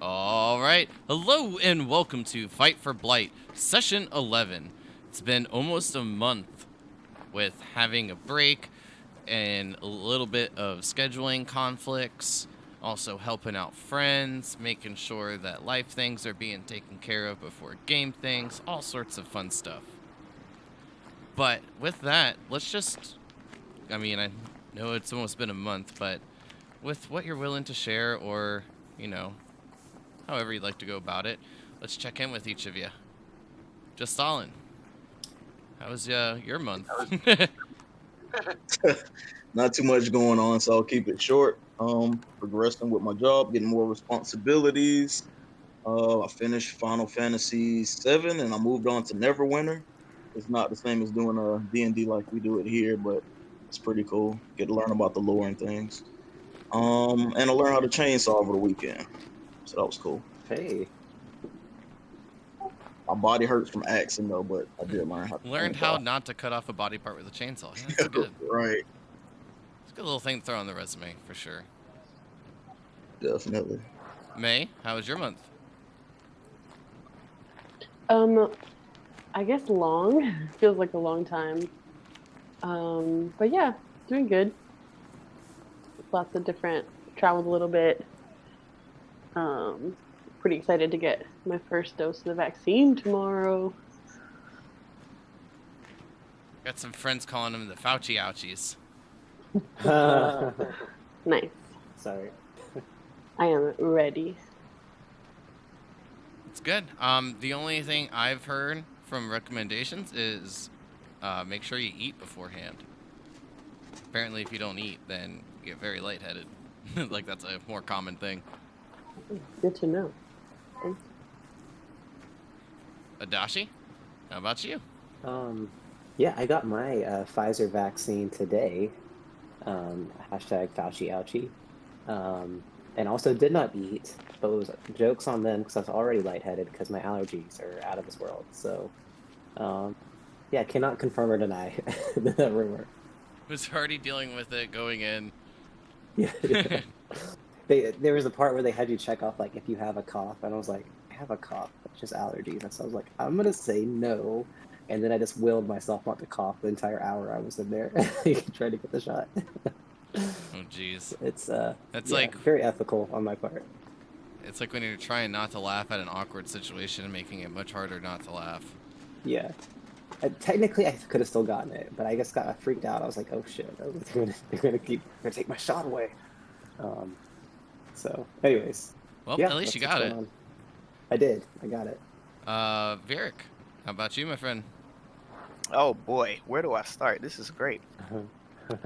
All right. Hello and welcome to Fight for Blight, Session 11. It's been almost a month with having a break and a little bit of scheduling conflicts, also helping out friends, making sure that life things are being taken care of before game things, all sorts of fun stuff. But with that, I know it's almost been a month, but with what you're willing to share or, however you'd like to go about it, let's check in with each of you. Just Stalin, how was your month? Not too much going on, so I'll keep it short. Progressing with my job, getting more responsibilities. I finished Final Fantasy VII, and I moved on to Neverwinter. It's not the same as doing a D&D like we do it here, but it's pretty cool. Get to learn about the lore and things. And I learned how to chainsaw over the weekend, so that was cool. Hey, My body hurts from axing though, but I did learn how to Learned how chainsaw. not to cut off a body part with a chainsaw. Yeah, that's good. Right, It's a good little thing to throw on the resume for sure. definitely. May, how was your month? Um, I guess long feels like a long time. But yeah, doing good. Lots of different traveled a little bit. Um, Pretty excited to get my first dose of the vaccine tomorrow. Got some friends calling them the Fauci ouchies. Nice. sorry. I am ready. It's good. The only thing I've heard from recommendations is make sure you eat beforehand. Apparently, if you don't eat, then you get very lightheaded. Like that's a more common thing. Good to know. Adashi, how about you? Yeah, I got my Pfizer vaccine today. Hashtag Fauci ouchie. And also did not eat, but it was jokes on them because I was already lightheaded because my allergies are out of this world. So, yeah, cannot confirm or deny that rumor. Was already dealing with it going in. Yeah. There was a part where they had you check off like if you have a cough, and I was like, I have a cough, it's just allergies. And so I was like, I'm gonna say no, and then I just willed myself not to cough the entire hour I was in there trying to get the shot. Oh, jeez. It's That's yeah, like very ethical on my part. it's like when you're trying not to laugh at an awkward situation and making it much harder not to laugh. Yeah. Technically, I could have still gotten it, but I just got freaked out. I was like, "Oh shit, they're gonna take my shot away." So, anyways, Well, yeah, at least that's you what's got going it. on. I did. I got it. Varric, how about you, my friend? Oh boy, where do I start? This is great. Uh-huh.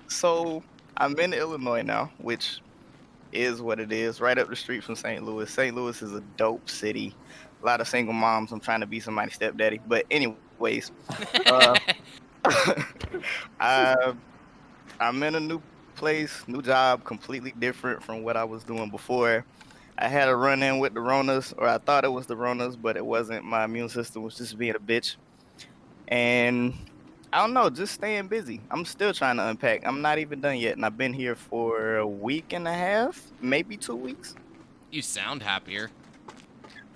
So I'm in Illinois now, which is what it is, right up the street from St. Louis. St. Louis is a dope city. A lot of single moms. I'm trying to be somebody's stepdaddy. But anyways, uh, I, I'm in a new place, new job, completely different from what I was doing before. I had a run in with the Ronas, or I thought it was the Ronas, but it wasn't. My immune system was just being a bitch. And I don't know, just staying busy. I'm still trying to unpack. I'm not even done yet, and I've been here for a week and a half, maybe 2 weeks. You sound happier.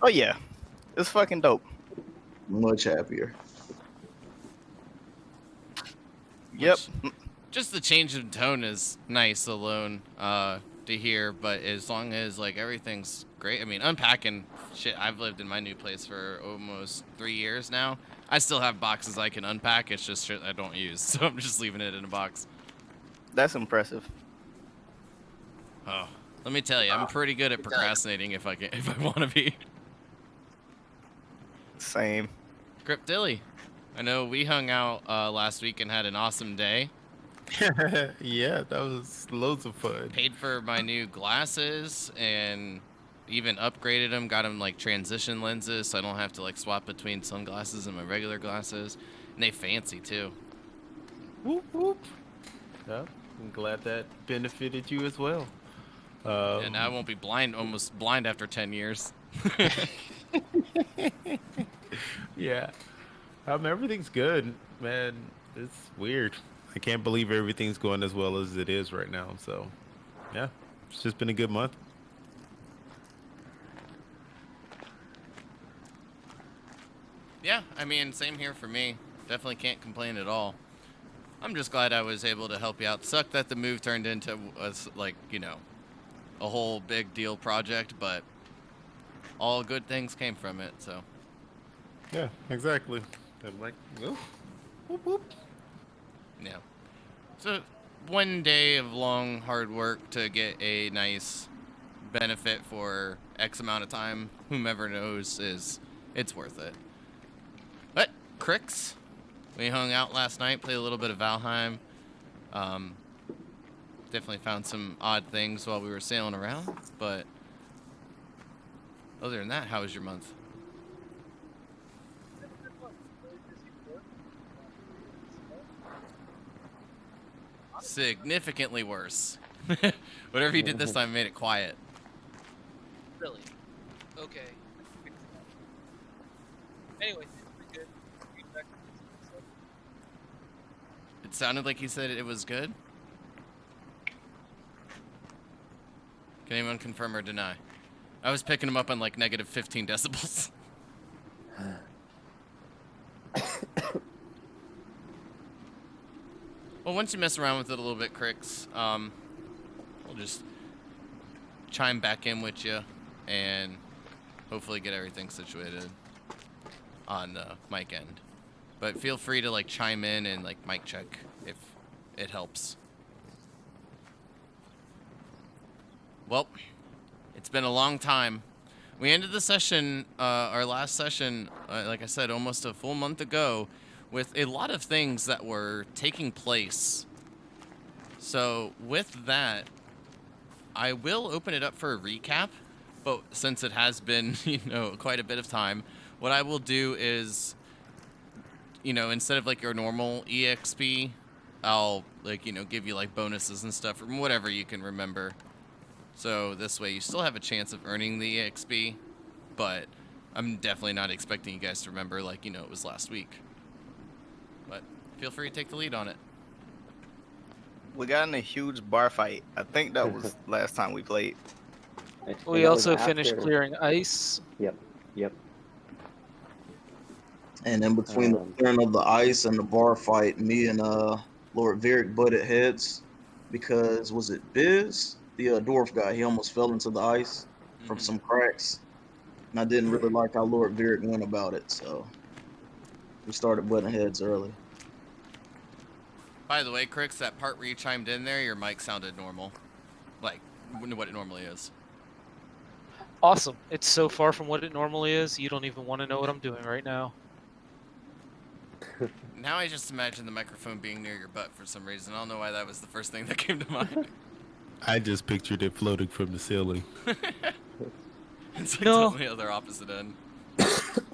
Oh yeah, it's fucking dope. Much happier. Yep. Which, just the change in tone is nice alone to hear, but as long as like everything's great. I mean, unpacking shit. I've lived in my new place for almost 3 years now. I still have boxes I can unpack. It's just shit I don't use, so I'm just leaving it in a box. That's impressive. Oh, let me tell you, I'm pretty good at procrastinating if I want to be. Same. Grip Dilly, I know we hung out last week and had an awesome day. Yeah, that was loads of fun. Paid for my new glasses and even upgraded them. Got them like transition lenses, so I don't have to like swap between sunglasses and my regular glasses. And they fancy too. Whoop whoop. Yeah, I'm glad that benefited you as well. And I won't be almost blind after 10 years. Yeah, everything's good, man. It's weird. I can't believe everything's going as well as it is right now. So, yeah, it's just been a good month. Yeah, I mean, same here for me. Definitely can't complain at all. I'm just glad I was able to help you out. Sucked that the move turned into like, a whole big deal project, but all good things came from it, so. Yeah, exactly. I'm like, whoop, whoop, whoop. Yeah. So, one day of long, hard work to get a nice benefit for X amount of time, whomever knows, it's worth it. But, Crix, we hung out last night, played a little bit of Valheim. Definitely found some odd things while we were sailing around, but other than that, how was your month? Significantly worse. Whatever you did this time made it quiet. Really? Okay. Anyway, it's been good. Feedback from this episode. It sounded like he said it was good. Can anyone confirm or deny? I was picking him up on like negative 15 decibels. Well, once you mess around with it a little bit, Crix, we'll just chime back in with you and hopefully get everything situated on the mic end. But feel free to like chime in and like mic check if it helps. Well, it's been a long time. We ended the session, our last session, like I said, almost a full month ago, with a lot of things that were taking place. So with that, I will open it up for a recap, but since it has been, quite a bit of time, what I will do is, instead of like your normal EXP, I'll give you like bonuses and stuff from whatever you can remember. So this way you still have a chance of earning the EXP, but I'm definitely not expecting you guys to remember like, it was last week. But feel free to take the lead on it. We got in a huge bar fight. I think that was last time we played. We also finished clearing ice. Yep. And in between the clearing of the ice and the bar fight, me and Lord Varric butted heads because was it Biz, the dwarf guy? He almost fell into the ice from some cracks, and I didn't really like how Lord Varric went about it, so we started butting heads early. By the way, Crix, that part where you chimed in there, your mic sounded normal, like what it normally is. Awesome. It's so far from what it normally is, you don't even want to know what I'm doing right now. Now I just imagine the microphone being near your butt for some reason. I don't know why that was the first thing that came to mind. I just pictured it floating from the ceiling. It's like No. totally the other opposite end.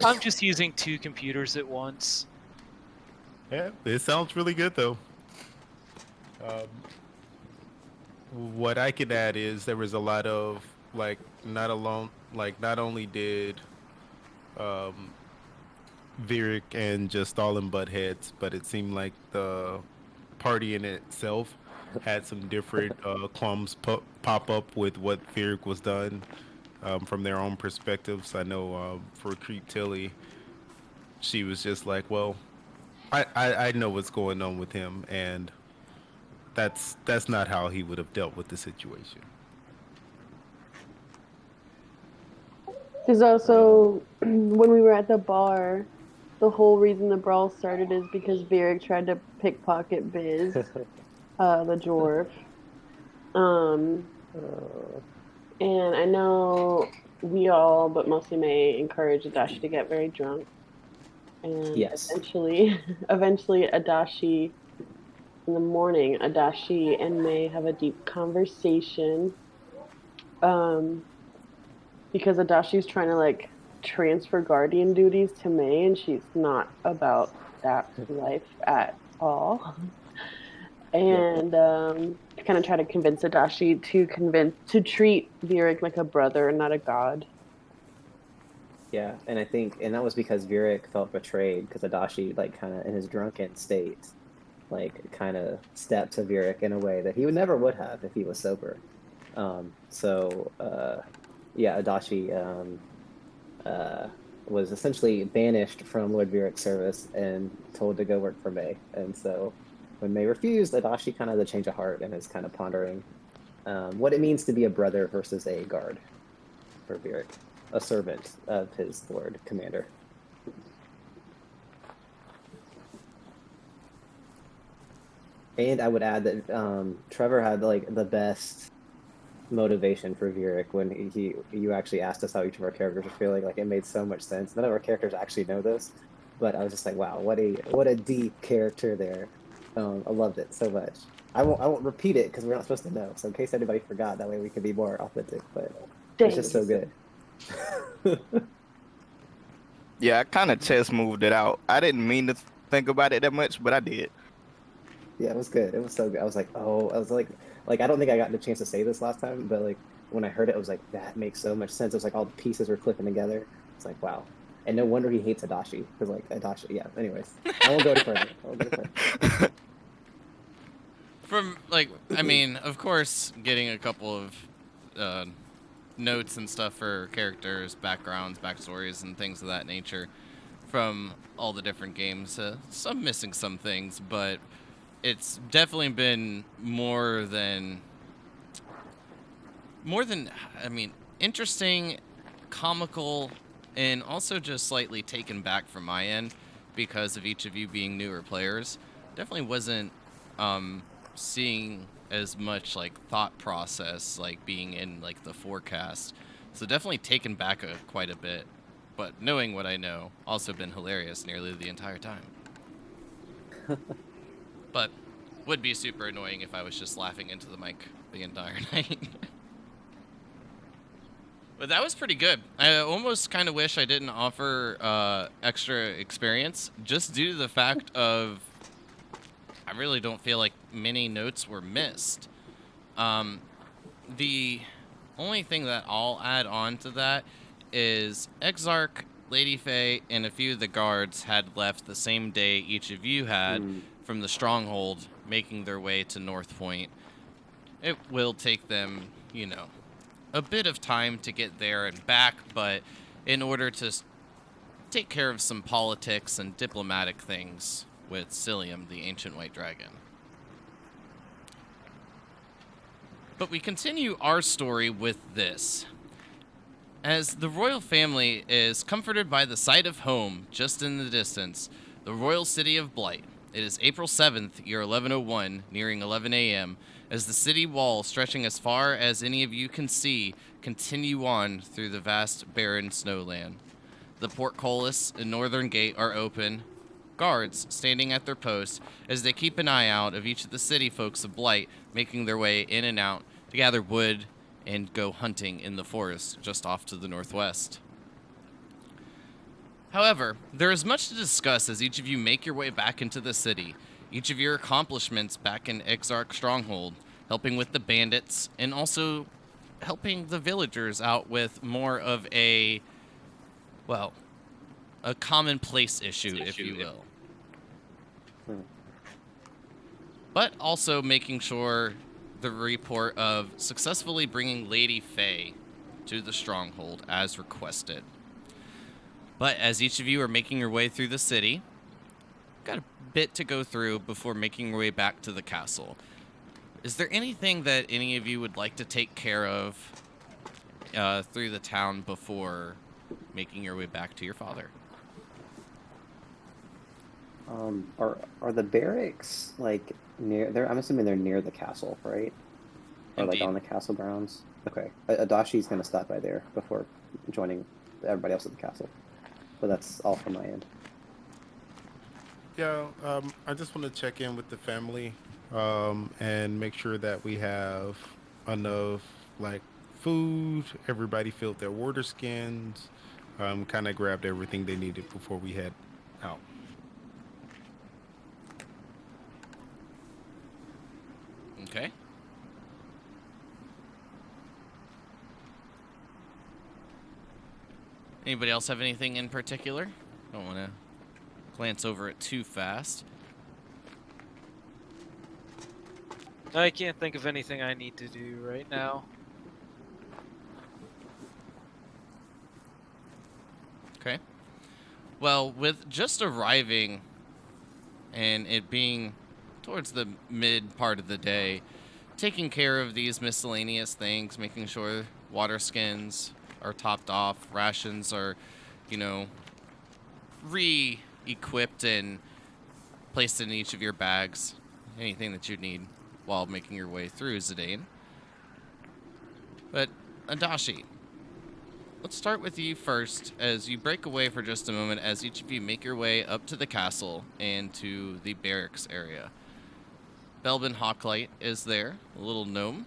I'm just using 2 computers at once. Yeah, it sounds really good though. What I can add is there was a lot of not only did Varric and just all in butt heads, but it seemed like the party in itself had some different clumps pop up with what Varric was done from their own perspectives. I know for Creep Tilly, she was just like, well, I know what's going on with him, and that's not how he would have dealt with the situation. There's also, when we were at the bar, the whole reason the brawl started is because Varric tried to pickpocket Biz, the dwarf. And I know we all, but mostly May, encouraged Adachi to get very drunk. And Yes. eventually Adachi, in the morning, Adachi and May have a deep conversation. Because Adashi's trying to transfer guardian duties to May, and she's not about that life at all. And kind of try to convince Adachi to treat Varric like a brother and not a god. Yeah, and that was because Varric felt betrayed because Adachi, kind of in his drunken state, kind of stepped to Varric in a way that he would have if he was sober. Yeah, Adachi was essentially banished from Lord Vyric's service and told to go work for May. And so when May refused, Adachi kind of had a change of heart and is kind of pondering what it means to be a brother versus a guard for Vyric, a servant of his Lord Commander. And I would add that Trevor had like the best motivation for Vyric when you actually asked us how each of our characters were feeling. Like it made so much sense. None of our characters actually know this, but I was just like, wow, what a deep character there. I loved it so much. I won't repeat it because we're not supposed to know. So in case anybody forgot, that way we can be more authentic. But it's just so good. Yeah, I kind of chess moved it out. I didn't mean to think about it that much, but I did. Yeah, it was good. It was so good. I was like, oh, I was like I don't think I got the chance to say this last time, but like when I heard it, I was like, that makes so much sense. It was like all the pieces were clicking together. It's like, wow. And no wonder he hates Adachi because like Adachi. Yeah. Anyways, I won't go any further. From like, I mean, of course, getting a couple of notes and stuff for characters, backgrounds, backstories, and things of that nature from all the different games. Some missing some things, but it's definitely been more than I mean, interesting, comical, and also just slightly taken back from my end because of each of you being newer players. Definitely wasn't seeing as much like thought process like being in like the forecast. So definitely taken back quite a bit. But knowing what I know, also been hilarious nearly the entire time. But would be super annoying if I was just laughing into the mic the entire night. But that was pretty good. I almost kind of wish I didn't offer extra experience, just due to the fact of I really don't feel like many notes were missed. The only thing that I'll add on to that is Exarch, Lady Faye, and a few of the guards had left the same day each of you had from the stronghold, making their way to North Point. It will take them, you know, a bit of time to get there and back, but in order to take care of some politics and diplomatic things with Cilium, the ancient white dragon. But we continue our story with this. As the royal family is comforted by the sight of home just in the distance, the royal city of Blight. It is April 7th, year 1101, nearing 11 a.m., as the city walls, stretching as far as any of you can see, continue on through the vast barren snowland. The portcullis and northern gate are open, guards standing at their posts as they keep an eye out of each of the city folks of Blight making their way in and out to gather wood and go hunting in the forest just off to the northwest. However, there is much to discuss as each of you make your way back into the city. Each of your accomplishments back in Exarch Stronghold, helping with the bandits, and also helping the villagers out with more of a, well, a commonplace issue, if you will. But also making sure the report of successfully bringing Lady Faye to the stronghold as requested. But as each of you are making your way through the city, got a bit to go through before making your way back to the castle. Is there anything that any of you would like to take care of through the town before making your way back to your father? Are the barracks like near there? I'm assuming they're near the castle, right? Or Indeed. like on the castle grounds. Okay, Adashi's gonna stop by there before joining everybody else at the castle. But that's all from my end. Yeah, I just want to check in with the family and make sure that we have enough like food. Everybody filled their water skins. Kind of grabbed everything they needed before we head out. Okay. Anybody else have anything in particular? Don't want to glance over it too fast. I can't think of anything I need to do right now. Okay. Well, with just arriving and it being towards the mid part of the day, taking care of these miscellaneous things, making sure water skins are topped off, rations are, you know, re-equipped and placed in each of your bags, anything that you need while making your way through Zidane. But, Adashi, let's start with you first as you break away for just a moment as each of you make your way up to the castle and to the barracks area. Belbin Hawklight is there, a little gnome.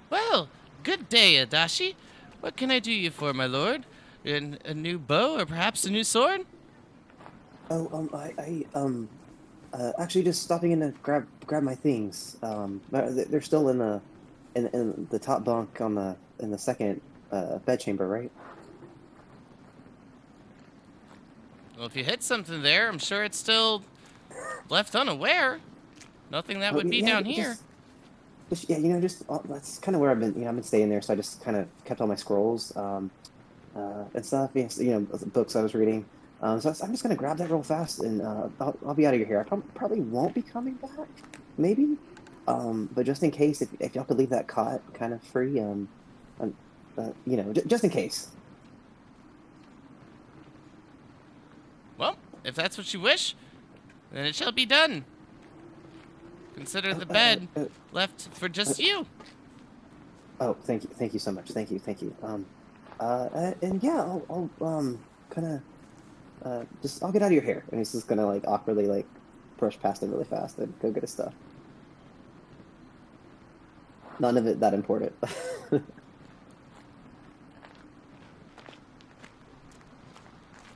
Well, good day, Adashi. What can I do you for, my lord? A new bow or perhaps a new sword? Oh, actually just stopping in to grab my things. They're still in the top bunk in the second bed chamber, right? Well, if you hit something there, I'm sure it's still left unaware. Nothing that would be down here. Yeah, that's kind of where I've been. I've been staying there, so I just kind of kept all my scrolls and stuff. The books I was reading. So I'm just gonna grab that real fast, and I'll be out of your hair. I probably won't be coming back, maybe. But just in case, if y'all could leave that cot kind of free, just in case. Well, if that's what you wish, then it shall be done. Consider the bed left for just you. Oh, thank you so much. Thank you. And yeah, I'll kind of I'll get out of your hair, and he's just gonna like awkwardly like brush past it really fast and go get his stuff. None of it that important.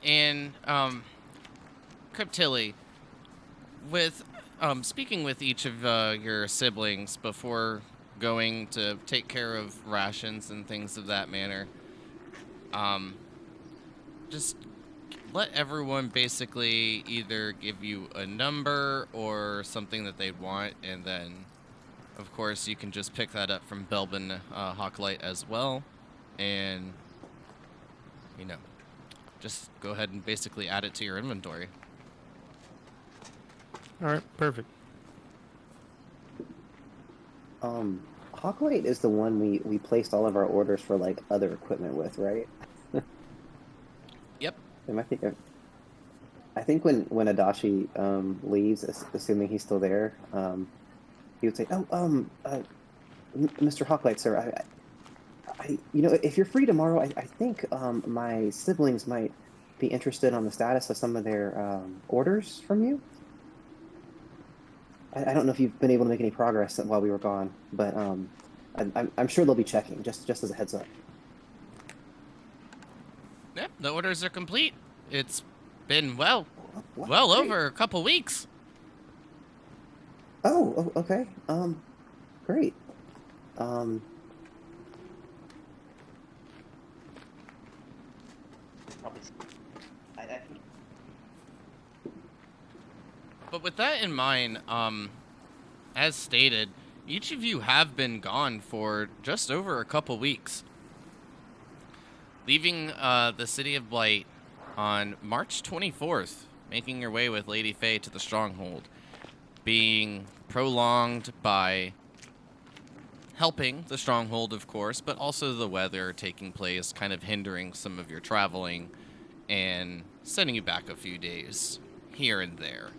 And Cryptilli, with speaking with each of your siblings before going to take care of rations and things of that manner, just let everyone basically either give you a number or something that they want, and then of course you can just pick that up from Belbin Hawklight as well, and just go ahead and basically add it to your inventory. All right, perfect. Hawklight is the one we placed all of our orders for like other equipment with, right? Yep. I think when Adachi leaves, assuming he's still there, he would say, Mr. Hawklight, sir, if you're free tomorrow, I think my siblings might be interested on the status of some of their orders from you. I don't know if you've been able to make any progress while we were gone, but I'm sure they'll be checking, just as a heads up. Yep, the orders are complete. It's been Great. over a couple weeks. Oh, okay. Great. But with that in mind, as stated, each of you have been gone for just over a couple weeks. Leaving the city of Blight on March 24th, making your way with Lady Faye to the stronghold, being prolonged by helping the stronghold, of course, but also the weather taking place, kind of hindering some of your traveling and sending you back a few days here and there.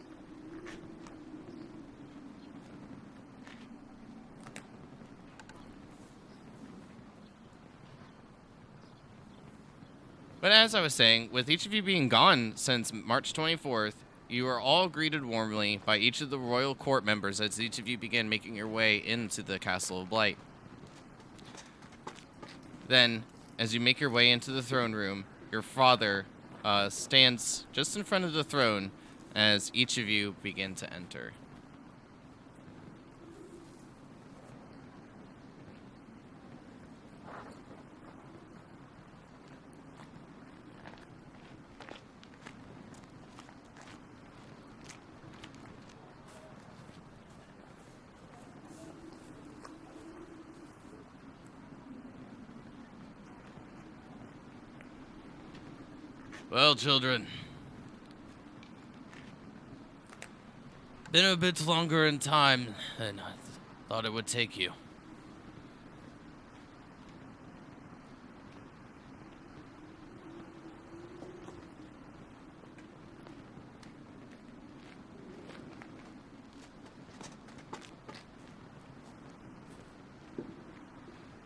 But as I was saying, with each of you being gone since March 24th, you are all greeted warmly by each of the royal court members as each of you begin making your way into the Castle of Blight. Then, as you make your way into the throne room, your father stands just in front of the throne as each of you begin to enter. Well, children. Been a bit longer in time than I thought it would take you.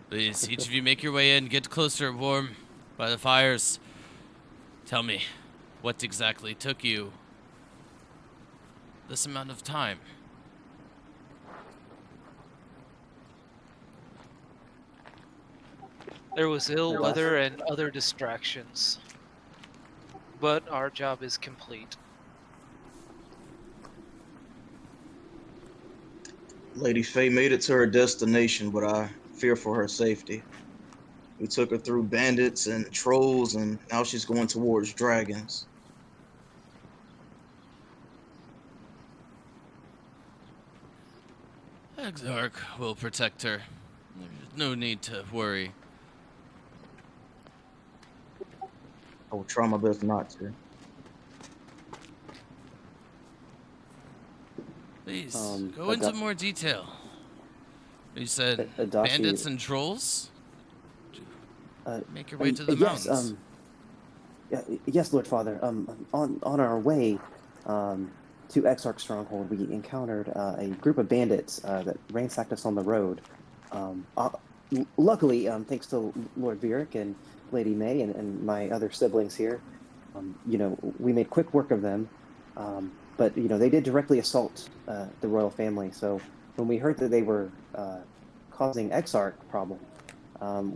Please, each of you make your way in, get closer, warm by the fires. Tell me, what exactly took you this amount of time? There was ill weather and other distractions. But our job is complete. Lady Faye made it to her destination, but I fear for her safety. We took her through bandits and trolls, and now she's going towards dragons. Exarch will protect her. There's no need to worry. I will try my best not to. Please, go into more detail. You said Adashi, bandits and trolls? Make your way to the yes, mountains. yes, Lord Father. On our way to Exarch Stronghold, we encountered a group of bandits that ransacked us on the road. Luckily, thanks to Lord Vieric and Lady May and my other siblings here, we made quick work of them. But they did directly assault the royal family. So when we heard that they were causing Exarch problem,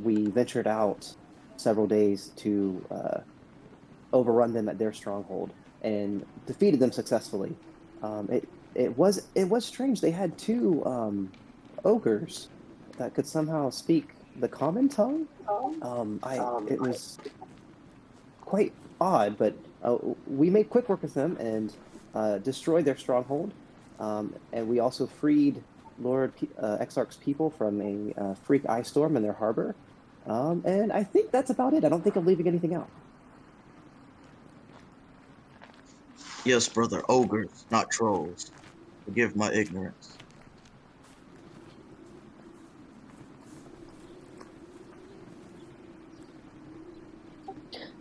we ventured out several days to overrun them at their stronghold and defeated them successfully. It was strange. They had two ogres that could somehow speak the common tongue. It was quite odd, but we made quick work with them and destroyed their stronghold. And we also freed Lord Exarch's people from a freak ice storm in their harbor. And I think that's about it. I don't think I'm leaving anything out. Yes, brother, ogres, not trolls. Forgive my ignorance.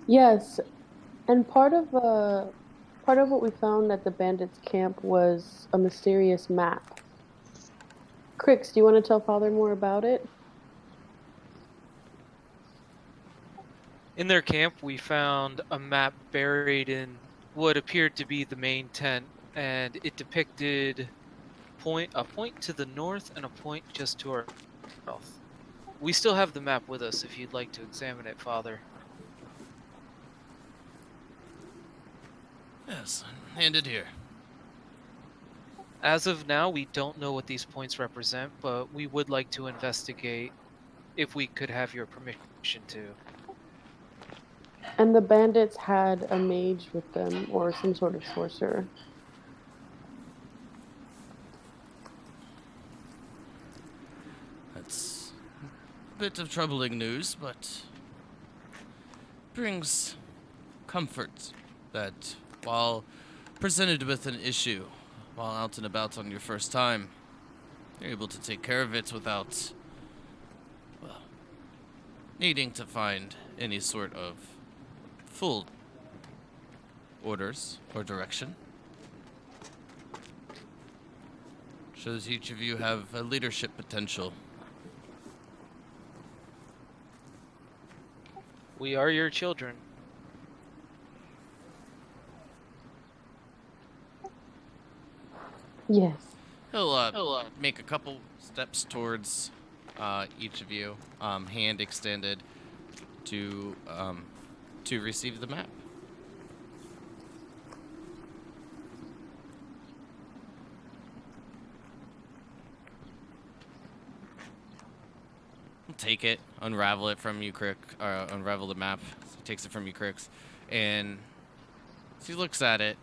Yes, and part of what we found at the bandits' camp was a mysterious map. Crix, do you want to tell Father more about it? In their camp, we found a map buried in what appeared to be the main tent, and it depicted a point to the north and a point just to our south. We still have the map with us if you'd like to examine it, Father. Yes, hand it here. As of now, we don't know what these points represent, but we would like to investigate if we could have your permission to. And the bandits had a mage with them, or some sort of sorcerer. That's a bit of troubling news, but brings comfort that while presented with an issue while out and about on your first time, you're able to take care of it without, well, needing to find any sort of full orders or direction. Shows each of you have a leadership potential. We are your children. Yes. He'll make a couple steps towards each of you, hand extended to receive the map. Take it, unravel it from you, unravel the map. So he takes it from you, Crix, and as he looks at it,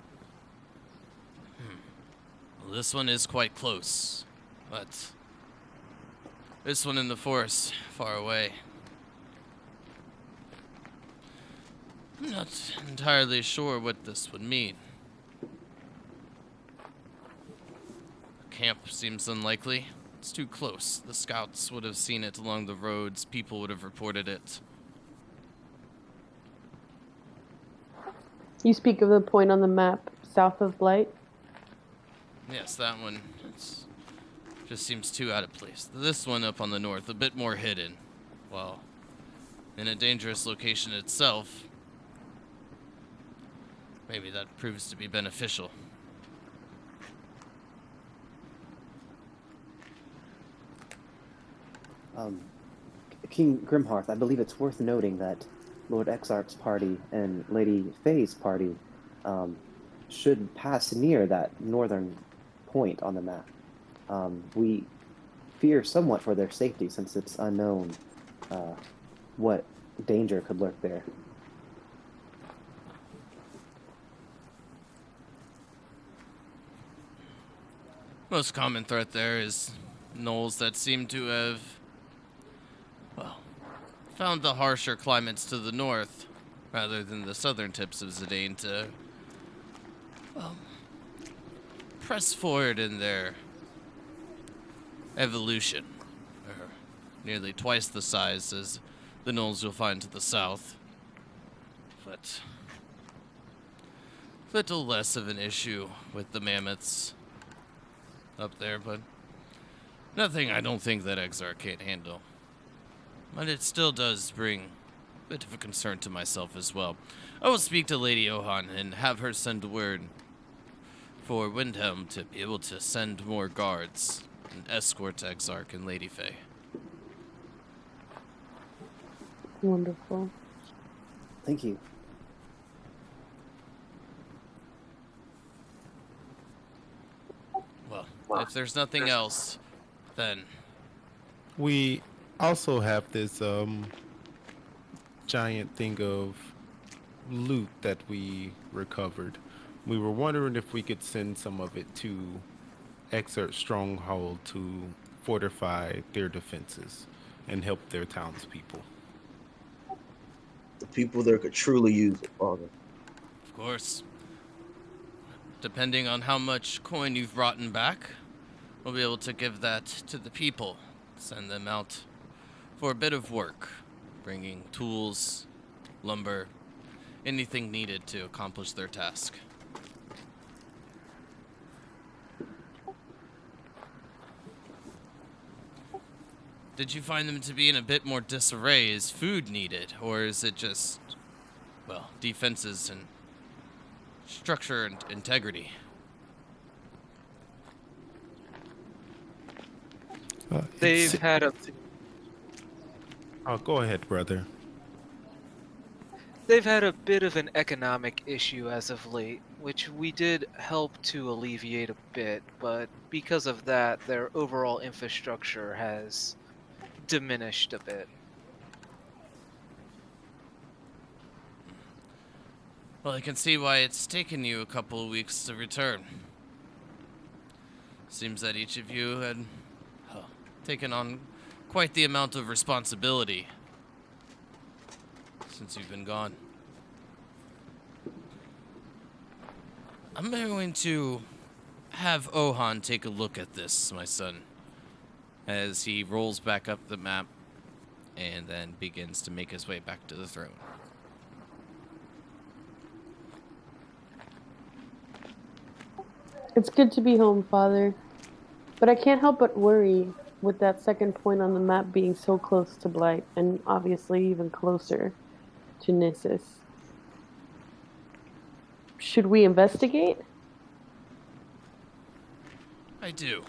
well, this one is quite close, but this one in the forest, far away. I'm not entirely sure what this would mean. Camp seems unlikely. It's too close. The scouts would have seen it along the roads. People would have reported it. You speak of the point on the map south of Blight? Yes, that one. Just seems too out of place. This one up on the north, a bit more hidden. Well, in a dangerous location itself, maybe that proves to be beneficial. King Grimhearth, I believe it's worth noting that Lord Exarch's party and Lady Faye's party should pass near that northern point on the map. We fear somewhat for their safety since it's unknown what danger could lurk there. Most common threat there is gnolls that seem to have, well, found the harsher climates to the north, rather than the southern tips of Zidane to, well, press forward in their evolution. They're nearly twice the size as the gnolls you'll find to the south, but little less of an issue with the mammoths up there, but nothing I don't think that Exarch can't handle. But it still does bring a bit of a concern to myself as well. I will speak to Lady Ohan and have her send word for Windhelm to be able to send more guards and escort Exarch and Lady Faye. Wonderful. Thank you. Well, if there's nothing else, then We also have this giant thing of loot that we recovered. We were wondering if we could send some of it to Exert Stronghold to fortify their defenses and help their townspeople. The people there could truly use it, Father. of course, depending on how much coin you've brought back, we'll be able to give that to the people. Send them out for a bit of work, bringing tools, lumber, anything needed to accomplish their task. Did you find them to be in a bit more disarray? Is food needed, or is it just, well, defenses and structure and integrity? They've had a Oh, go ahead, brother. They've had a bit of an economic issue as of late, which we did help to alleviate a bit, but because of that, their overall infrastructure has diminished a bit. Well, I can see why it's taken you a couple of weeks to return. Seems that each of you had taken on quite the amount of responsibility since you've been gone. I'm going to have Ohan take a look at this, my son, as he rolls back up the map and then begins to make his way back to the throne. It's good to be home, Father. But I can't help but worry with that second point on the map being so close to Blight, and obviously even closer to Nissus. Should we investigate? I do.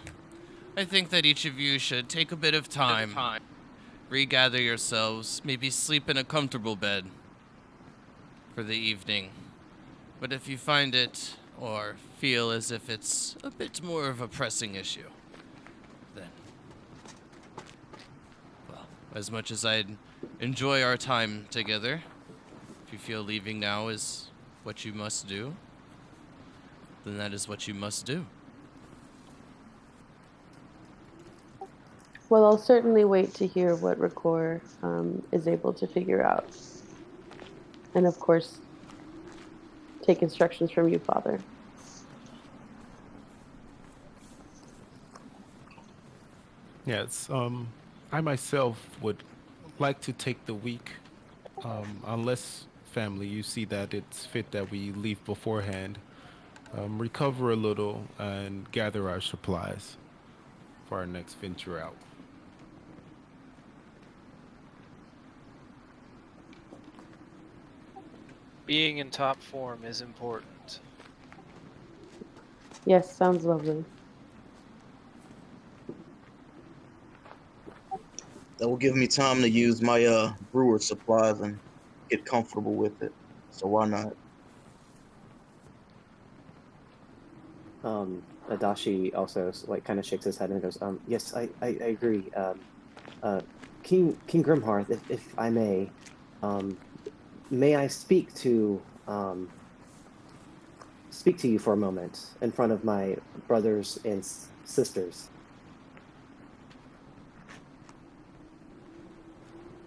I think that each of you should take a bit of time, regather yourselves, maybe sleep in a comfortable bed for the evening. But if you find it or feel as if it's a bit more of a pressing issue, then, well, as much as I'd enjoy our time together, if you feel leaving now is what you must do, then that is what you must do. Well, I'll certainly wait to hear what Rakor is able to figure out. And of course, take instructions from you, Father. Yes. I myself would like to take the week, unless family, you see that it's fit that we leave beforehand, recover a little and gather our supplies for our next venture out. Being in top form is important. Yes, sounds lovely. That will give me time to use my brewer supplies and get comfortable with it. So why not? Adashi also like kind of shakes his head and goes, yes, I agree. Uh, King Grimhearth, if I may I speak to you for a moment in front of my brothers and sisters?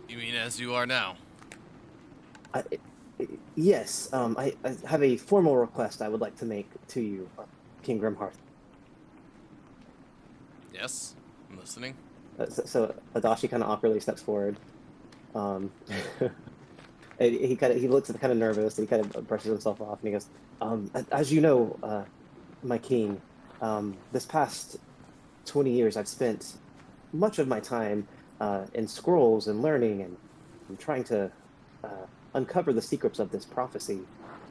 You mean as you are now? I, yes, I have a formal request I would like to make to you, King Grimhearth. Yes, I'm listening. So Adachi kind of awkwardly steps forward. Um, and he looks kind of nervous. And he kind of brushes himself off, and he goes, "As you know, my king, this past 20 years, I've spent much of my time in scrolls and learning and trying to uncover the secrets of this prophecy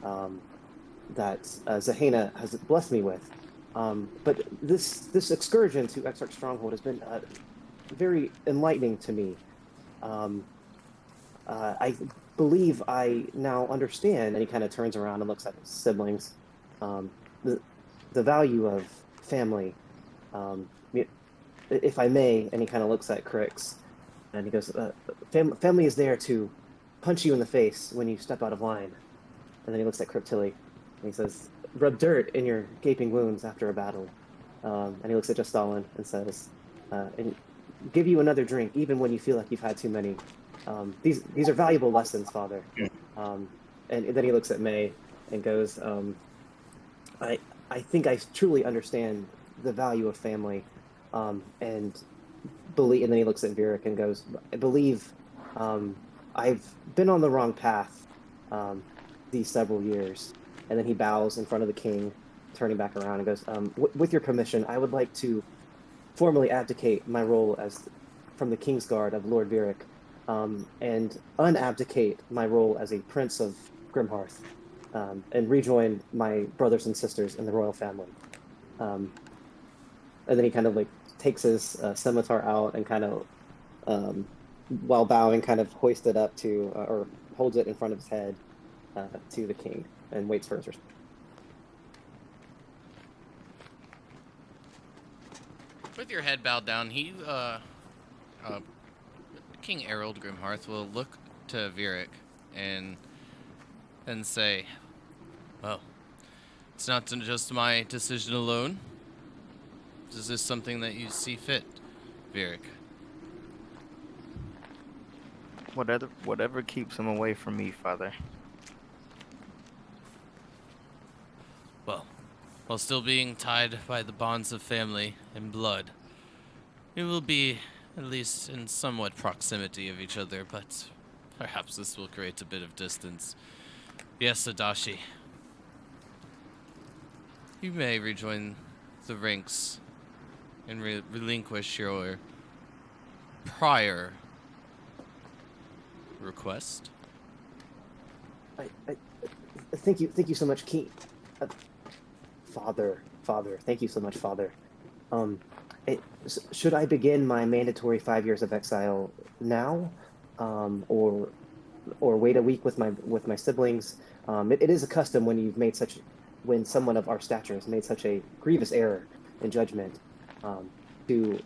that Zahena has blessed me with. But this excursion to Exarch Stronghold has been very enlightening to me. Um, I believe I now understand." And he kind of turns around and looks at his siblings. Um, the the value of family. Um, if I may, and he kind of looks at Crix, and he goes, "Family is there to punch you in the face when you step out of line." And then he looks at Cryptilly, and he says, "Rub dirt in your gaping wounds after a battle." And he looks at Justalin and says, "And give you another drink, even when you feel like you've had too many. These are valuable lessons, Father." And then he looks at May and goes, "I I think I truly understand the value of family, and believe." And then he looks at Vieric and goes, "I believe I've been on the wrong path these several years." And then he bows in front of the king, turning back around and goes, "With your permission, I would like to formally abdicate my role as from the Kingsguard of Lord Vieric, and unabdicate my role as a prince of Grimhearth, and rejoin my brothers and sisters in the royal family." Um, and then he kind of like takes his scimitar out and kind of, while bowing, kind of hoists it up to, or holds it in front of his head to the king and waits for his response. With your head bowed down, King Errol Grimhearth will look to Vieric and say, "Well, it's not just my decision alone. Is this something that you see fit, Vieric?" Whatever keeps him away from me, Father. Well, while still being tied by the bonds of family and blood, you will be at least in somewhat proximity of each other, but perhaps this will create a bit of distance. Yes, Adashi. You may rejoin the ranks and relinquish your prior request. I thank you so much, King. Father, thank you so much, Father. Um, should I begin my mandatory 5 years of exile now, or wait a week with my siblings? It is a custom when someone of our stature has made such a grievous error in judgment, to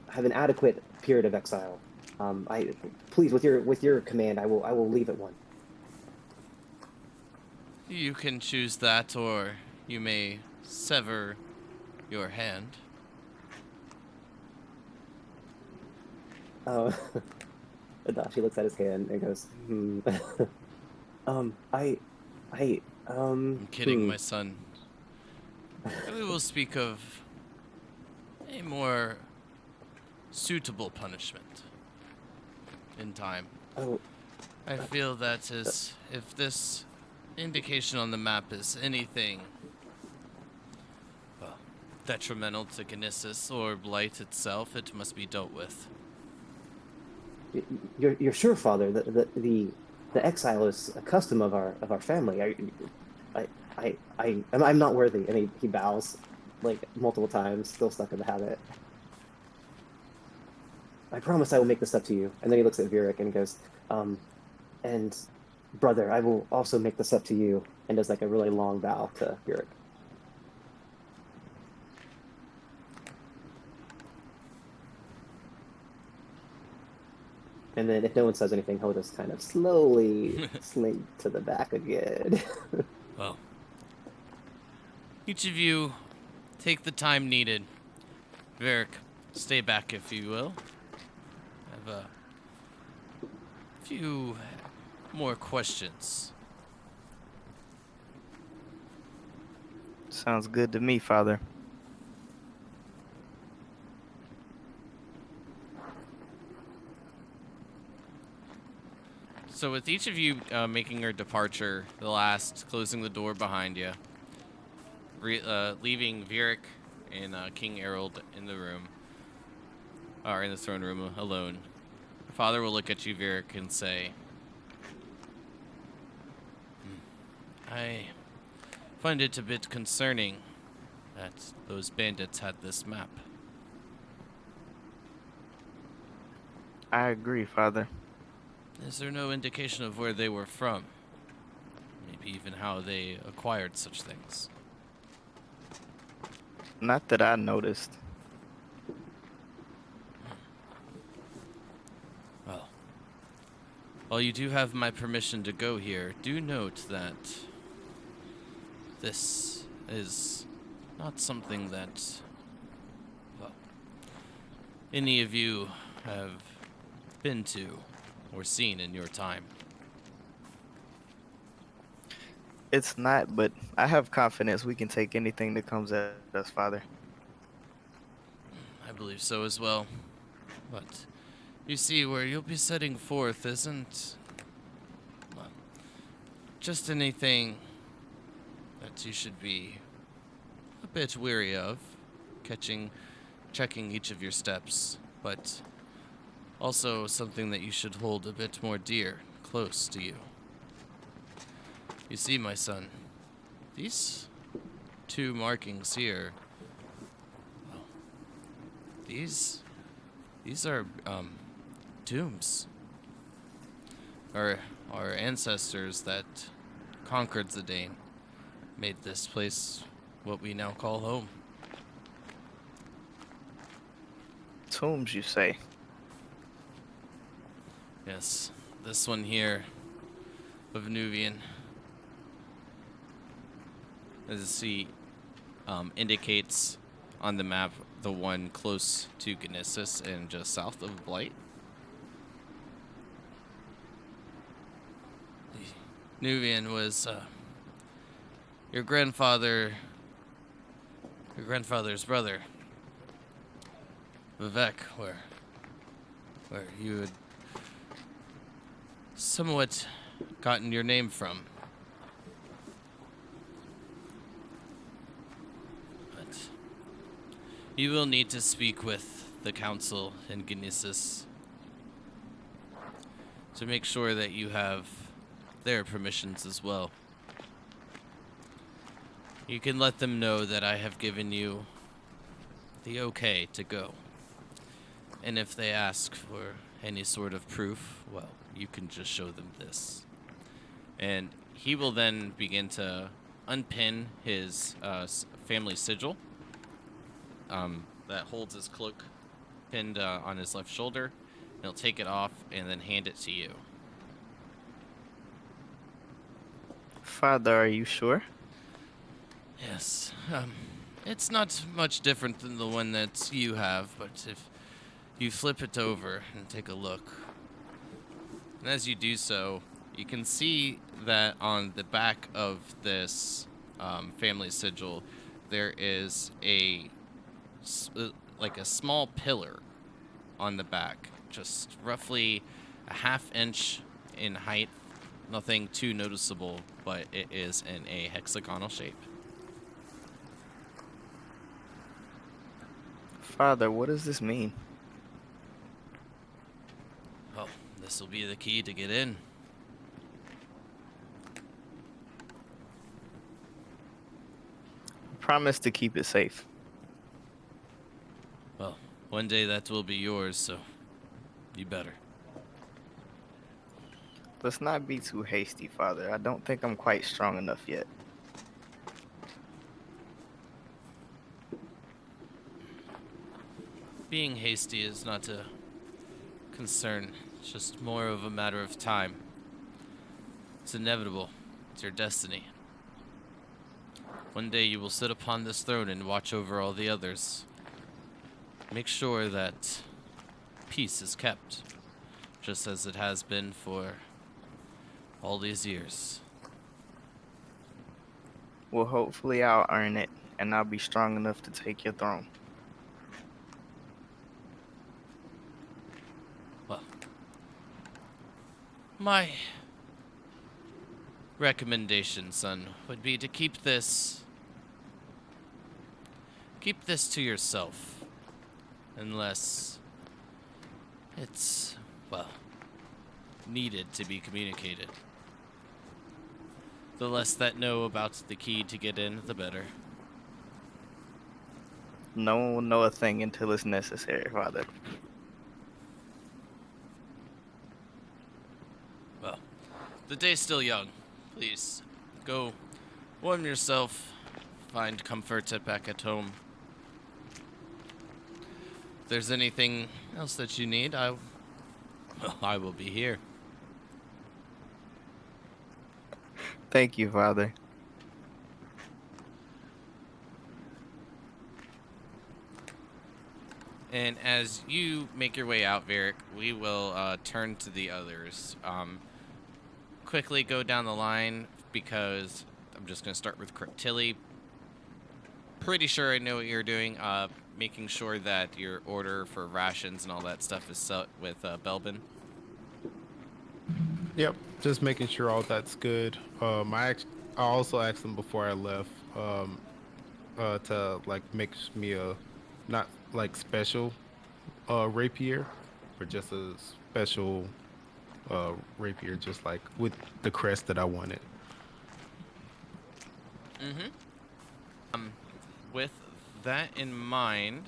have an adequate period of exile. I Please, with your command, I will leave at one. You can choose that, or you may sever your hand. Adachi looks at his hand and goes, "Hmm." I, I'm kidding, my son. We will speak of a more suitable punishment in time. Oh, I feel that is, if this indication on the map is anything, well, detrimental to Kinesis or Blight itself, it must be dealt with. you're sure, Father, that the exile is a custom of our family. I'm not worthy. And he bows like multiple times, still stuck in the habit. I promise I will make this up to you. And then he looks at Vieric and goes, and brother, I will also make this up to you. And does like a really long bow to Vieric. And then if no one says anything, he'll just kind of slowly slink to the back again. Well, each of you take the time needed. Vieric, stay back if you will. I have a few more questions. Sounds good to me, Father. So with each of you making your departure, the last closing the door behind you, leaving Vieric and King Errol in the room, or in the throne room alone, Father will look at you, Vieric, and say, I find it a bit concerning that those bandits had this map. I agree, Father. Is there no indication of where they were from? Maybe even how they acquired such things? Not that I noticed. Well, while you do have my permission to go here, do note that this is not something that, well, any of you have been to or seen in your time. It's not, but I have confidence we can take anything that comes at us, Father. I believe so as well. But you see, where you'll be setting forth isn't, well, just anything that you should be a bit weary of, checking each of your steps, but also something that you should hold a bit more dear, close to you. You see, my son, these two markings here, well, these are tombs. Our ancestors that conquered Zidane made this place what we now call home. Tombs, you say? Yes, this one here of Nuvian, as he indicates on the map, the one close to Gnesis and just south of Blight. Nuvian was your grandfather's brother, Vivek, where you had somewhat gotten your name from. But you will need to speak with the council in Gnesis to make sure that you have their permissions as well. You can let them know that I have given you the okay to go. And if they ask for any sort of proof, well, you can just show them this. And he will then begin to unpin his family sigil that holds his cloak pinned on his left shoulder. And he'll take it off and then hand it to you. Father, are you sure? Yes. It's not much different than the one that you have, but if you flip it over and take a look, and as you do so, you can see that on the back of this family sigil, there is like a small pillar on the back, just roughly a ½ inch in height. Nothing too noticeable, but it is in a hexagonal shape. Father, what does this mean? Well, this will be the key to get in. Promise to keep it safe. Well, one day that will be yours, so you better. Let's not be too hasty, Father. I don't think I'm quite strong enough yet. Being hasty is not a concern. It's just more of a matter of time. It's inevitable. It's your destiny. One day you will sit upon this throne and watch over all the others. Make sure that peace is kept, just as it has been for all these years. Well, hopefully I'll earn it, and I'll be strong enough to take your throne. Well, my recommendation, son, would be to keep this to yourself, unless it's, well, needed to be communicated. The less that know about the key to get in, the better. No one will know a thing until it's necessary, Father. Well, the day's still young. Please, go warm yourself, find comfort back at home. If there's anything else that you need, I will be here. Thank you, Father. And as you make your way out, Varric, we will turn to the others. Quickly go down the line, because I'm just going to start with Tilly. Pretty sure I know what you're doing. Making sure that your order for rations and all that stuff is set with Belbin. Yep, just making sure all that's good. I also asked them before I left to like make me a not like special rapier, or just a special rapier, just like with the crest that I wanted. With that in mind,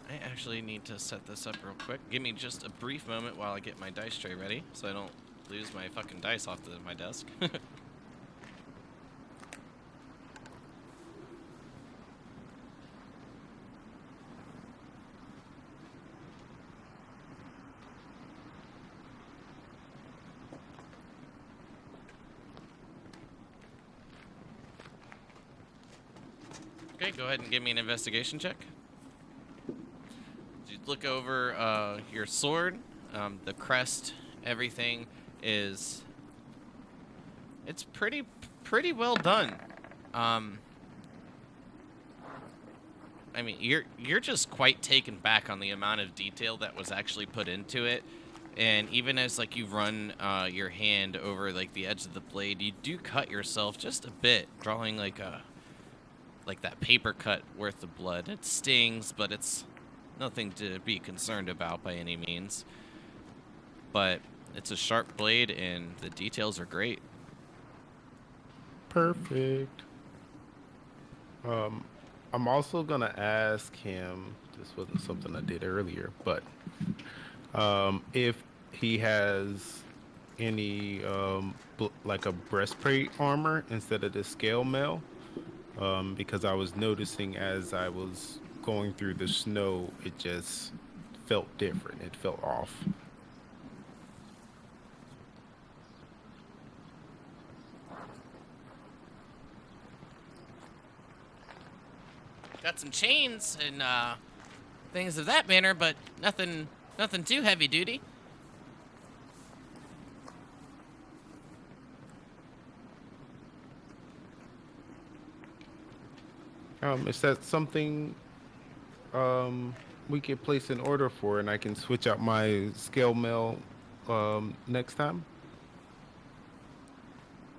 I actually need to set this up real quick. Give me just a brief moment while I get my dice tray ready, so I don't lose my fucking dice off my desk. Okay, go ahead and give me an investigation check. You look over your sword, the crest, everything is... It's pretty well done. I mean, you're just quite taken back on the amount of detail that was actually put into it. And even as like you run your hand over like the edge of the blade, you do cut yourself just a bit, drawing like that paper cut worth of blood. It stings, but it's nothing to be concerned about by any means. But it's a sharp blade, and the details are great. Perfect. I'm also gonna ask him. This wasn't something I did earlier, but if he has any like a breastplate armor instead of the scale mail. Because I was noticing as I was going through the snow, it just felt different. It felt off. Got some chains and things of that manner, but nothing too heavy duty. Is that something we could place an order for, and I can switch out my scale mail next time?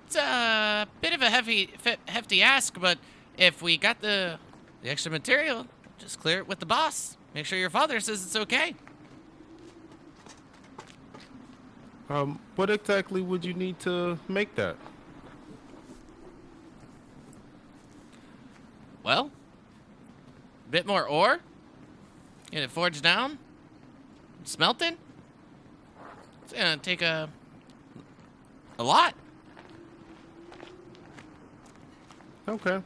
It's a bit of a hefty ask, but if we got the extra material, just clear it with the boss. Make sure your father says it's okay. What exactly would you need to make that? Well, a bit more ore. Get it forged down. Smelted. It's gonna take a lot. Okay.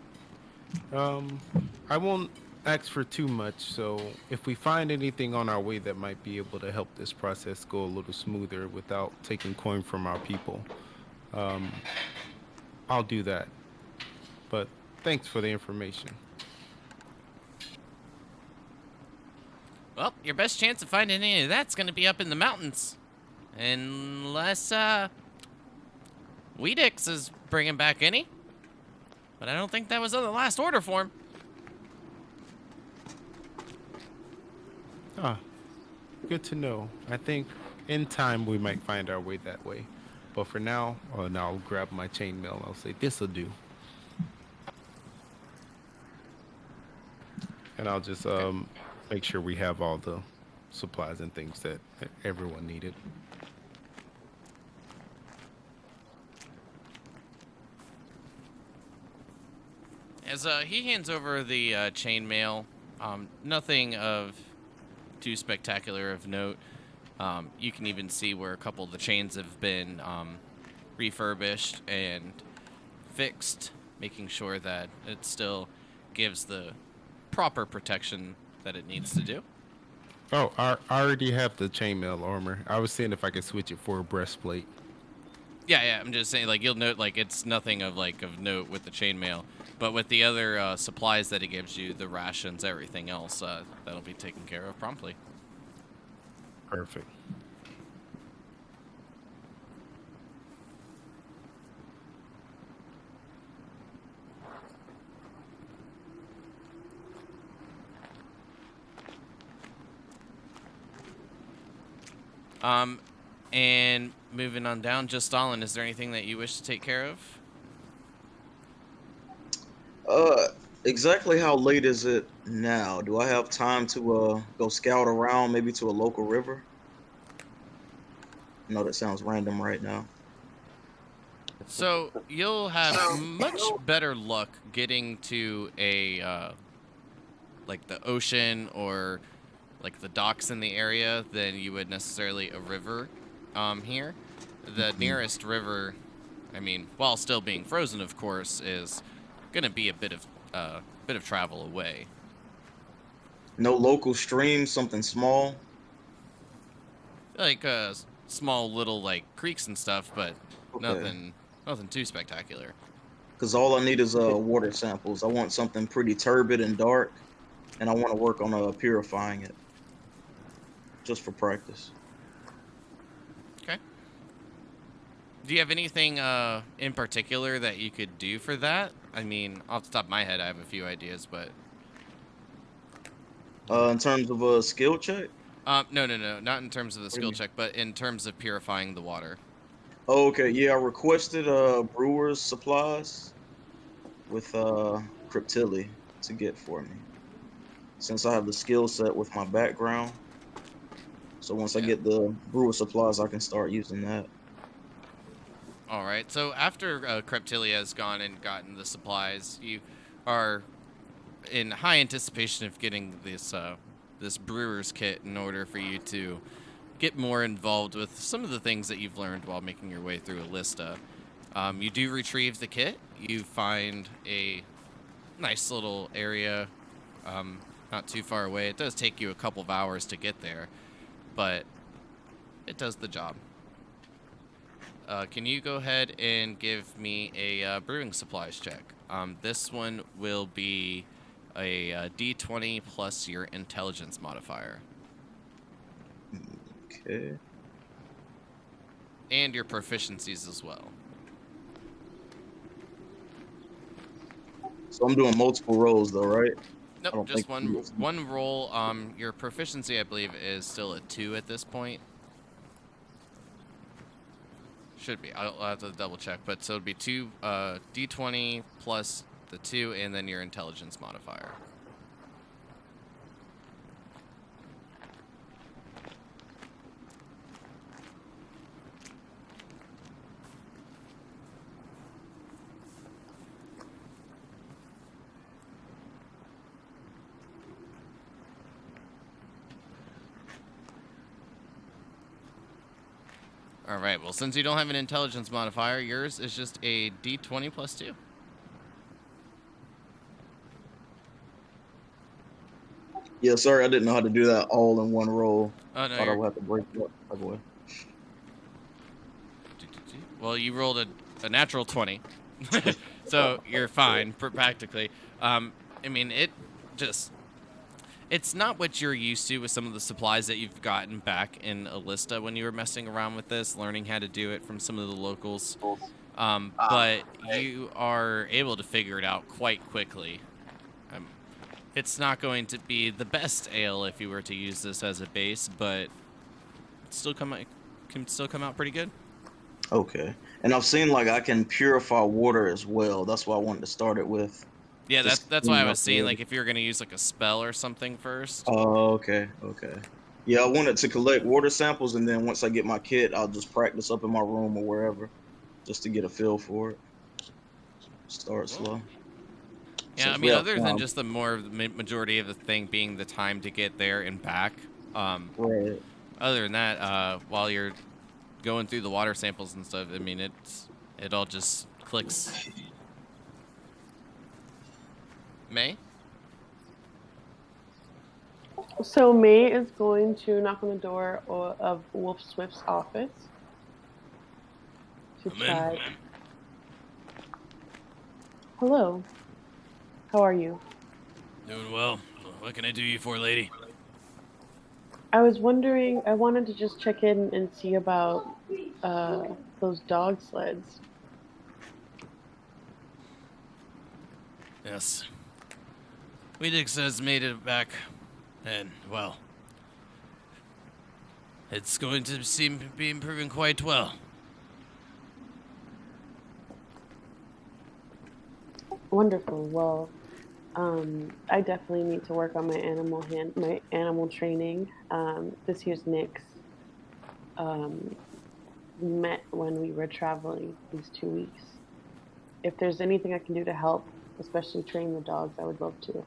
I won't ask for too much, so if we find anything on our way that might be able to help this process go a little smoother without taking coin from our people, um, I'll do that. But thanks for the information. Well, your best chance of finding any of that's gonna be up in the mountains. Unless, Weedix is bringing back any. But I don't think that was on the last order form. Ah, good to know. I think in time we might find our way that way. But for now, now I'll grab my chainmail. I'll say, this'll do. And I'll just make sure we have all the supplies and things that everyone needed. As he hands over the chainmail, nothing of too spectacular of note. You can even see where a couple of the chains have been refurbished and fixed, making sure that it still gives the proper protection that it needs to do. Oh, I already have the chainmail armor. I was seeing if I could switch it for a breastplate. Yeah, I'm just saying, like, you'll note, like, it's nothing of note with the chainmail, but with the other supplies that it gives you, the rations, everything else, that'll be taken care of promptly. Perfect. And moving on down, just Stalin, is there anything that you wish to take care of? Exactly how late is it now? Do I have time to go scout around, maybe to a local river? I know that sounds random right now. So you'll have much better luck getting to a like the ocean or like the docks in the area than you would necessarily a river here. The nearest river, I mean, while still being frozen, of course, is gonna be a bit of travel away. No local stream, something small. Like small little like creeks and stuff, but Okay. nothing too spectacular. Because all I need is water samples. I want something pretty turbid and dark, and I want to work on purifying it, just for practice. Okay. Do you have anything in particular that you could do for that? I mean, off the top of my head, I have a few ideas, but In terms of a skill check. no, not in terms of the What do you skill mean? check, but in terms of purifying the water. Oh, okay, yeah, I requested brewer's supplies with Cryptilli to get for me, since I have the skill set with my background. So once I Yeah. get the brewer supplies, I can start using that. All right. So after Cryptilia has gone and gotten the supplies, you are in high anticipation of getting this brewer's kit in order for you to get more involved with some of the things that you've learned while making your way through Elista. You do retrieve the kit. You find a nice little area, not too far away. It does take you a couple of hours to get there, but it does the job. Can you go ahead and give me a brewing supplies check? This one will be a D20 plus your intelligence modifier. Okay. And your proficiencies as well. So I'm doing multiple rolls though, right? I Nope, don't think just one roll. Your proficiency, I believe, is still a 2 at this point. Should be. I'll have to double check, but so it'd be 2 d20 plus the 2, and then your intelligence modifier. All right. Well, since you don't have an intelligence modifier, yours is just a d20 plus 2. Yeah, sorry, I didn't know how to do that all in one roll. Oh no, Thought I you're. would have to break it up. Oh boy. Well, you rolled a natural 20, so you're fine practically. I mean, it's not what you're used to with some of the supplies that you've gotten back in Elista when you were messing around with this, learning how to do it from some of the locals. But you are able to figure it out quite quickly. It's not going to be the best ale if you were to use this as a base, but can still come out pretty good. Okay. And I've seen like I can purify water as well. That's what I wanted to start it with. Yeah, Just that's why I clean was up seeing water. like if you're gonna use like a spell or something first. Oh, okay, okay. Yeah, I wanted to collect water samples, and then once I get my kit, I'll just practice up in my room or wherever, just to get a feel for it. Start Cool. slow. Yeah, I Since we mean, have other than time. just the majority of the thing being the time to get there and back. Right. Other than that, while you're going through the water samples and stuff, I mean, it all just clicks. May? So May is going to knock on the door of Wolf Swift's office to Come in. try. Hello. How are you? Doing well. What can I do you for, lady? I was wondering. I wanted to just check in and see about those dog sleds. Yes. Weedix has made it back, and, well, it's going to seem to be improving quite well. Wonderful. Well, I definitely need to work on my animal training. This here's Nyx. We met when we were traveling these 2 weeks. If there's anything I can do to help, especially train the dogs, I would love to.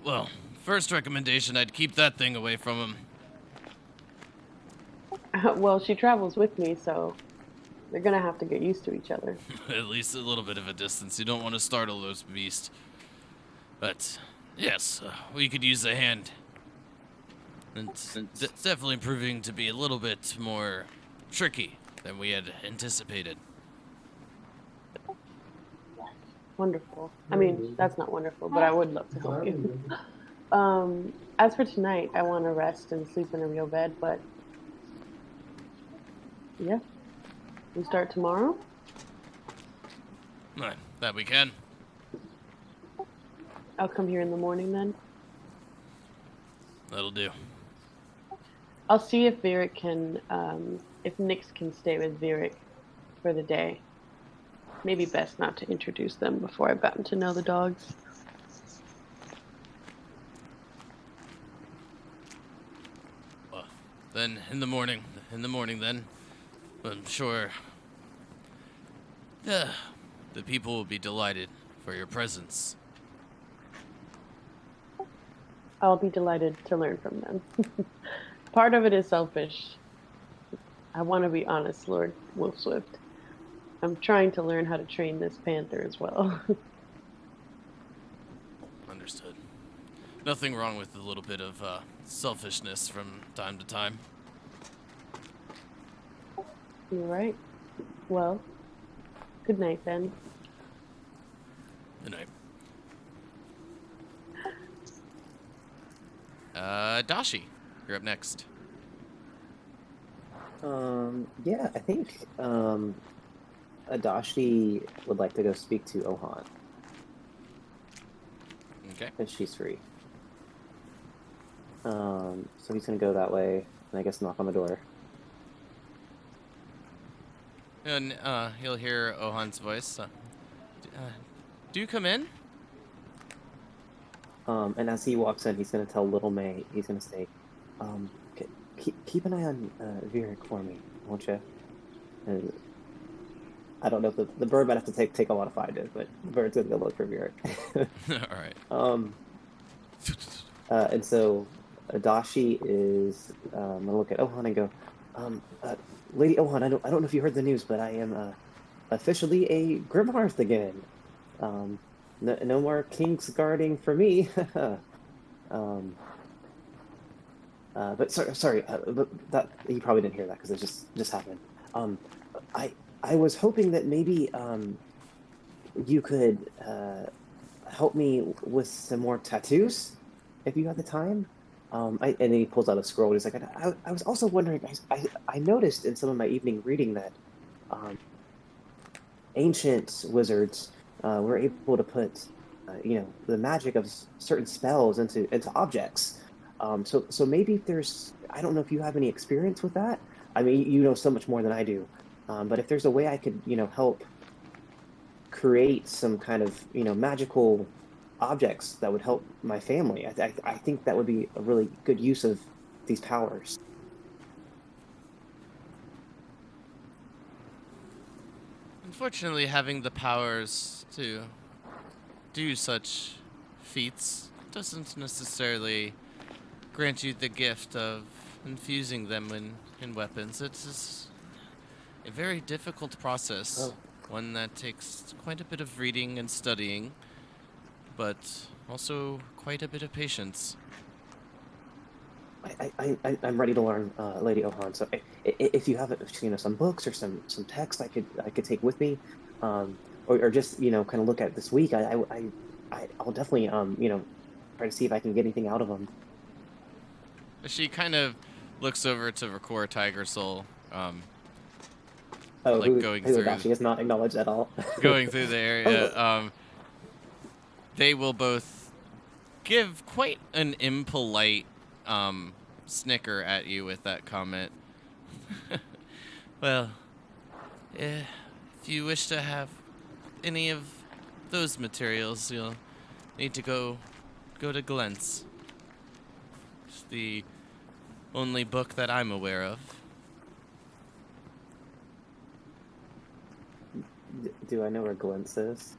Well, first recommendation, I'd keep that thing away from him. Well, she travels with me, so they're gonna have to get used to each other. At least a little bit of a distance. You don't want to startle those beasts. But, yes, we could use a hand. It's definitely proving to be a little bit more tricky than we had anticipated. Wonderful. I mean, that's not wonderful, but I would love to help you. As for tonight, I want to rest and sleep in a real bed, but yeah, we start tomorrow. Right, that we can. I'll come here in the morning then. That'll do. I'll see if Vieric can, if Nyx can stay with Vieric for the day. Maybe best not to introduce them before I've gotten to know the dogs. Well, then in the morning then, I'm sure the people will be delighted for your presence. I'll be delighted to learn from them. Part of it is selfish. I want to be honest, Lord Wolfswift. I'm trying to learn how to train this panther as well. Understood. Nothing wrong with a little bit of selfishness from time to time. You're right. Well, good night then. Good night. Dashi, you're up next. Yeah, I think Adashi would like to go speak to Ohan Okay. if she's free. So he's gonna go that way, and I guess knock on the door. And you'll hear Ohan's voice. Do come in? And as he walks in, he's gonna tell Little May. He's gonna say, keep an eye on Virik for me, won't you?" And I don't know if the bird might have to take a while to find it, but the bird's gonna go look for Virik. All right. And so Adashi is gonna look at Ohan and go, "Lady Ohan, I don't know if you heard the news, but I am officially a Grimhearth again. No more King's guarding for me." But sorry, but that you probably didn't hear that because it just happened. I was hoping that maybe you could help me with some more tattoos if you had the time. And then he pulls out a scroll. He's like, I was also wondering. I noticed in some of my evening reading that ancient wizards were able to put the magic of certain spells into objects. So maybe there's, I don't know if you have any experience with that. I mean, you know so much more than I do. But if there's a way I could, help create some kind of, magical objects that would help my family, I think that would be a really good use of these powers. Unfortunately, having the powers to do such feats doesn't necessarily grant you the gift of infusing them in weapons. It's just a very difficult process, one that takes quite a bit of reading and studying, but also quite a bit of patience. I'm ready to learn, Lady Ohan. So if you have some books or some text I could take with me, or just kind of look at this week, I'll definitely try to see if I can get anything out of them. She kind of looks over to record Tiger Soul. Going through. Adachi is not acknowledged at all. Going through the area. They will both give quite an impolite snicker at you with that comment. Well, if you wish to have any of those materials, you'll need to go to Glent's. It's the only book that I'm aware of. Do I know where Glent's is?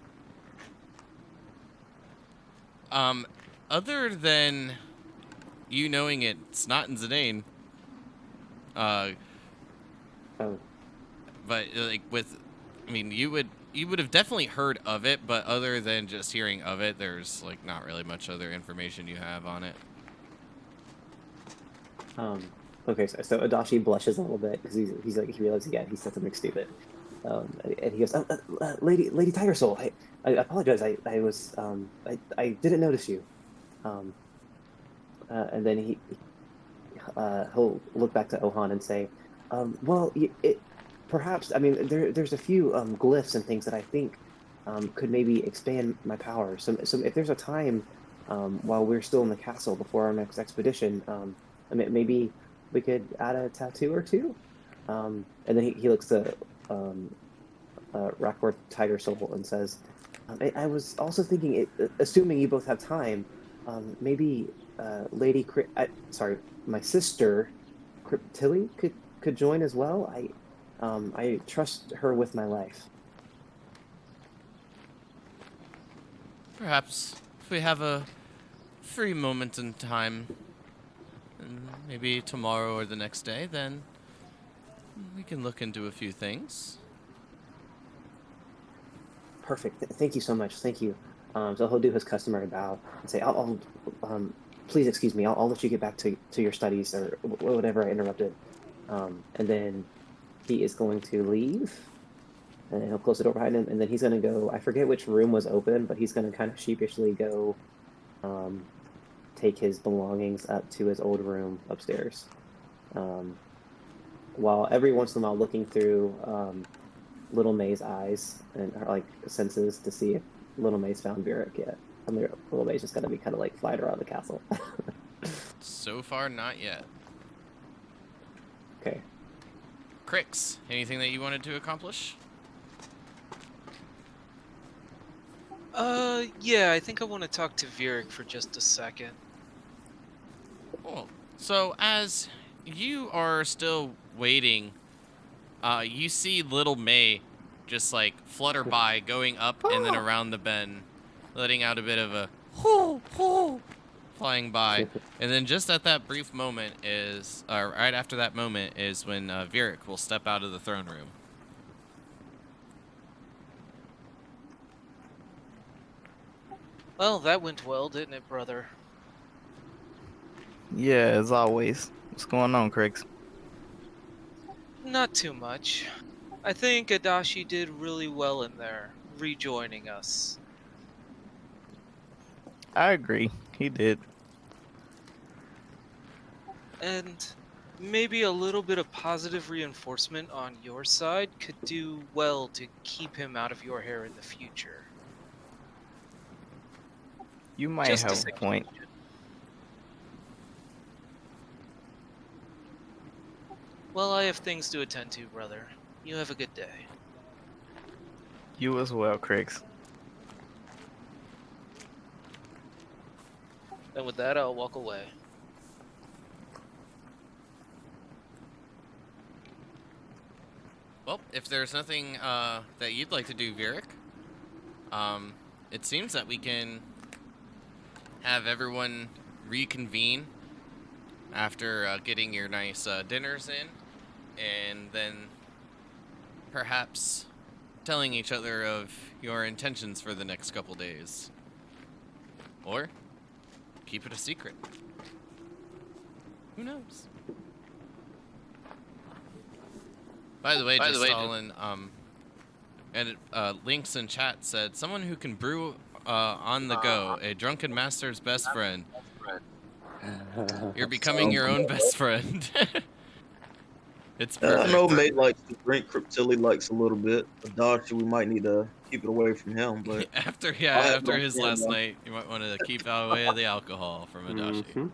Other than you knowing it's not in Zidane. But you would have definitely heard of it, but other than just hearing of it, there's not really much other information you have on it. Okay, so Adachi blushes a little bit because he realizes again he said something stupid. And he goes, Lady Tiger Soul, I apologize. I was I didn't notice you. And then he'll look back to Ohan and say, well, perhaps, I mean, there's a few glyphs and things that I think could maybe expand my power. So if there's a time while we're still in the castle before our next expedition, maybe we could add a tattoo or two. And then he looks to Rackworth Tiger Soul and says, I was also thinking, assuming you both have time, maybe my sister Tilly could join as well. I trust her with my life. Perhaps if we have a free moment in time, and maybe tomorrow or the next day, then we can look into a few things. Perfect. Thank you so much. Thank you. So he'll do his customary bow and say, "I'll please excuse me. I'll let you get back to your studies or whatever I interrupted." And then he is going to leave, and he'll close the door behind him. And then he's going to go. I forget which room was open, but he's going to kind of sheepishly go take his belongings up to his old room upstairs. While every once in a while looking through Little May's eyes and her like senses to see if Little May's found Vieric yet. I mean, Little May's just gonna be kind of like flying around the castle. So far, not yet. Okay. Crix, anything that you wanted to accomplish? Yeah, I think I want to talk to Vieric for just a second. Cool. So as you are still waiting, you see Little May just like flutter by, going up and then around the bend, letting out a bit of a hoo hoo, flying by, and then just at that brief moment is, right after that moment is when Vieric will step out of the throne room. Well, that went well, didn't it, brother? Yeah, as always. What's going on, Craigs? Not too much. I think Adachi did really well in there, rejoining us. I agree. He did. And maybe a little bit of positive reinforcement on your side could do well to keep him out of your hair in the future. You might Just a have a point. Well, I have things to attend to, brother. You have a good day. You as well, Craigs. And with that, I'll walk away. Well, if there's nothing that you'd like to do, Vieric, it seems that we can have everyone reconvene after getting your nice dinners in, and then perhaps telling each other of your intentions for the next couple days. Or keep it a secret. Who knows? By the way, Stalin, and Links in chat said, someone who can brew on the go, a drunken master's best friend. You're becoming your own best friend. It's perfect. I know May likes to drink. Cryptilli likes a little bit. Adachi, we might need to keep it away from him. But after his last night, you might want to keep away the alcohol from Adachi.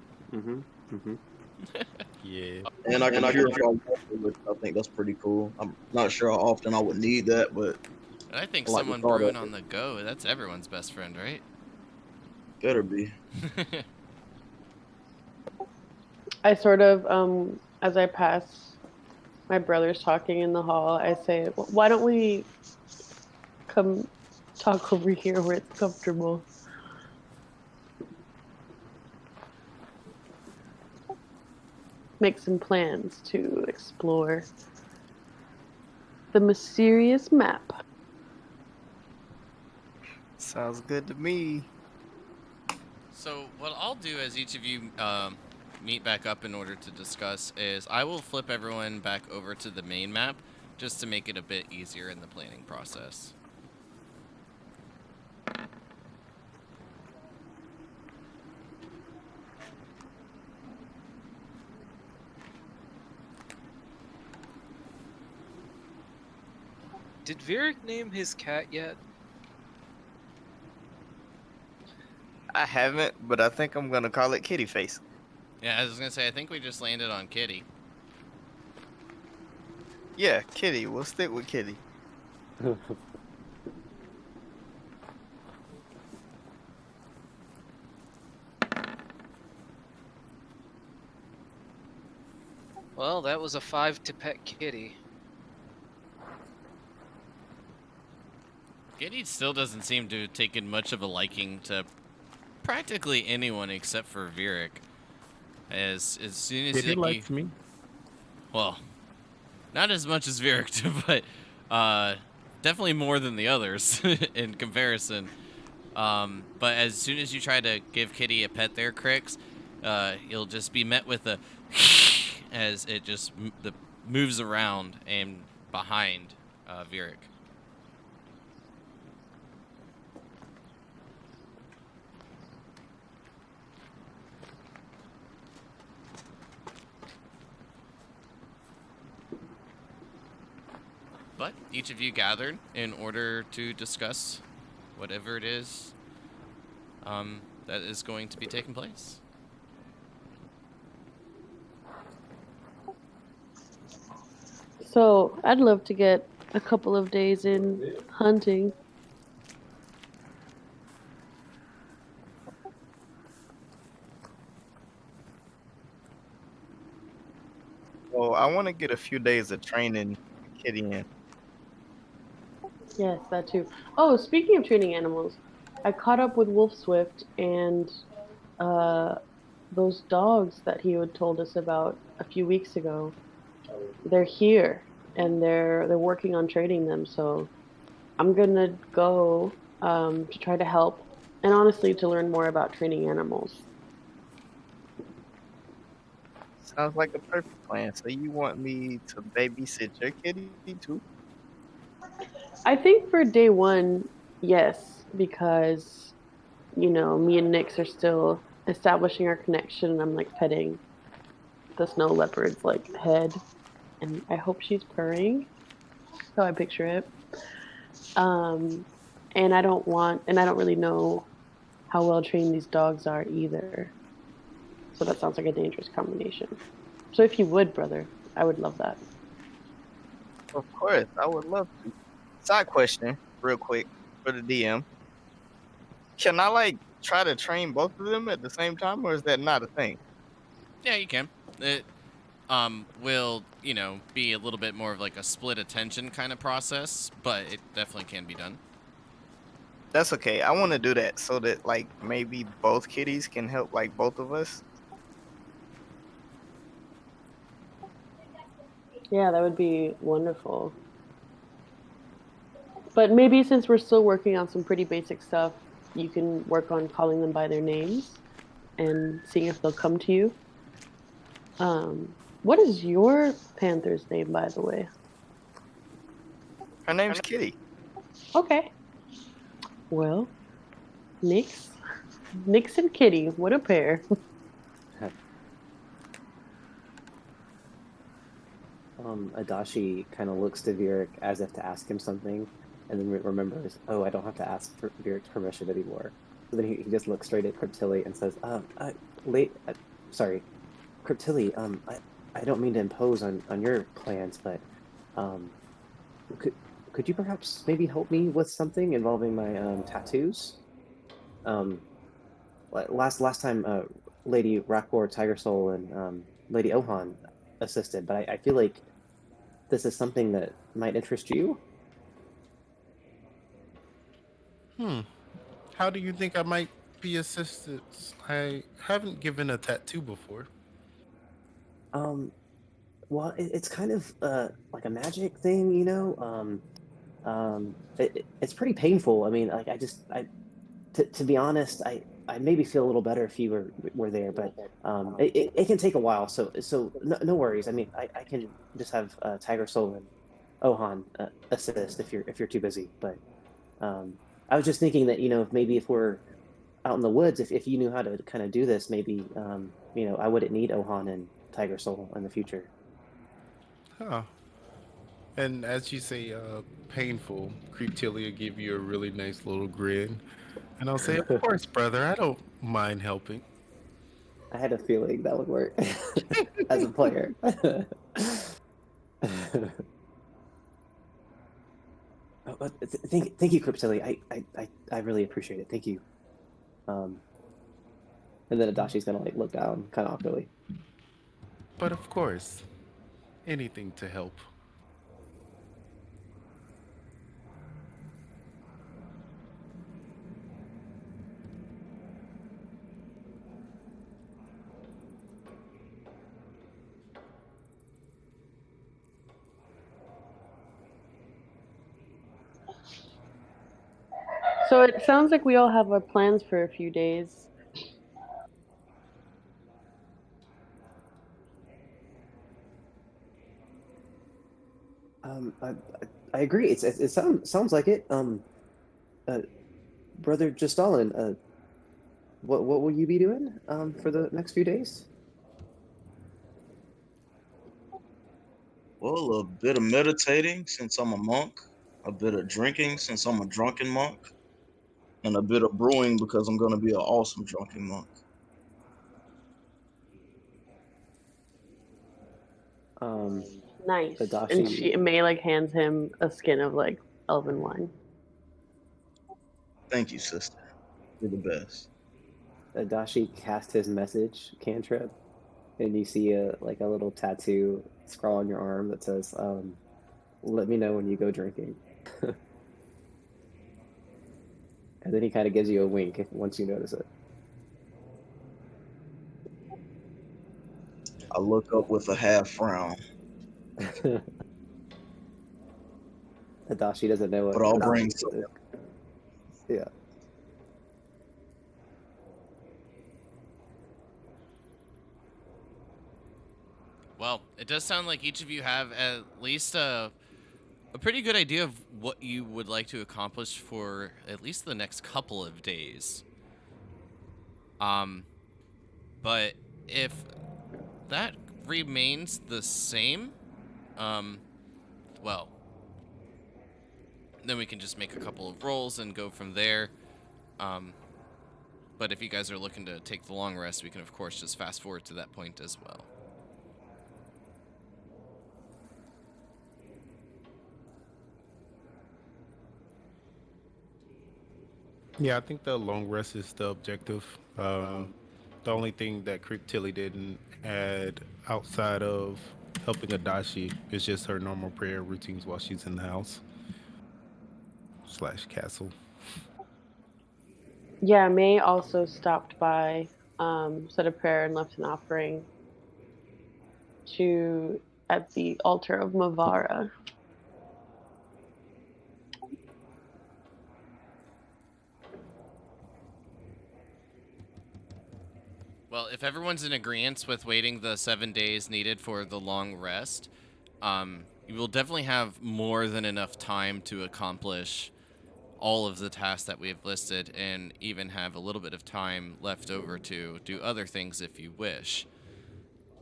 Yeah. And I can purify water, which I think that's pretty cool. I'm not sure how often I would need that, but I think I like someone the thought brewing of it. on the go, that's everyone's best friend, right? Better be. I sort of, as I pass my brother's talking in the hall, I say, "Well, why don't we come talk over here where it's comfortable?" Make some plans to explore the mysterious map. Sounds good to me. So what I'll do as each of you meet back up in order to discuss is I will flip everyone back over to the main map just to make it a bit easier in the planning process. Did Vieric name his cat yet? I haven't, but I think I'm gonna call it Kitty Face. Yeah, I was gonna say I think we just landed on Kitty. Yeah, Kitty. We'll stick with Kitty. Well, that was a 5 to pet kitty. Kitty still doesn't seem to have taken much of a liking to practically anyone except for Vieric. As soon as Kitty likes me. well, not as much as Vieric, but definitely more than the others in comparison. But as soon as you try to give Kitty a pet there, Crix, you'll just be met with a as it just moves around and behind Vieric. But each of you gathered in order to discuss whatever it is that is going to be taking place. So I'd love to get a couple of days in hunting. Well, I want to get a few days of training Kitty in. Yes, that too. Oh, speaking of training animals, I caught up with Wolf Swift and uh, those dogs that he had told us about a few weeks ago. They're here and they're working on training them. So I'm gonna go to try to help and honestly to learn more about training animals. Sounds like a perfect plan. So you want me to babysit your kitty too? I think for day one, yes, because me and Nyx are still establishing our connection, and I'm like petting the snow leopard's like head, and I hope she's purring. How I picture it. Um, and I don't really know how well trained these dogs are either. So that sounds like a dangerous combination. So if you would, brother, I would love that. Of course, I would love to. Side question, real quick, for the DM. Can I like try to train both of them at the same time, or is that not a thing? Yeah, you can. It will, be a little bit more of like a split attention kind of process, but it definitely can be done. That's okay. I want to do that so that like maybe both kitties can help like both of us. Yeah, that would be wonderful. But maybe since we're still working on some pretty basic stuff, you can work on calling them by their names and seeing if they'll come to you. What is your panther's name, by the way? Her name's Kitty. Okay. Well, Nix and Kitty, what a pair. Adachi kind of looks to Vieric as if to ask him something, and then remembers, oh, I don't have to ask for Vieric's permission anymore. So then he just looks straight at Cryptilli and says, sorry, Cryptilli, I don't mean to impose on your plans, but um, could could you perhaps maybe help me with something involving my tattoos? Um, last time, Lady Rakor, Tiger Soul, and Lady Ohan assisted, but I feel like this is something that might interest you. How do you think I might be assisted? I haven't given a tattoo before. Um, well, it's kind of like a magic thing, you know. It's pretty painful. I mean, like to be honest, I'd maybe feel a little better if you were there, but it can take a while. So no worries. I mean, I can just have Tiger Soul and Ohan assist if you're too busy. But um, I was just thinking that maybe if we're out in the woods, if you knew how to kind of do this, maybe I wouldn't need Ohan and Tiger Soul in the future. Huh. And as you say, painful, Creep Tilly will give you a really nice little grin. And I'll say, of course, brother, I don't mind helping. I had a feeling that would work as a player. Thank you, Cryptilli. I really appreciate it. Thank you. Um, and then Adashi's gonna like look down kind of awkwardly. But of course, anything to help. So it sounds like we all have our plans for a few days. I, I agree. It sounds like it. Uh, Brother Justalin, what will you be doing for the next few days? Well, a bit of meditating since I'm a monk, a bit of drinking since I'm a drunken monk, and a bit of brewing because I'm gonna be an awesome drunken monk. Um, Nice. And Tadashi, May like hands him a skin of like elven wine. Thank you, sister. You're the best. Tadashi cast his message cantrip, and you see a little tattoo scrawl on your arm that says, "Let me know when you go drinking." And then he kind of gives you a wink once you notice it. I look up with a half frown, Tadashi doesn't know but I'll what it bring is. some. Yeah. Well, it does sound like each of you have at least a pretty good idea of what you would like to accomplish for at least the next couple of days. But if that remains the same, well, then we can just make a couple of rolls and go from there. But if you guys are looking to take the long rest, we can of course just fast forward to that point as well. Yeah, I think the long rest is the objective. The only thing that Creep Tilly didn't add outside of helping Adachi is just her normal prayer routines while she's in the house / castle. Yeah, May also stopped by, said a prayer and left an offering to at the altar of Mavara. Well, if everyone's in agreement with waiting the 7 days needed for the long rest, you will definitely have more than enough time to accomplish all of the tasks that we have listed and even have a little bit of time left over to do other things if you wish.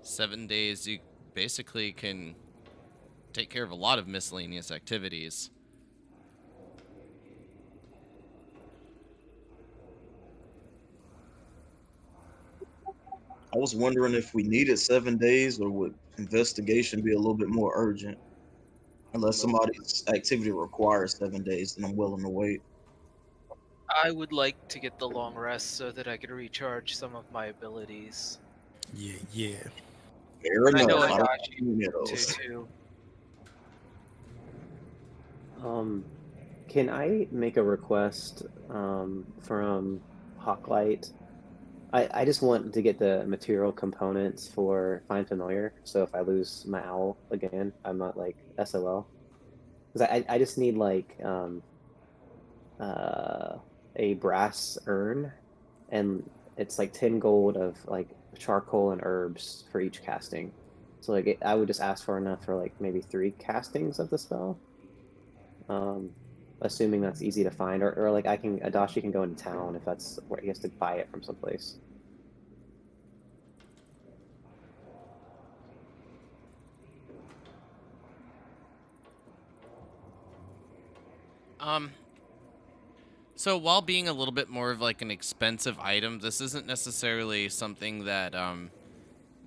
7 days, you basically can take care of a lot of miscellaneous activities. I was wondering if we needed 7 days or would investigation be a little bit more urgent? Unless somebody's activity requires 7 days, then I'm willing to wait. I would like to get the long rest so that I could recharge some of my abilities. Yeah, yeah. Fair I know enough. I don't Adachi need any of to those. too. Can I make a request from Hawklight? I just want to get the material components for Find Familiar, so if I lose my owl again, I'm not like SOL. Because I just need like a brass urn, and it's like 10 gold of like charcoal and herbs for each casting. So like I would just ask for enough for like maybe 3 castings of the spell. Assuming that's easy to find, or like Adachi can go into town if that's where he has to buy it from someplace. So while being a little bit more of like an expensive item, this isn't necessarily something that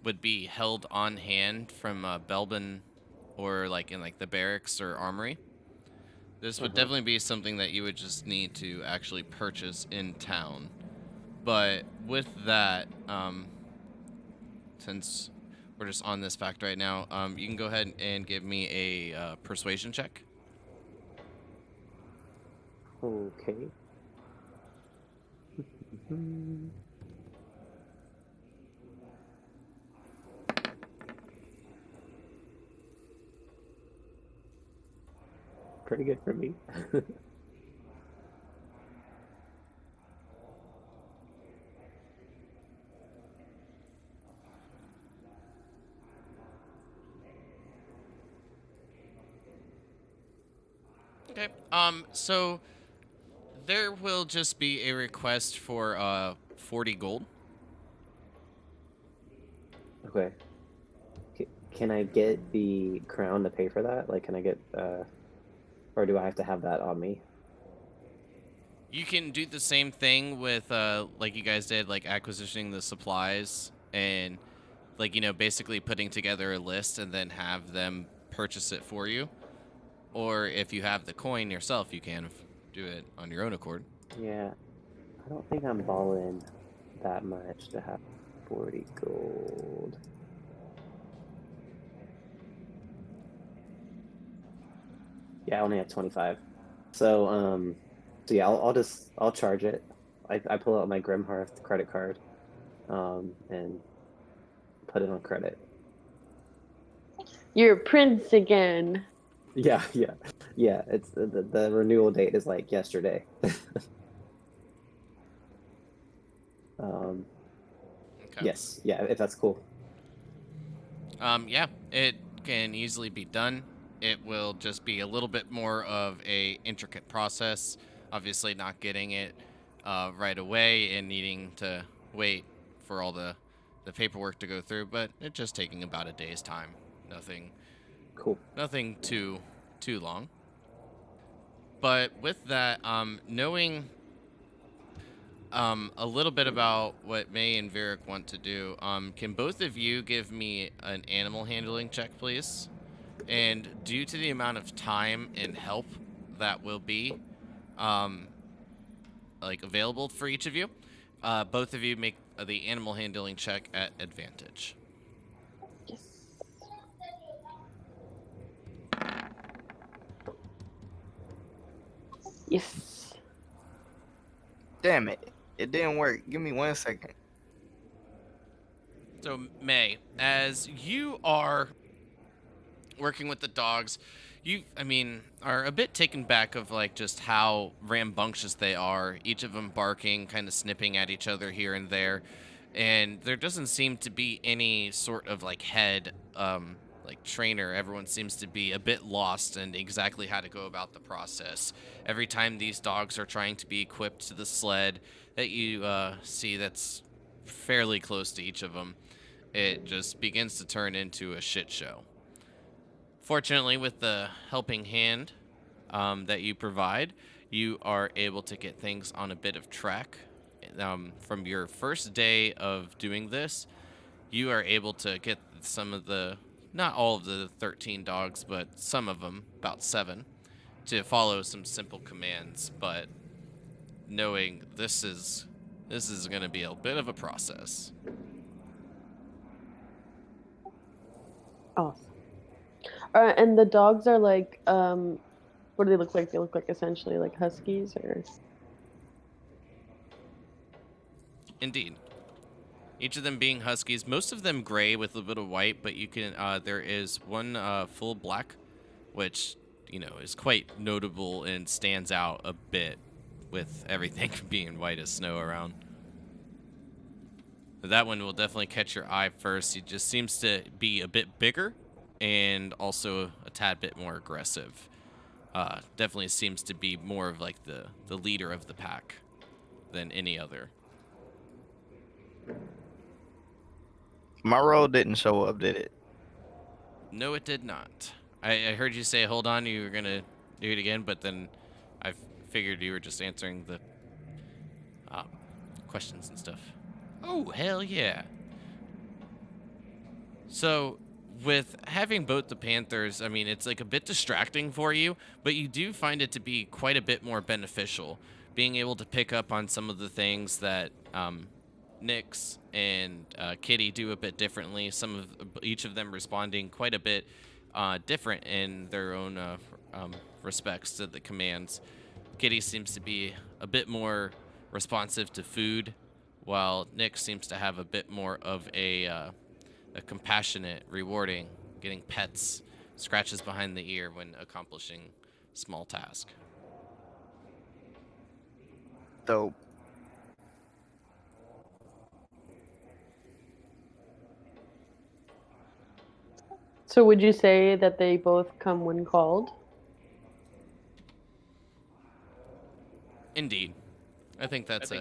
would be held on hand from Belbin or like in like the barracks or armory. This would definitely be something that you would just need to actually purchase in town. But with that, since we're just on this fact right now, you can go ahead and give me a persuasion check. Okay. Pretty good for me. Okay. So there will just be a request for 40 gold. Okay. can I get the crown to pay for that? Like, can I get, or do I have to have that on me? You can do the same thing with, like you guys did, like acquisitioning the supplies and, like, you know, basically putting together a list and then have them purchase it for you. Or if you have the coin yourself, you can do it on your own accord. Yeah, I don't think I'm balling that much to have 40 gold. Yeah, I only have 25. So yeah, I'll charge it. I pull out my Grimhearth credit card, and put it on credit. You're a prince again. Yeah. It's the renewal date is like yesterday. Okay. Yes, yeah, if that's cool. Yeah, it can easily be done. It will just be a little bit more of a intricate process. Obviously, not getting it right away and needing to wait for all the paperwork to go through, but it just taking about a day's time. Nothing Cool. too long. But with that, knowing a little bit about what May and Varric want to do, can both of you give me an animal handling check, please? And due to the amount of time and help that will be, like, available for each of you, both of you make the animal handling check at advantage. Yes. Yes. Damn it. It didn't work. Give me 1 second. So, May, as you are working with the dogs, you, I mean, are a bit taken back of, like, just how rambunctious they are, each of them barking, kind of snipping at each other here and there, and there doesn't seem to be any sort of, like, head, like, trainer. Everyone seems to be a bit lost in exactly how to go about the process. Every time these dogs are trying to be equipped to the sled that you see that's fairly close to each of them, it just begins to turn into a shit show. Fortunately, with the helping hand that you provide, you are able to get things on a bit of track. From your first day of doing this, you are able to get some of the, not all of the 13 dogs, but some of them, about 7, to follow some simple commands. But knowing this is going to be a bit of a process. Awesome. And the dogs are like, what do they look like? They look like essentially like huskies, or? Indeed. Each of them being huskies, most of them gray with a bit of white, but you can, there is one full black, which, you know, is quite notable and stands out a bit with everything being white as snow around. But that one will definitely catch your eye first. He just seems to be a bit bigger and also a tad bit more aggressive. Definitely seems to be more of like the leader of the pack than any other. My roll didn't show up, did it? No, it did not. I heard you say, hold on, you were going to do it again, but then I figured you were just answering the questions and stuff. Oh, hell yeah. So, with having both the Panthers, I mean, it's like a bit distracting for you, but you do find it to be quite a bit more beneficial. Being able to pick up on some of the things that Nyx and Kitty do a bit differently. Each of them responding quite a bit different in their own respects to the commands. Kitty seems to be a bit more responsive to food, while Nyx seems to have a bit more of a compassionate, rewarding, getting pets, scratches behind the ear when accomplishing small task. Dope. So would you say that they both come when called? Indeed. I think that's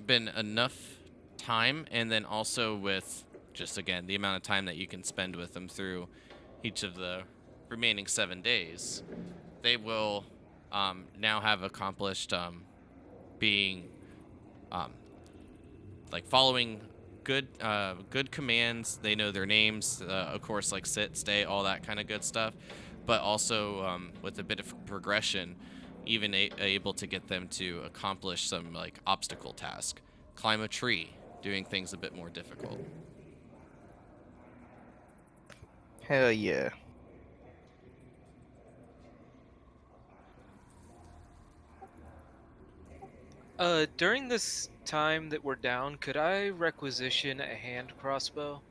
been enough time, and then also with just again the amount of time that you can spend with them through each of the remaining 7 days, they will now have accomplished being like following good commands. They know their names, of course, like sit, stay, all that kind of good stuff, but also with a bit of progression, even able to get them to accomplish some like obstacle task, climb a tree, doing things a bit more difficult. Hell yeah. During this time that we're down, could I requisition a hand crossbow?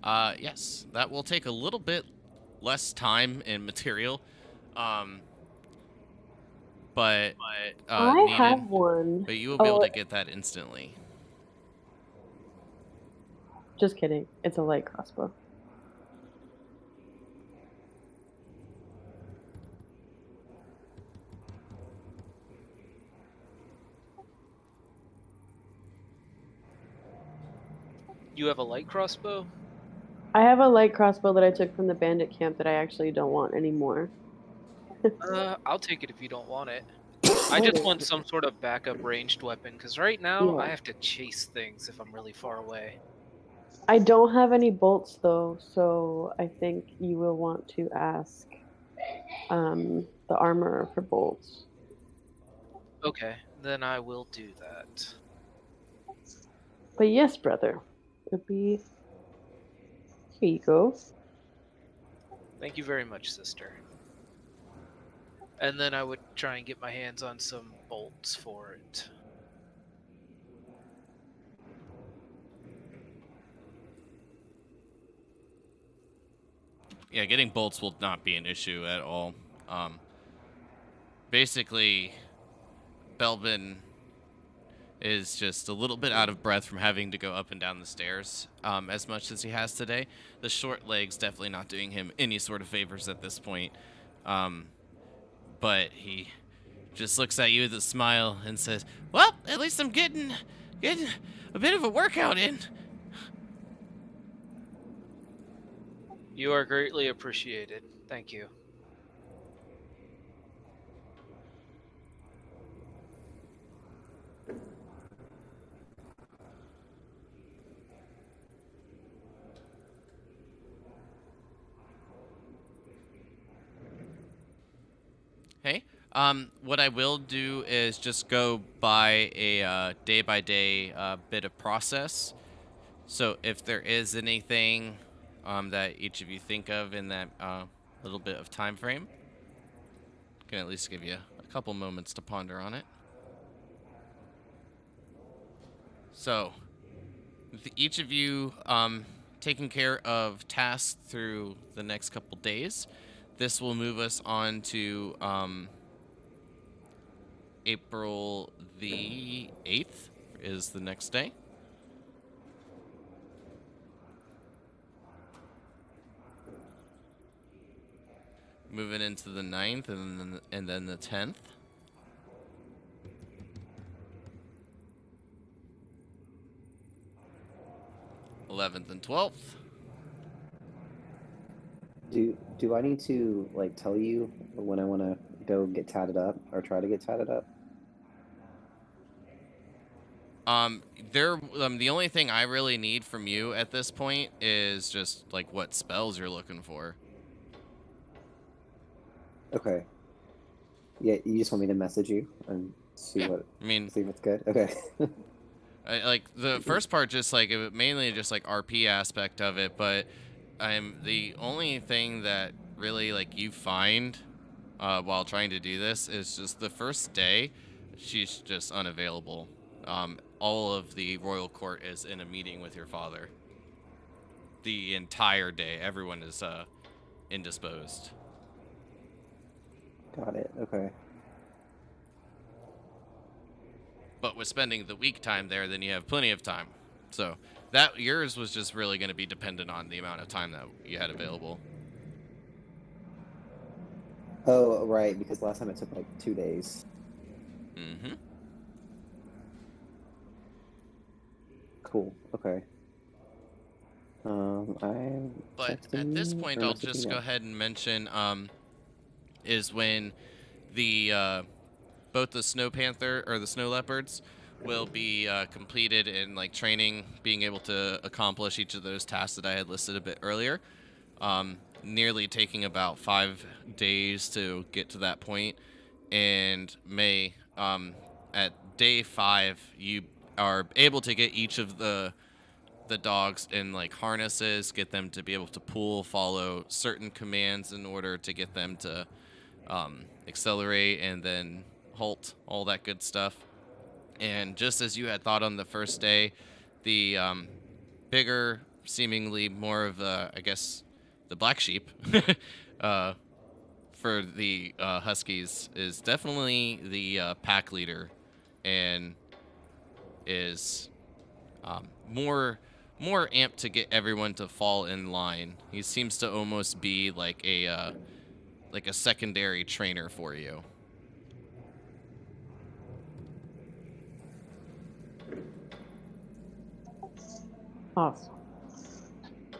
Yes, that will take a little bit less time and material, but I needed. have one. But you will be able Oh, to get that instantly. just kidding. It's a light crossbow. You have a light crossbow? I have a light crossbow that I took from the bandit camp that I actually don't want anymore. I'll take it if you don't want it. I just want some sort of backup ranged weapon, because right now I Yeah. have to chase things if I'm really far away. I don't have any bolts though, so I think you will want to ask the armorer for bolts. Okay, then I will do that. But yes, brother, it'll be. Here you go. Thank you very much, sister. And then I would try and get my hands on some bolts for it. Yeah, getting bolts will not be an issue at all. Basically, Belvin is just a little bit out of breath from having to go up and down the stairs as much as he has today. The short legs definitely not doing him any sort of favors at this point. But he just looks at you with a smile and says, "Well, at least I'm getting a bit of a workout in." You are greatly appreciated. Thank you. Hey, what I will do is just go by a day-by-day bit of process. So if there is anything that each of you think of in that little bit of time frame, I can at least give you a couple moments to ponder on it. So, with each of you taking care of tasks through the next couple days, this will move us on to April the 8th is the next day. Moving into the 9th and then the 10th. th and 12th. Do I need to like tell you when I want to go get tatted up or try to get tatted up? The only thing I really need from you at this point is just like what spells you're looking for. Okay. Yeah, you just want me to message you and see what. I mean, see if it's good. Okay. like the first part, just like it mainly just like RP aspect of it, but the only thing that really like you find while trying to do this is just the first day, she's just unavailable. All of the royal court is in a meeting with your father. The entire day, everyone is indisposed. Got it. Okay. But with spending the week time there, then you have plenty of time. So that yours was just really going to be dependent on the amount of time that you had available. Oh, right. Because last time it took like 2 days. Mm-hmm. Cool. Okay. I'm But texting at this you point, or I'll messaging just you. go ahead and mention is when the both the snow panther or the snow leopards will be completed in like training, being able to accomplish each of those tasks that I had listed a bit earlier. Nearly taking about 5 days to get to that point. And May, at day 5, you are able to get each of the dogs in like harnesses, get them to be able to pull, follow certain commands in order to get them to accelerate and then halt, all that good stuff. And just as you had thought on the first day, the bigger, seemingly more of I guess, the black sheep uh, for the Huskies is definitely the pack leader, and is more amped to get everyone to fall in line. He seems to almost be like a secondary trainer for you. Awesome.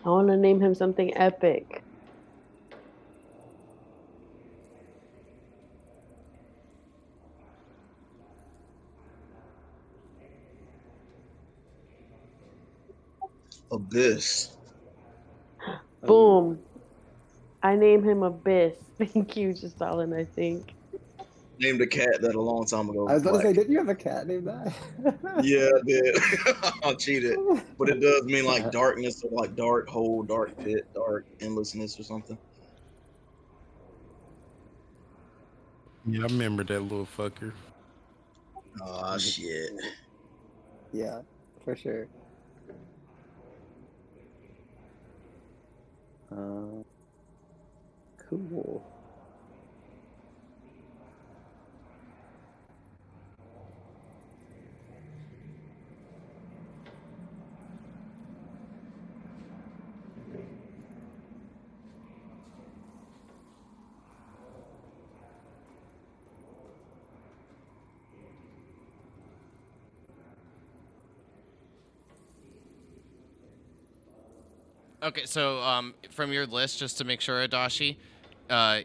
I want to name him something epic. Abyss. Boom. I name him Abyss. Thank you, Jastalin, I think. Named a cat that a long time ago. I was about to Black. say, didn't you have a cat named that? Yeah, I did. I cheated. But it does mean like darkness or like dark hole, dark pit, dark endlessness or something. Yeah, I remember that little fucker. Oh shit. Yeah, for sure. Cool. Okay, so from your list, just to make sure, Adashi,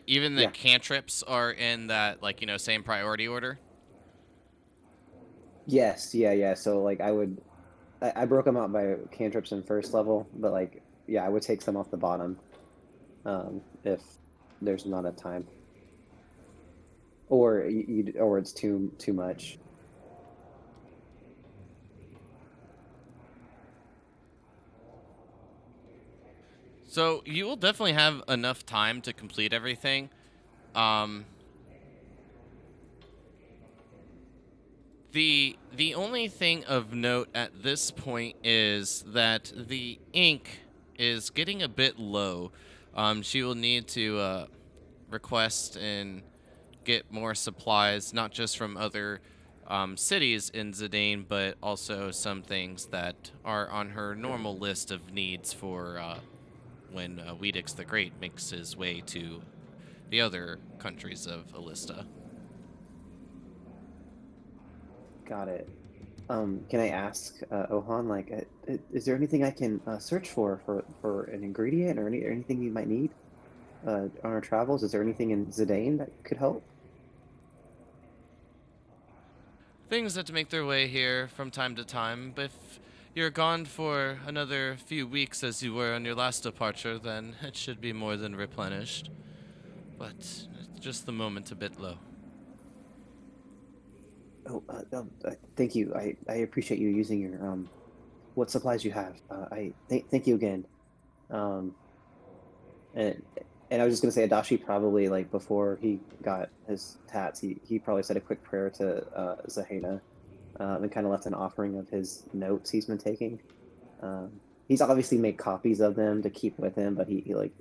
even the Yeah. cantrips are in that, like, same priority order. Yes, yeah. So like I broke them out by cantrips in first level, but like yeah, I would take some off the bottom, if there's not a time, or or it's too much. So you will definitely have enough time to complete everything. Um, the only thing of note at this point is that the ink is getting a bit low. She will need to request and get more supplies, not just from other cities in Zidane, but also some things that are on her normal list of needs for when Weedix the Great makes his way to the other countries of Elista. Got it. Can I ask Ohan, like, is there anything I can search for an ingredient or anything you might need on our travels? Is there anything in Zidane that could help? Things that make their way here from time to time, but if you're gone for another few weeks as you were on your last departure, then it should be more than replenished. But it's just the moment a bit low. Oh, thank you. I appreciate you using your what supplies you have. Thank you again. Um, and I was just gonna say, Adashi probably, like, before he got his tats, he probably said a quick prayer to Zahena, and kind of left an offering of his notes he's been taking. He's obviously made copies of them to keep with him, but he like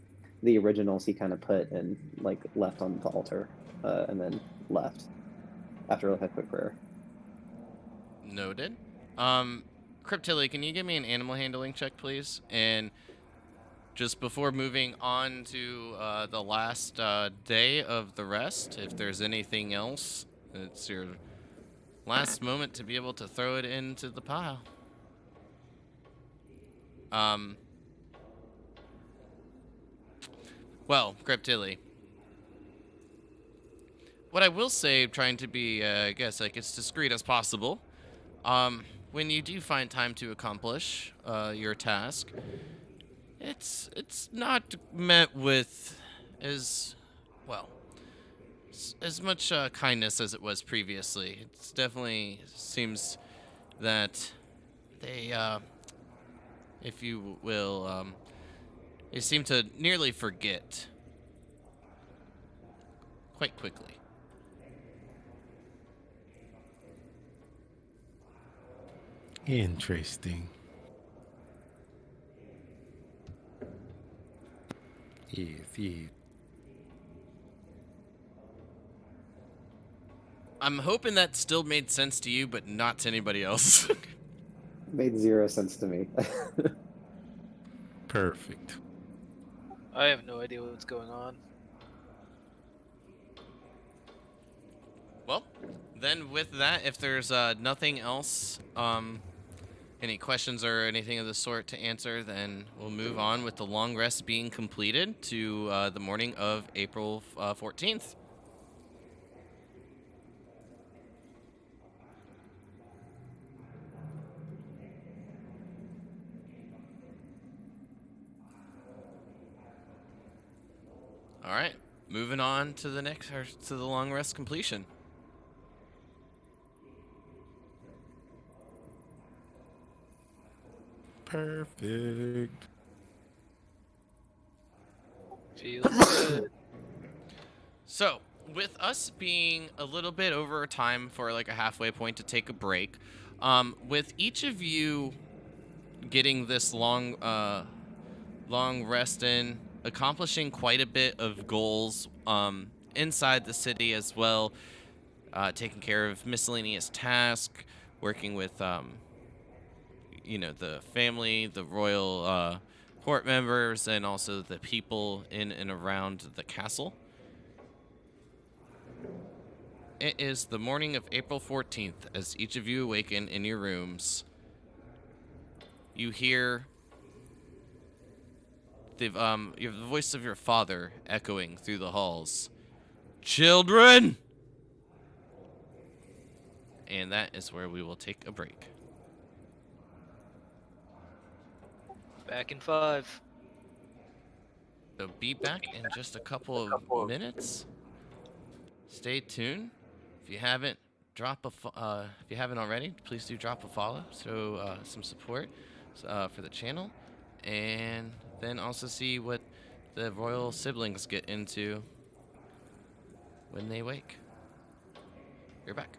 the originals he kind of put and like left on the altar, and then left after a quick prayer. Noted. Cryptilli, can you give me an animal handling check, please? And just before moving on to the last day of the rest, if there's anything else, it's your last moment to be able to throw it into the pile. Um. Well, Greptilli. What I will say, trying to be, I guess, like as discreet as possible. When you do find time to accomplish your task, it's not met with as well as much kindness as it was previously. It's definitely seems that they, if you will, they seem to nearly forget quite quickly. Interesting. Yes, yes. I'm hoping that still made sense to you, but not to anybody else. Made 0 sense to me. Perfect. I have no idea what's going on. Well, then with that, if there's nothing else, any questions or anything of the sort to answer, then we'll move on with the long rest being completed to the morning of April 14th. All right, moving on to the next, or to the long rest completion. Perfect. Feels good. So, with us being a little bit over time for like a halfway point to take a break, with each of you getting this long rest in, accomplishing quite a bit of goals inside the city as well, taking care of miscellaneous tasks, working with the family, the royal court members, and also the people in and around the castle. It is the morning of April 14th as each of you awaken in your rooms. You hear the voice of your father echoing through the halls. Children! And that is where we will take a break. Back in 5. So be back in just a couple of minutes. Stay tuned. If you haven't if you haven't already, please do drop a follow. So some support for the channel, and then also see what the royal siblings get into when they wake. You're back.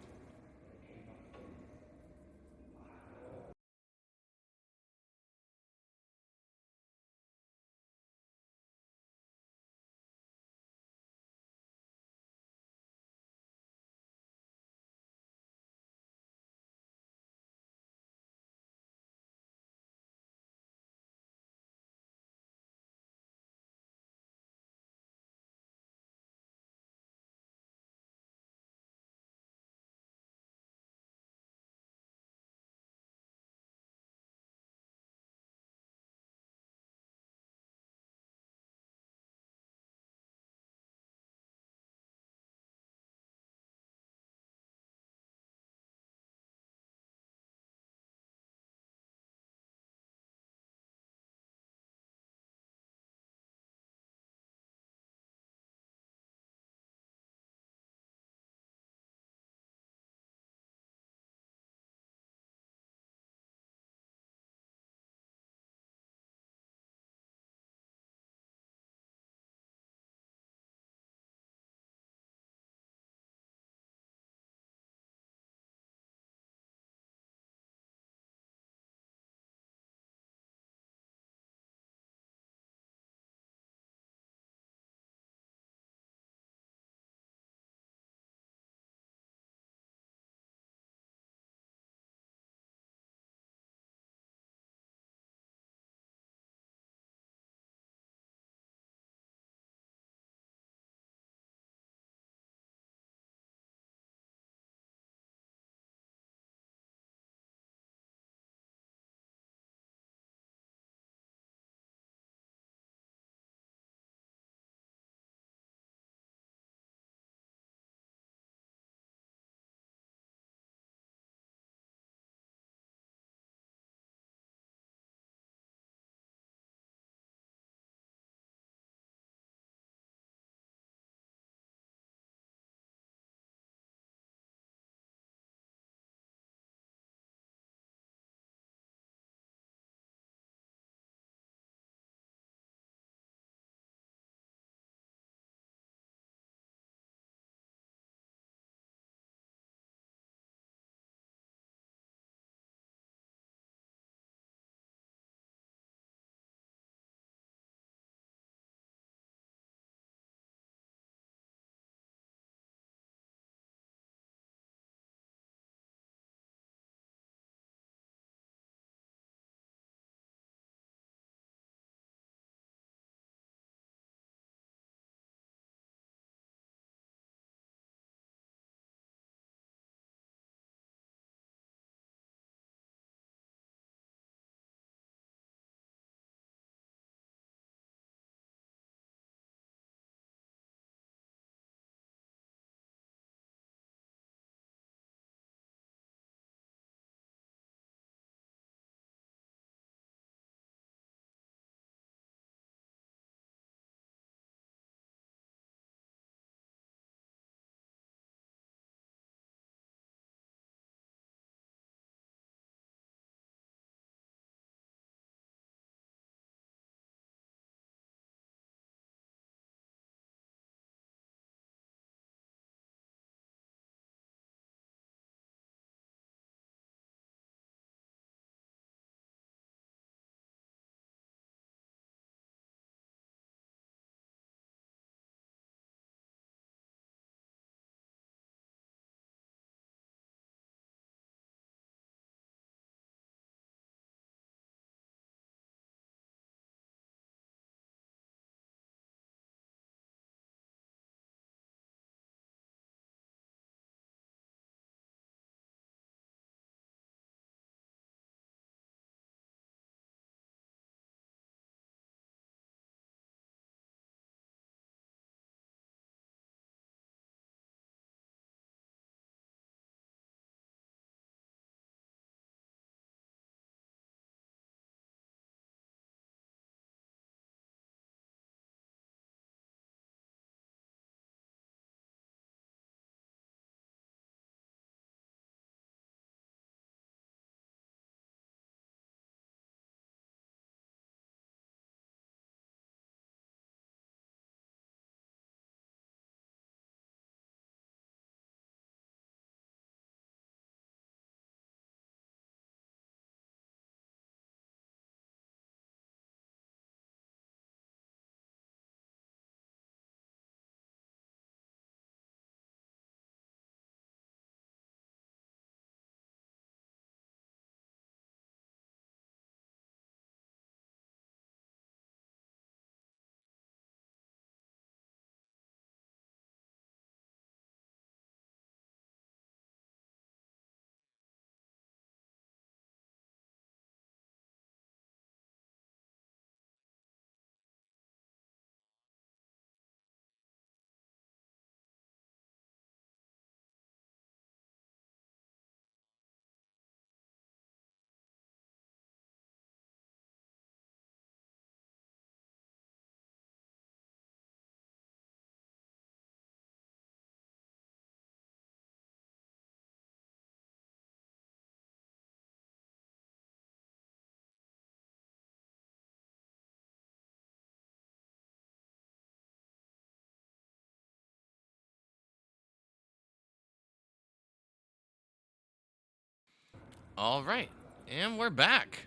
All right, and we're back.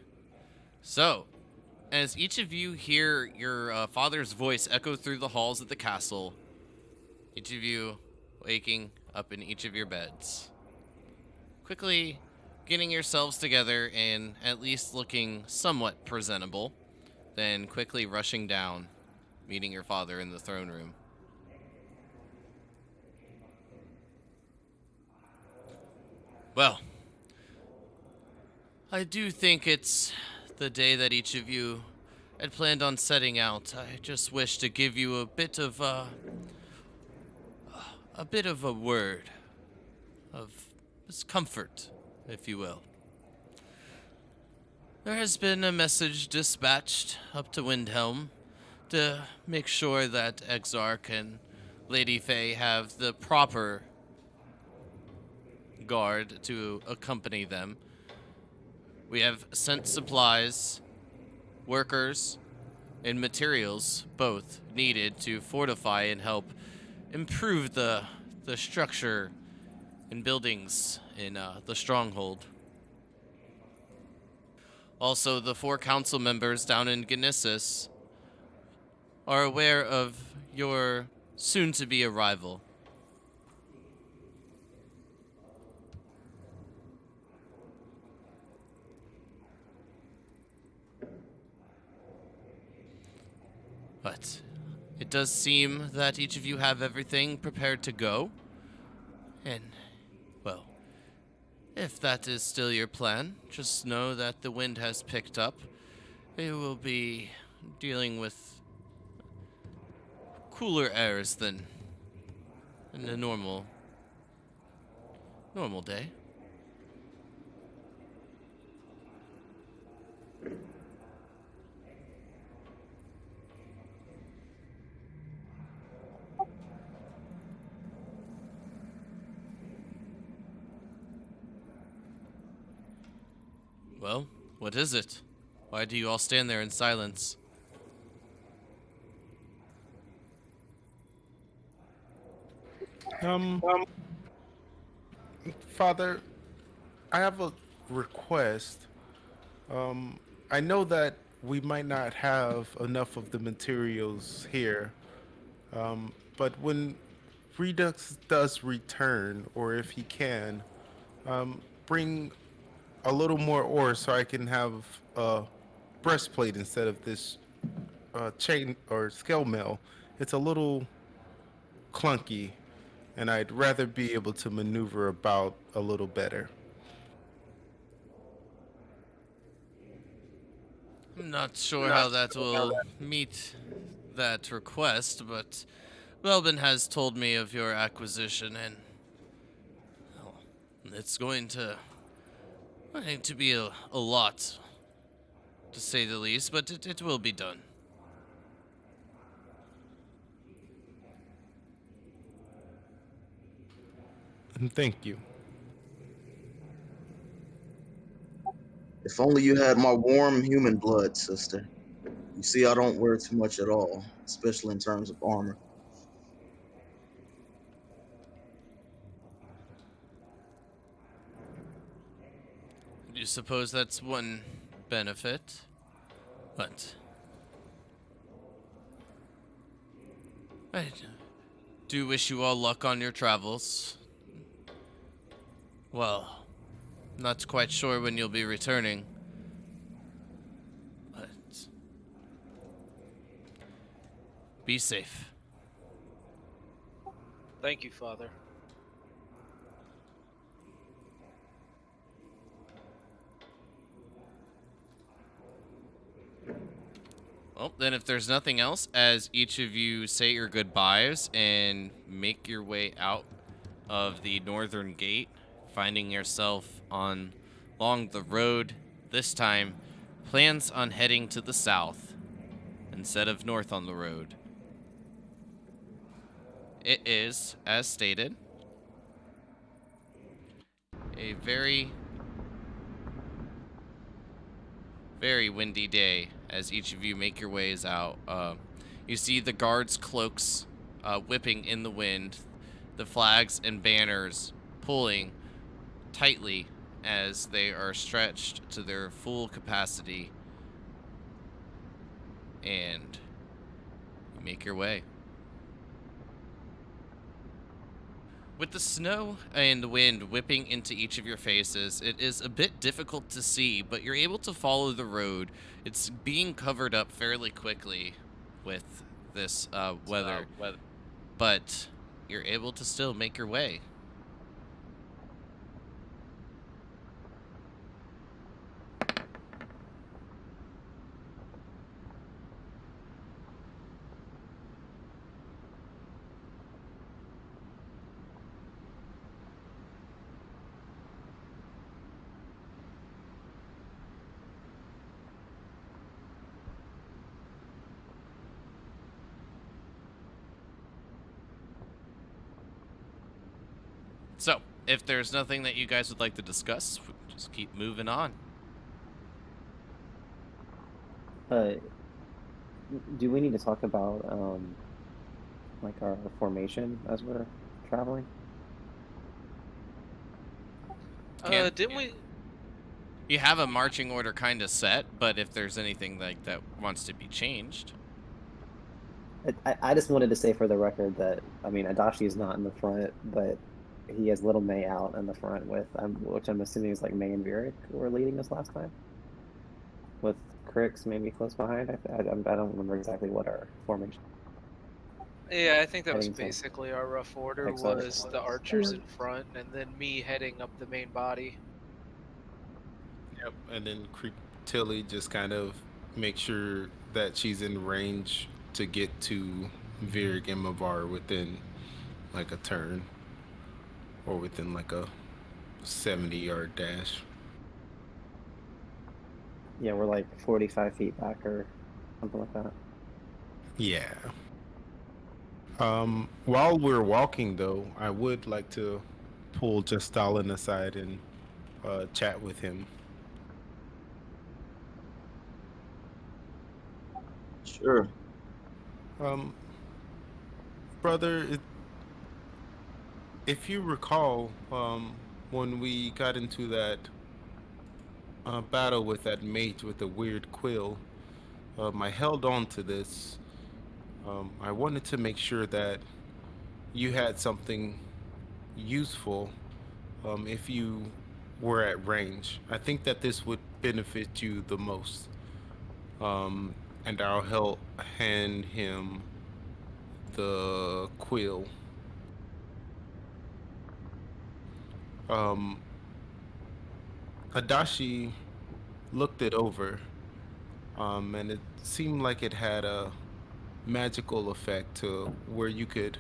So, as each of you hear your father's voice echo through the halls of the castle, each of you waking up in each of your beds, quickly getting yourselves together and at least looking somewhat presentable, then quickly rushing down, meeting your father in the throne room. Well, I do think it's the day that each of you had planned on setting out. I just wish to give you a bit of a word of comfort, if you will. There has been a message dispatched up to Windhelm to make sure that Exarch and Lady Faye have the proper guard to accompany them. We have sent supplies, workers, and materials, both needed to fortify and help improve the structure and buildings in the stronghold. Also, the 4 council members down in Genesis are aware of your soon-to-be arrival. But it does seem that each of you have everything prepared to go. And, well, if that is still your plan, just know that the wind has picked up. It will be dealing with cooler airs than in a normal day. Well, what is it? Why do you all stand there in silence? Father, I have a request. I know that we might not have enough of the materials here, but when Redux does return, or if he can, bring a little more ore so I can have a breastplate instead of this chain or scale mail. It's a little clunky, and I'd rather be able to maneuver about a little better. I'm not sure how that will meet that request, but Belbin has told me of your acquisition, and well, it's going to be a lot, to say the least, but it will be done. And thank you. If only you had my warm human blood, sister. You see, I don't wear too much at all, especially in terms of armor. Do you suppose that's one benefit? But I do wish you all luck on your travels. Well, not quite sure when you'll be returning, but be safe. Thank you, Father. Well, then if there's nothing else, as each of you say your goodbyes and make your way out of the northern gate, finding yourself along the road, this time plans on heading to the south instead of north on the road. It is, as stated, a very, very windy day as each of you make your ways out. You see the guards' cloaks whipping in the wind, the flags and banners pulling tightly as they are stretched to their full capacity, and you make your way. With the snow and the wind whipping into each of your faces, it is a bit difficult to see, but you're able to follow the road. It's being covered up fairly quickly with this weather, but you're able to still make your way. So, if there's nothing that you guys would like to discuss, we can just keep moving on. Do we need to talk about like our formation as we're traveling? Didn't we? You have a marching order kind of set, but if there's anything like that wants to be changed. I just wanted to say for the record that, I mean, Adachi is not in the front, but he has Little May out in the front with, which I'm assuming is like May and Vieric who were leading us last time. With Crix maybe close behind. I don't remember exactly what our formation. Yeah, I think that was Heading to- basically our rough order. Excellent. Was the archers in front, and then me heading up the main body. Yep. And then Creep Tilly just kind of make sure that she's in range to get to Vieric and Mavar within like a turn, or within like a 70-yard dash. Yeah, we're like 45 feet back or something like that. Yeah. While we're walking, though, I would like to pull just Stalin aside and chat with him. Sure. Brother, if you recall, when we got into that battle with that mate with the weird quill, I held on to this. I wanted to make sure that you had something useful if you were at range. I think that this would benefit you the most. And I'll hand him the quill. Adachi looked it over, and it seemed like it had a magical effect to where you could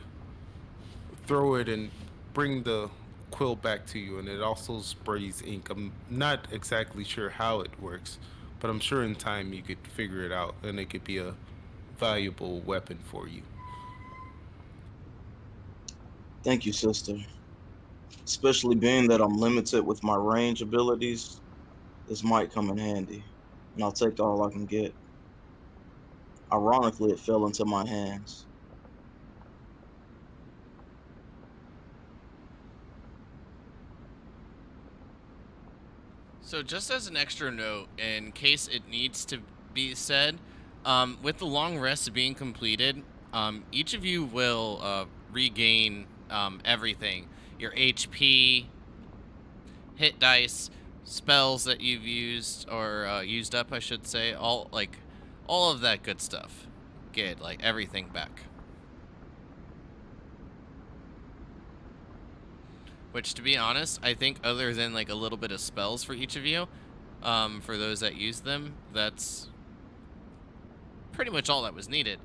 throw it and bring the quill back to you, and it also sprays ink. I'm not exactly sure how it works, but I'm sure in time you could figure it out, and it could be a valuable weapon for you. Thank you, sister. Especially being that I'm limited with my range abilities, this might come in handy, and I'll take all I can get. Ironically, it fell into my hands. So just as an extra note, in case it needs to be said, with the long rest being completed, each of you will regain everything. Your HP, hit dice, spells that you've used, or used up, I should say. All of that good stuff. Get, like, everything back. Which, to be honest, I think other than like a little bit of spells for each of you, for those that use them, that's pretty much all that was needed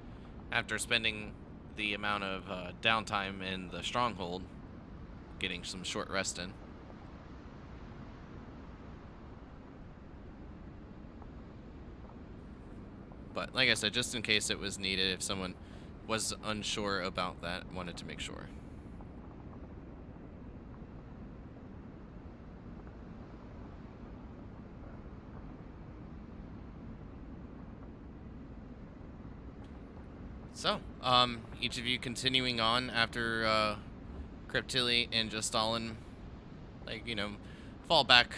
after spending the amount of downtime in the stronghold, getting some short rest in. But like I said, just in case it was needed, if someone was unsure about that, wanted to make sure. So, each of you continuing on after Cryptili and Justalin, like, fall back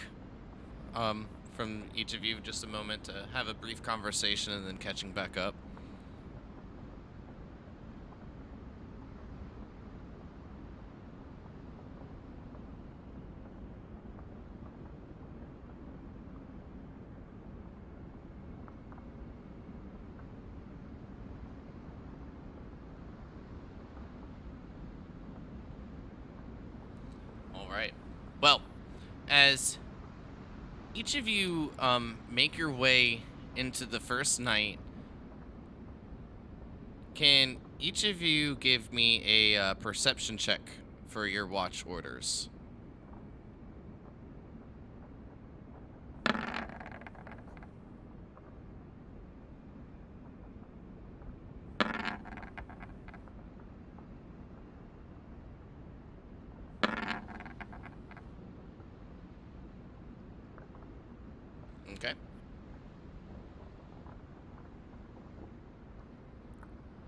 from each of you just a moment to have a brief conversation and then catching back up. All right. Well, as each of you make your way into the first night, can each of you give me a perception check for your watch orders? Okay.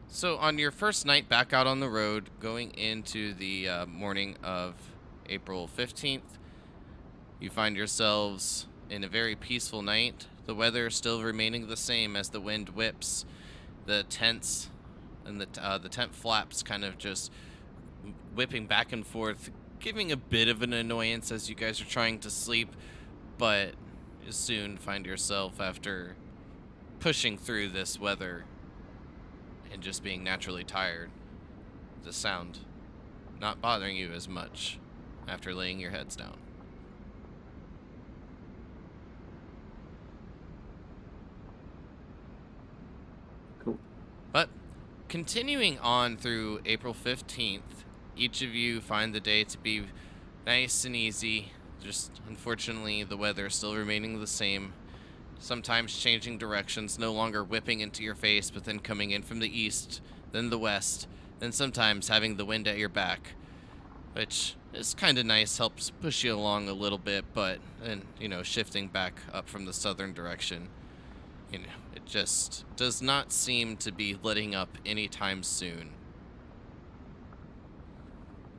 So on your first night back out on the road, going into the morning of April 15th, you find yourselves in a very peaceful night. The weather still remaining the same as the wind whips. The tents and the tent flaps kind of just whipping back and forth, giving a bit of an annoyance as you guys are trying to sleep, but you soon find yourself, after pushing through this weather and just being naturally tired, the sound not bothering you as much after laying your heads down. Cool. But continuing on through April 15th, each of you find the day to be nice and easy. Just unfortunately, the weather still remaining the same. Sometimes changing directions, no longer whipping into your face, but then coming in from the east, then the west, then sometimes having the wind at your back, which is kind of nice, helps push you along a little bit, but then, shifting back up from the southern direction, it just does not seem to be letting up anytime soon.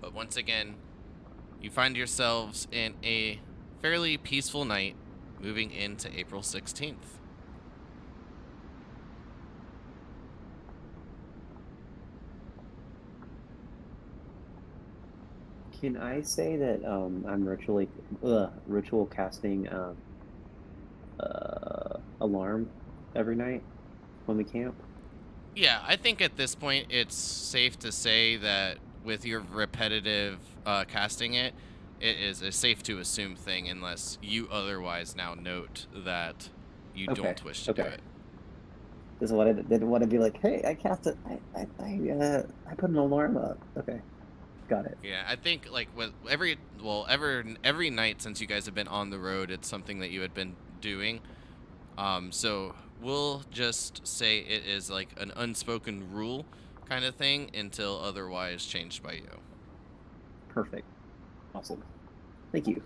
But once again, you find yourselves in a fairly peaceful night, moving into April 16th. Can I say that I'm ritual casting alarm every night when we camp? Yeah, I think at this point it's safe to say that with your repetitive casting it is a safe to assume thing, unless you otherwise now note that you Okay, don't wish to do okay. it. This is what I didn't want to be like. Hey, I cast it. I put an alarm up. Okay, got it. Yeah, I think like with every night since you guys have been on the road, it's something that you had been doing. So we'll just say it is like an unspoken rule kind of thing until otherwise changed by you. Perfect. Awesome. Thank you.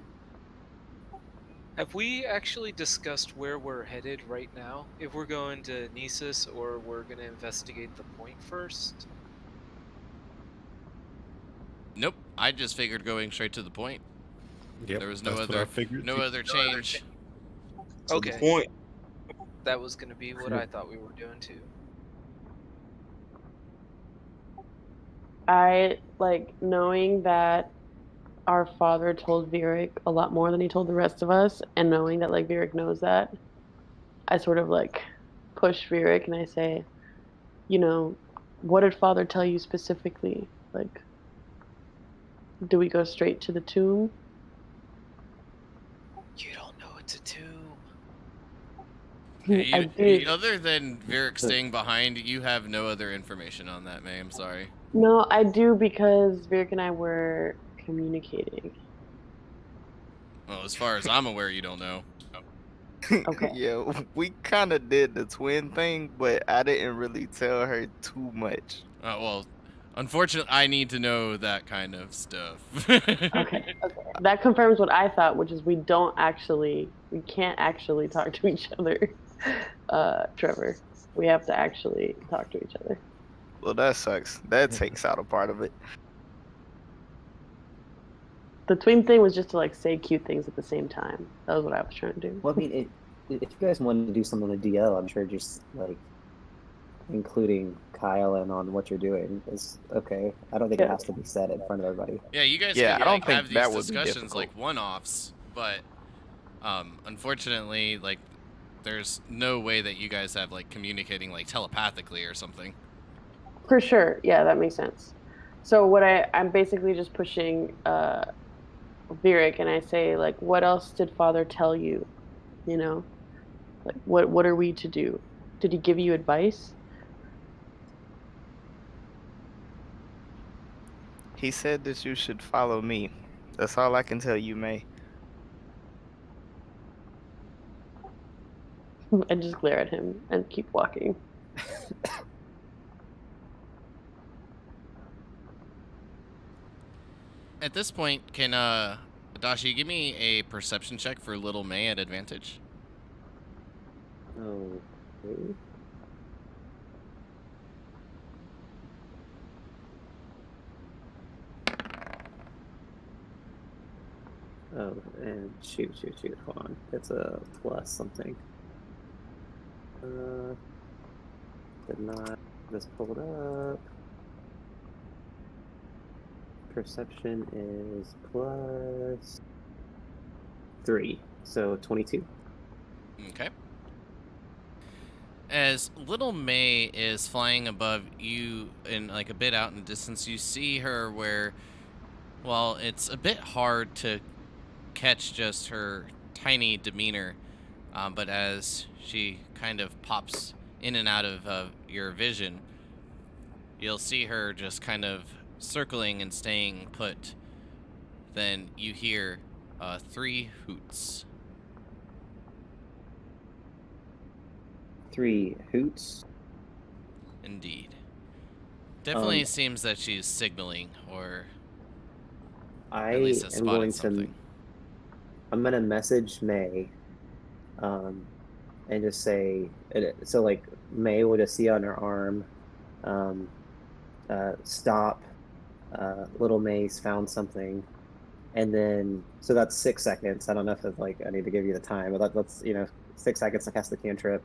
Have we actually discussed where we're headed right now? If we're going to Nisus or we're going to investigate the point first? Nope, I just figured going straight to the point. Yep, There was no that's what I other figured. no other change. To Okay. the point. That was going to be what I thought we were doing too. I like knowing that our father told Vieric a lot more than he told the rest of us, and knowing that like Vieric knows that, I sort of like push Vieric and I say, what did father tell you specifically? Like, do we go straight to the tomb? You don't know it's a tomb. I did. Other than Vieric staying behind, you have no other information on that, May. I'm sorry. No, I do, because Vieric and I were communicating. Well, as far as I'm aware, you don't know. Okay. Yeah, we kind of did the twin thing, but I didn't really tell her too much. Well, unfortunately, I need to know that kind of stuff. Okay. That confirms what I thought, which is we can't actually talk to each other, Trevor. We have to actually talk to each other. Well, that sucks. That takes out a part of it. The tween thing was just to like say cute things at the same time. That was what I was trying to do. Well, I mean, if you guys wanted to do something with DL, I'm sure just like including Kyle and on what you're doing is okay. I don't think it Yeah. has to be said in front of everybody. Yeah, you guys Yeah, can I don't like think have these that would be discussions difficult. like one-offs, but unfortunately, like there's no way that you guys have like communicating like telepathically or something. For sure. Yeah, that makes sense. So what I'm basically just pushing Virik, and I say like, what else did Father tell you? You know, like what are we to do? Did he give you advice? He said that you should follow me. That's all I can tell you, May. I just glare at him and keep walking. At this point, can Adashi give me a perception check for Little May at advantage? Okay. Oh, and shoot. Hold on. It's a plus something. Did not just pull it up. Perception is plus 3, so 22. Okay. As Little May is flying above you and like a bit out in the distance, you see her where, well, it's a bit hard to catch just her tiny demeanor, but as she kind of pops in and out of your vision, you'll see her just kind of circling and staying put. Then you hear 3 hoots. 3 hoots. Indeed. Definitely seems that she's signaling, or at least has spotted something. I'm gonna message May, and just say so. Like May will just see on her arm, stop. Little May's found something, and then so that's 6 seconds. I don't know if it's like I need to give you the time, but that's 6 seconds to cast the cantrip,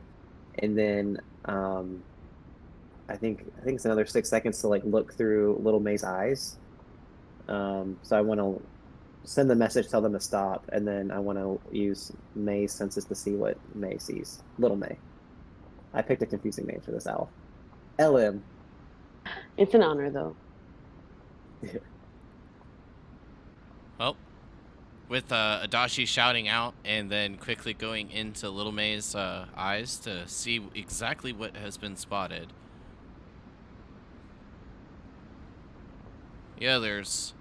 and then I think it's another 6 seconds to like look through Little May's eyes. So I want to send the message, tell them to stop, and then I want to use May's senses to see what May sees. Little May. I picked a confusing name for this owl. LM. It's an honor, though. Well, with Adashi shouting out and then quickly going into Little May's eyes to see exactly what has been spotted. The others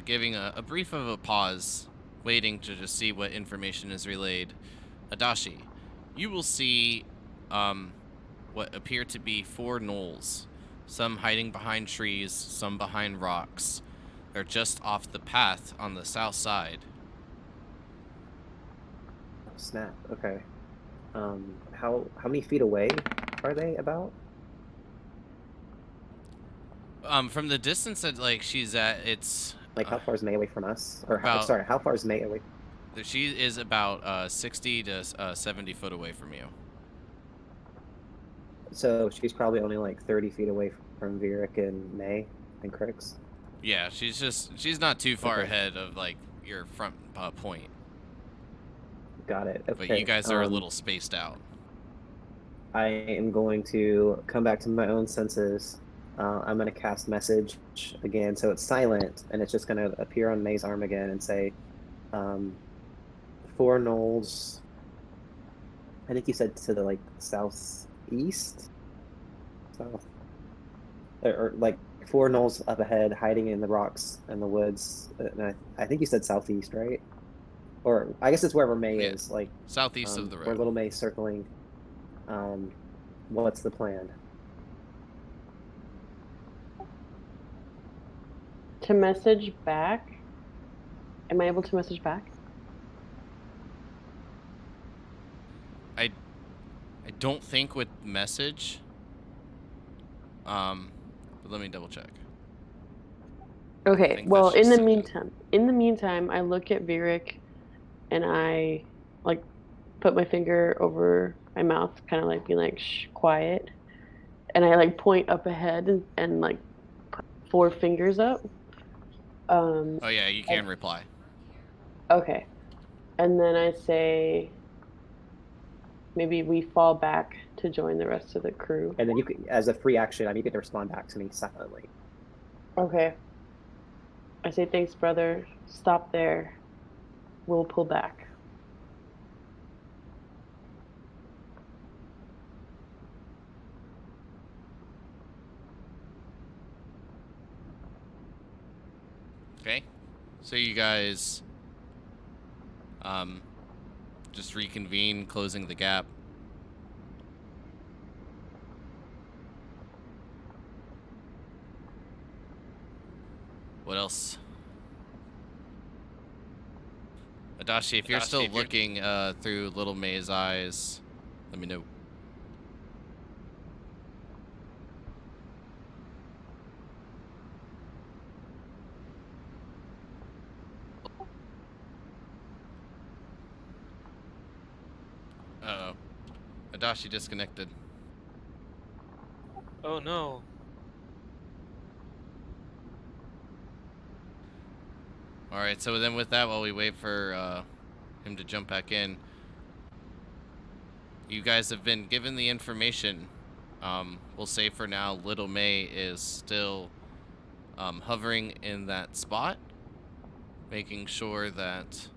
giving a brief of a pause, waiting to just see what information is relayed. Adashi, you will see what appear to be 4 gnolls, some hiding behind trees, some behind rocks. They're just off the path on the south side. Oh, snap. Okay. How many feet away are they about? From the distance that like she's at, it's Like how far is May away from us? Or about- how far is May away? she is about 60 to 70 foot away from you. So she's probably only like 30 feet away from Virik and May and Crix. Yeah, she's not too far Okay. ahead of like your front point. Got it. Okay. But you guys are a little spaced out. I am going to come back to my own senses. I'm going to cast message again, so it's silent, and it's just going to appear on May's arm again and say, 4 gnolls. I think you said to the like southeast, south, or like 4 gnolls up ahead, hiding in the rocks and the woods. And I think you said southeast, right? Or I guess it's wherever May Yeah. is, like Southeast of the where road. Little May's circling. What's the plan? To message back. Am I able to message back? I don't think with message. But let me double check. Okay. think Well, that's just in the meantime, I look at Virik and I like put my finger over my mouth, kind of like being like, "Shh, quiet," and I like point up ahead and like put 4 fingers up. Oh yeah, you I- can reply. okay, and then I say, maybe we fall back to join the rest of the crew. And then you can, as a free action, I mean, you can respond back to me silently. Okay. I say, thanks, brother. Stop there. We'll pull back. Okay. So you guys just reconvene, closing the gap. What else? Adachi, if you're still looking through Little May's eyes, let me know. Uh-oh. Adachi disconnected. Oh no. Alright, so then with that, while we wait for him to jump back in, you guys have been given the information. We'll say for now, Little May is still hovering in that spot, making sure that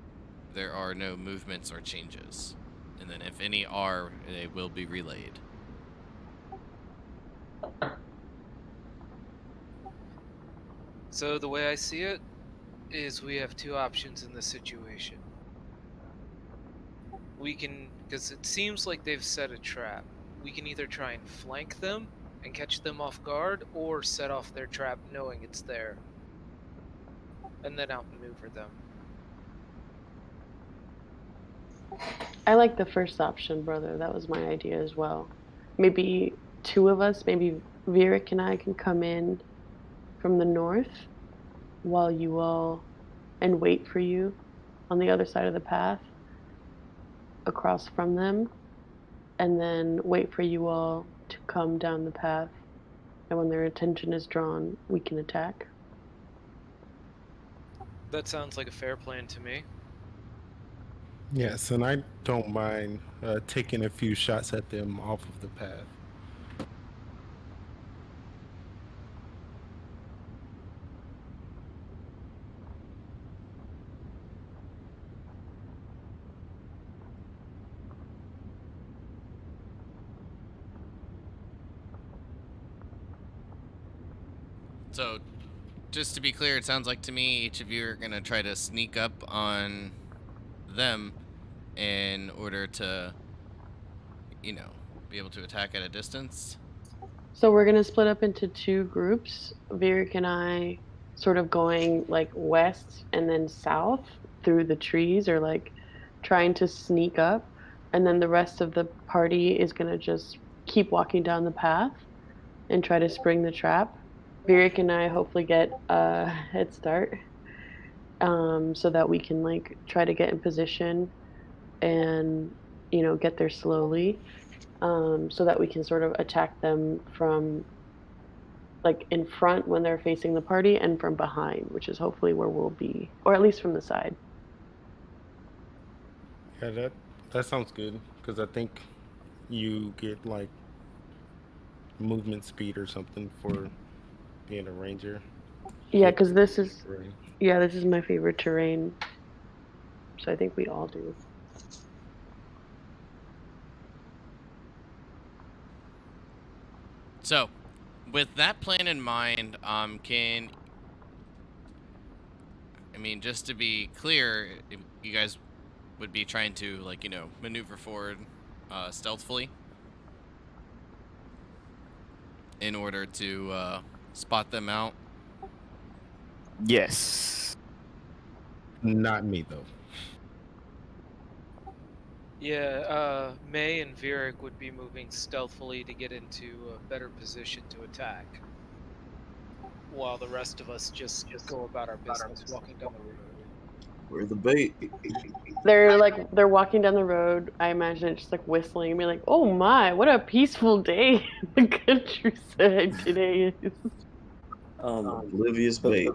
there are no movements or changes. And then if any are, they will be relayed. So the way I see it is we have 2 options in this situation. We can, because it seems like they've set a trap. We can either try and flank them and catch them off guard, or set off their trap knowing it's there, and then outmaneuver them. I like the first option, brother. That was my idea as well. Maybe 2 of us, maybe Virik and I can come in from the north while you all, and wait for you on the other side of the path across from them, and then wait for you all to come down the path. And when their attention is drawn, we can attack. That sounds like a fair plan to me. Yes, and I don't mind taking a few shots at them off of the path. So, just to be clear, it sounds like to me each of you are going to try to sneak up on them in order to, you know, be able to attack at a distance. So we're gonna split up into 2 groups. Virik and I sort of going like west and then south through the trees, or like trying to sneak up, and then the rest of the party is gonna just keep walking down the path and try to spring the trap. Virik and I hopefully get a head start, so that we can like try to get in position and get there slowly, so that we can sort of attack them from like in front when they're facing the party, and from behind, which is hopefully where we'll be, or at least from the side. Yeah, that sounds good because I think you get like movement speed or something for being a ranger. Yeah, because Hopefully, this is my favorite terrain, so I think we all do. So, with that plan in mind, just to be clear, if you guys would be trying to, like, maneuver forward stealthily in order to spot them out. Yes. not me though. Yeah, May and Virik would be moving stealthily to get into a better position to attack. while the rest of us just go about our business walking down the road. We're the bait. They're walking down the road. I imagine it just like whistling and be like, "Oh my, what a peaceful day the countryside today is." Oblivious So, bait.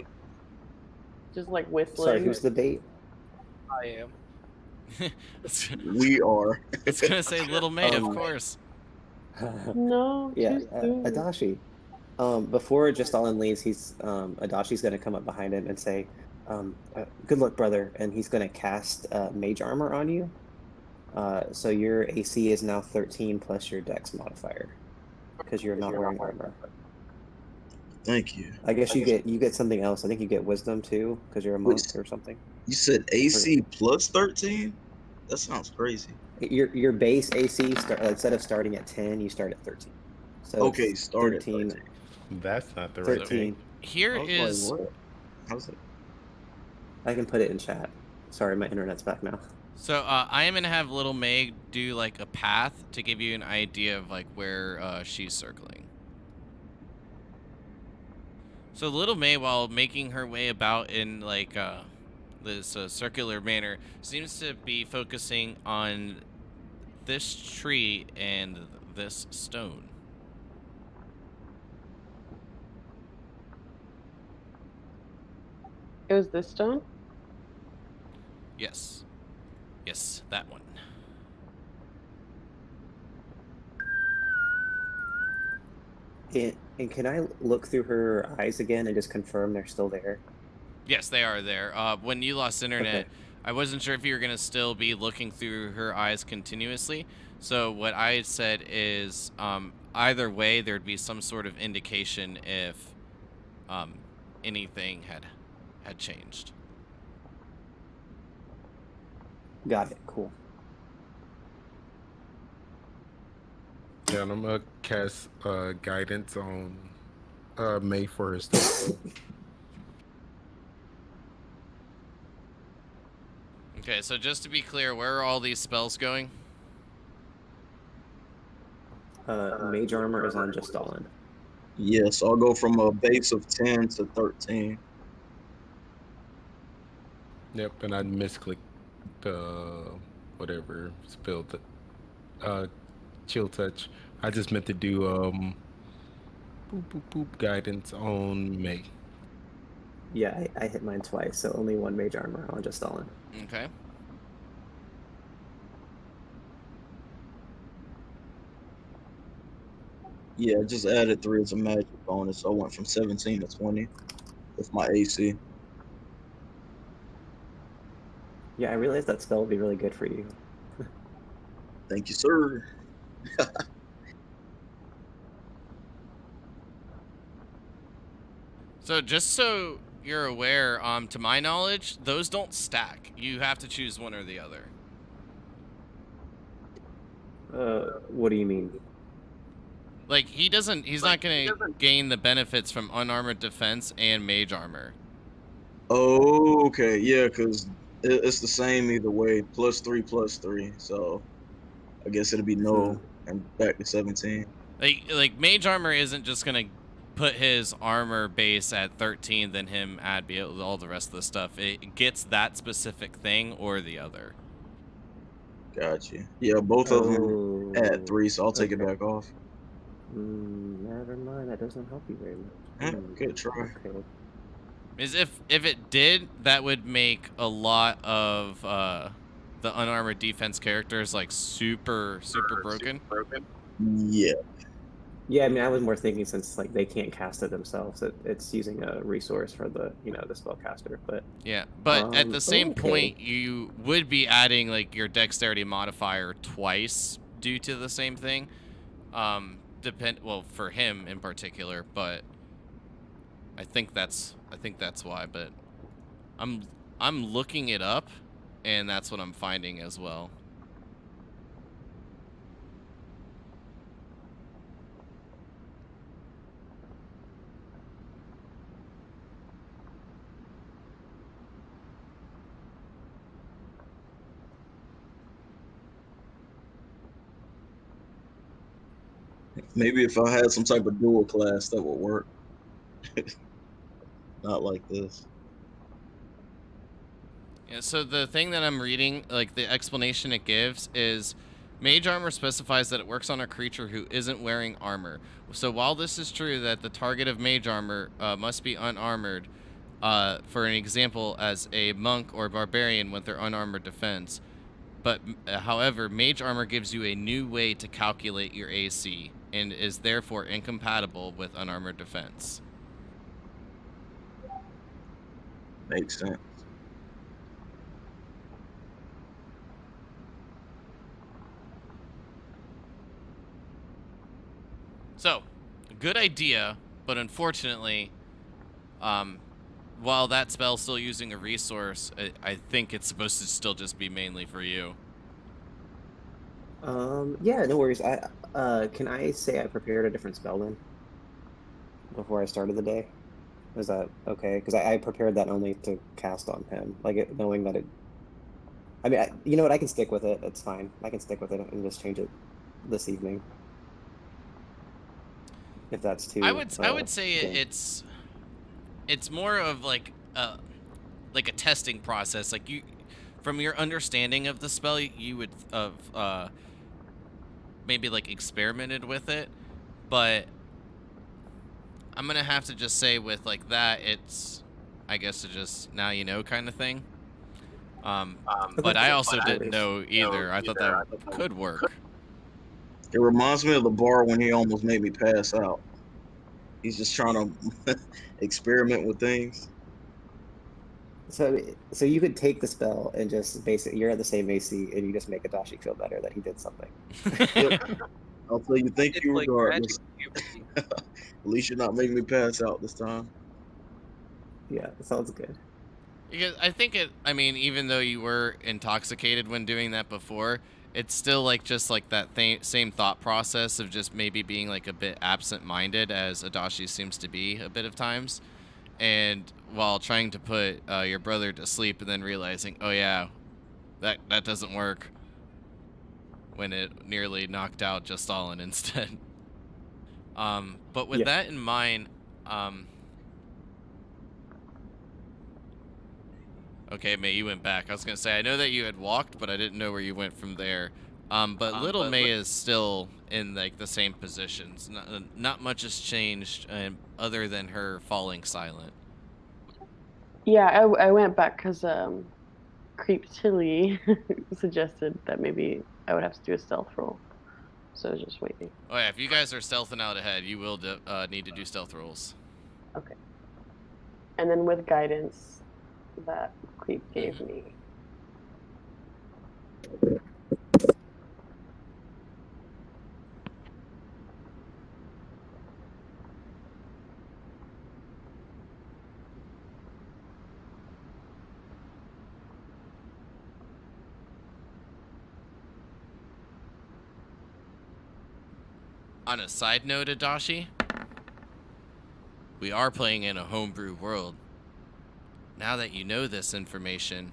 Just like sorry, whistling. who's the bait? I am. We are. I was gonna say Little May, of Um, course. No, Yeah, too soon. Adashi. Before just all in leaves, Adashi's gonna come up behind him and say, "Good luck, brother," and he's gonna cast Mage Armor on you. So your AC is now 13 plus your Dex modifier because you're not wearing armor. Thank you. I guess you get something else. I think you get Wisdom too because you're a monk Wait, or something. you said AC plus 13? That sounds crazy. Your base AC instead of starting at 10, you start at 13. So Okay, it's start at 13. 13. That's not the right 13. thing. Here I was is like, what? How's it? I can put it in chat. Sorry, my internet's back now. so I am gonna have Little May do like a path to give you an idea of like where she's circling. So Little May, while making her way about in like this circular manner, seems to be focusing on this tree and this stone. It was this stone? Yes. Yes, that one. And can I look through her eyes again and just confirm they're still there? Yes, they are there. When you lost internet, Okay. I wasn't sure if you were going to still be looking through her eyes continuously. So what I said is either way, there'd be some sort of indication if anything had changed. Got it. Cool. Yeah, and I'm gonna cast guidance on May for her stuff. Okay, so just to be clear, where are all these spells going? Mage Armor is on just Stalin. Yes, I'll go from a base of 10 to 13. Yep, and I misclicked whatever spell chill touch. I just meant to do boop boop boop guidance on May. Yeah, I hit mine twice, so only one Mage Armor on just Stalin. Okay. Yeah, I just added 3 as a magic bonus. So I went from 17 to 20 with my AC. Yeah, I realized that spell would be really good for you. Thank you, sir. So just so you're aware, to my knowledge, those don't stack. You have to choose one or the other. What do you mean? Like he's not gonna gain the benefits from unarmored defense and mage armor. Oh, okay. Yeah, because it's the same either way. +3, +3. So I guess it'll be no and back to 17. Like mage armor isn't just gonna put his armor base at 13, then him add all the rest of the stuff. It gets that specific thing or the other. Gotcha. Yeah, both of them add 3, so I'll take it okay. back off. Never mind. That doesn't help you very much. Good try. Okay. Is if it did, that would make a lot of the unarmored defense characters like super broken. Yeah. Yeah, I mean, I was more thinking since like they can't cast it themselves, it's using a resource for the the spellcaster. But yeah, but at the same okay. point, you would be adding like your dexterity modifier twice due to the same thing. Well, for him in particular, but I think that's why. But I'm looking it up, and that's what I'm finding as well. Maybe if I had some type of dual class, that would work. Not like this. Yeah, so the thing that I'm reading, like the explanation it gives is mage armor specifies that it works on a creature who isn't wearing armor. So while this is true that the target of mage armor must be unarmored, for an example, as a monk or barbarian with their unarmored defense, but however, mage armor gives you a new way to calculate your AC and is therefore incompatible with unarmored defense. Makes sense. So, good idea, but unfortunately, while that spell's still using a resource, I think it's supposed to still just be mainly for you. Yeah, no worries. Can I say I prepared a different spell then before I started the day? Is that okay? Because I prepared that only to cast on him, like knowing that it. I mean, you know what? I can stick with it. It's fine. I can stick with it and just change it this evening. If that's too. I would say again. it's more of like a testing process. Like you, from your understanding of the spell, you would have maybe like experimented with it, but I'm gonna have to just say with like that, it's I guess it's just now you know kind of thing. But I also didn't know either. I thought that could work. It reminds me of the bar when he almost made me pass out. He's just trying to experiment with things. So you could take the spell and just basically you're at the same AC and you just make Adachi feel better that he did something. Yep. I'll tell you, thank It's you like regardless. magic puberty. At least you're not making me pass out this time. Yeah, it sounds good. Because I think I mean, even though you were intoxicated when doing that before, it's still like just like that same thought process of just maybe being like a bit absent-minded, as Adachi seems to be a bit of times. And while trying to put your brother to sleep and then realizing, oh yeah, that doesn't work, when it nearly knocked out just Stalin instead. But with that in mind, okay, May, you went back. I was gonna say I know that you had walked, but I didn't know where you went from there. But little May is still in like the same positions. Not much has changed, other than her falling silent. Yeah, I went back because Creep Tilly suggested that maybe I would have to do a stealth roll. So I was just waiting. Oh yeah, if you guys are stealthing out ahead, you will need to do stealth rolls. Okay. And then with guidance that Creep gave me. On a side note, Adachi, we are playing in a homebrew world. Now that you know this information,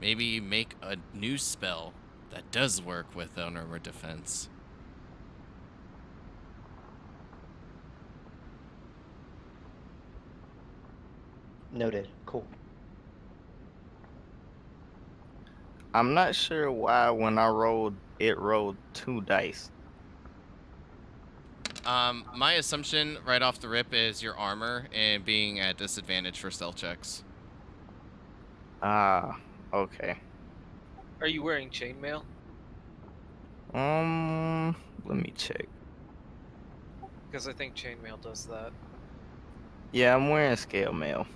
maybe you make a new spell that does work with unarmored defense. Noted. Cool. I'm not sure why when I rolled, it rolled 2 dice. My assumption right off the rip is your armor and being at disadvantage for stealth checks. Ah, okay. Are you wearing chainmail? Let me check. Because I think chainmail does that. Yeah, I'm wearing scale mail.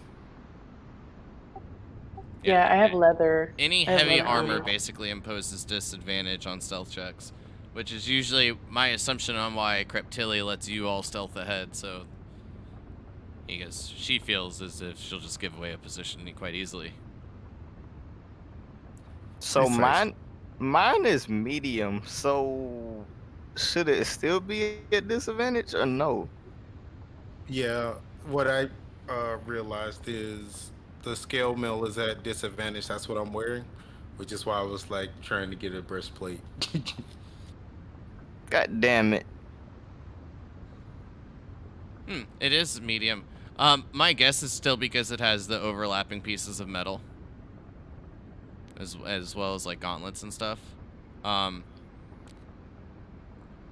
Yeah, I have leather. Any I have heavy leather armor armor. basically imposes disadvantage on stealth checks, which is usually my assumption on why Creptilli lets you all stealth ahead. So, because she feels as if she'll just give away a position quite easily. So mine is medium. So should it still be at disadvantage or no? Yeah, what I realized is the scale mail is at disadvantage. That's what I'm wearing, which is why I was like trying to get a breastplate. God damn it. It is medium. My guess is still because it has the overlapping pieces of metal, as well as like gauntlets and stuff.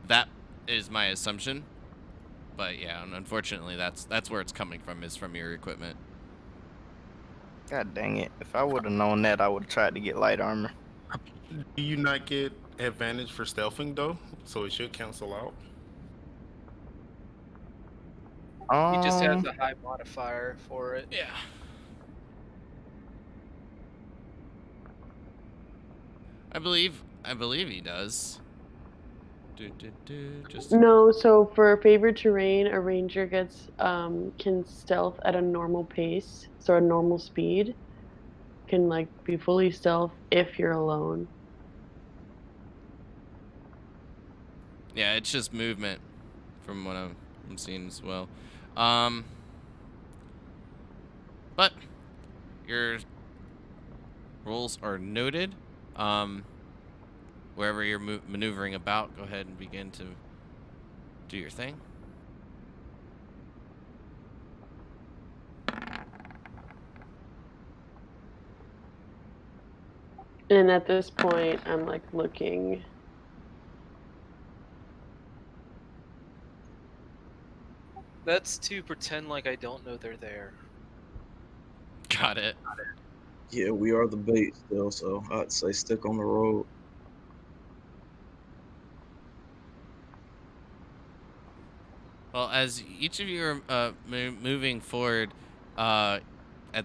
That is my assumption. But yeah, unfortunately, that's where it's coming from, is from your equipment. God dang it! If I would have known that, I would have tried to get light armor. Do you not get advantage for stealthing though? So it should cancel out. He just has Um, a high modifier for it. Yeah. I believe he does. Just No, so for favored terrain, a ranger gets can stealth at a normal pace, so a normal speed, can like be fully stealth if you're alone. yeah, it's just movement from what I'm seeing as well. But your rolls are noted. Wherever you're maneuvering about, go ahead and begin to do your thing. And at this point, I'm like looking. That's to pretend like I don't know they're there. Got it. Yeah, we are the bait still, so I'd say stick on the road. Well, as each of you are moving forward, at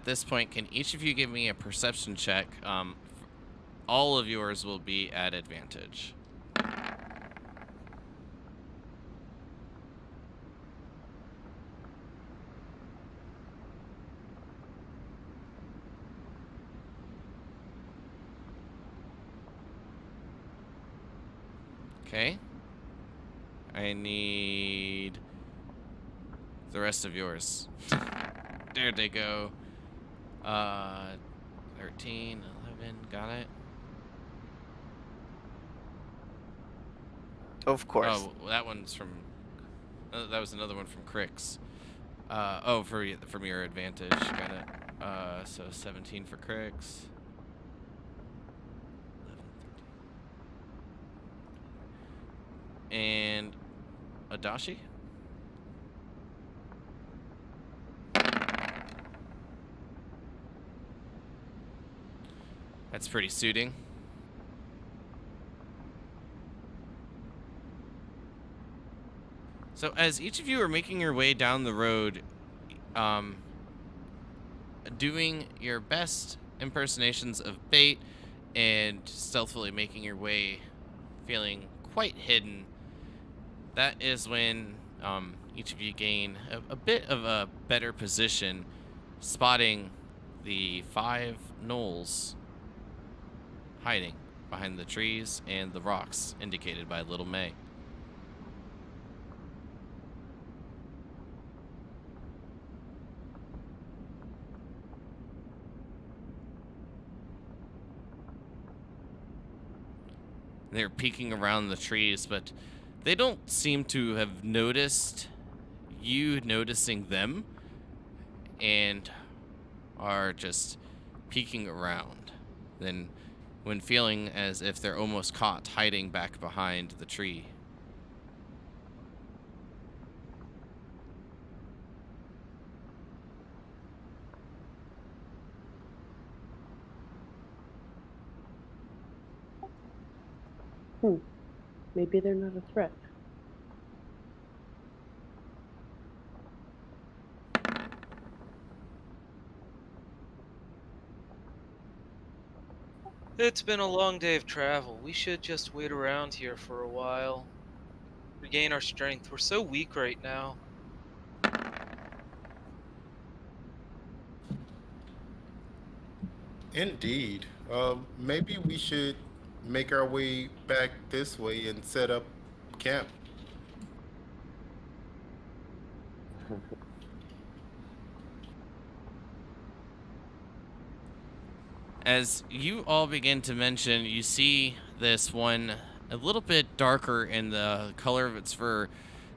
this point, can each of you give me a perception check? All of yours will be at advantage. Okay. I need the rest of yours. There they go. 13, 11, got it? of course. Oh, that one's from... that was another one from Crix. Oh, from your advantage, got it. So 17 for Crix. 11, 13. And Adachi? That's pretty suiting. So as each of you are making your way down the road, doing your best impersonations of bait and stealthily making your way, feeling quite hidden, that is when each of you gain a bit of a better position, spotting the 5 gnolls hiding behind the trees and the rocks indicated by Little May. They're peeking around the trees, but they don't seem to have noticed you noticing them, and are just peeking around. Then, when feeling as if they're almost caught hiding back behind the tree, Maybe they're not a threat. It's been a long day of travel. We should just wait around here for a while. Regain our strength. We're so weak right now. Indeed. Maybe we should make our way back this way and set up camp. as you all begin to mention, you see this one a little bit darker in the color of its fur,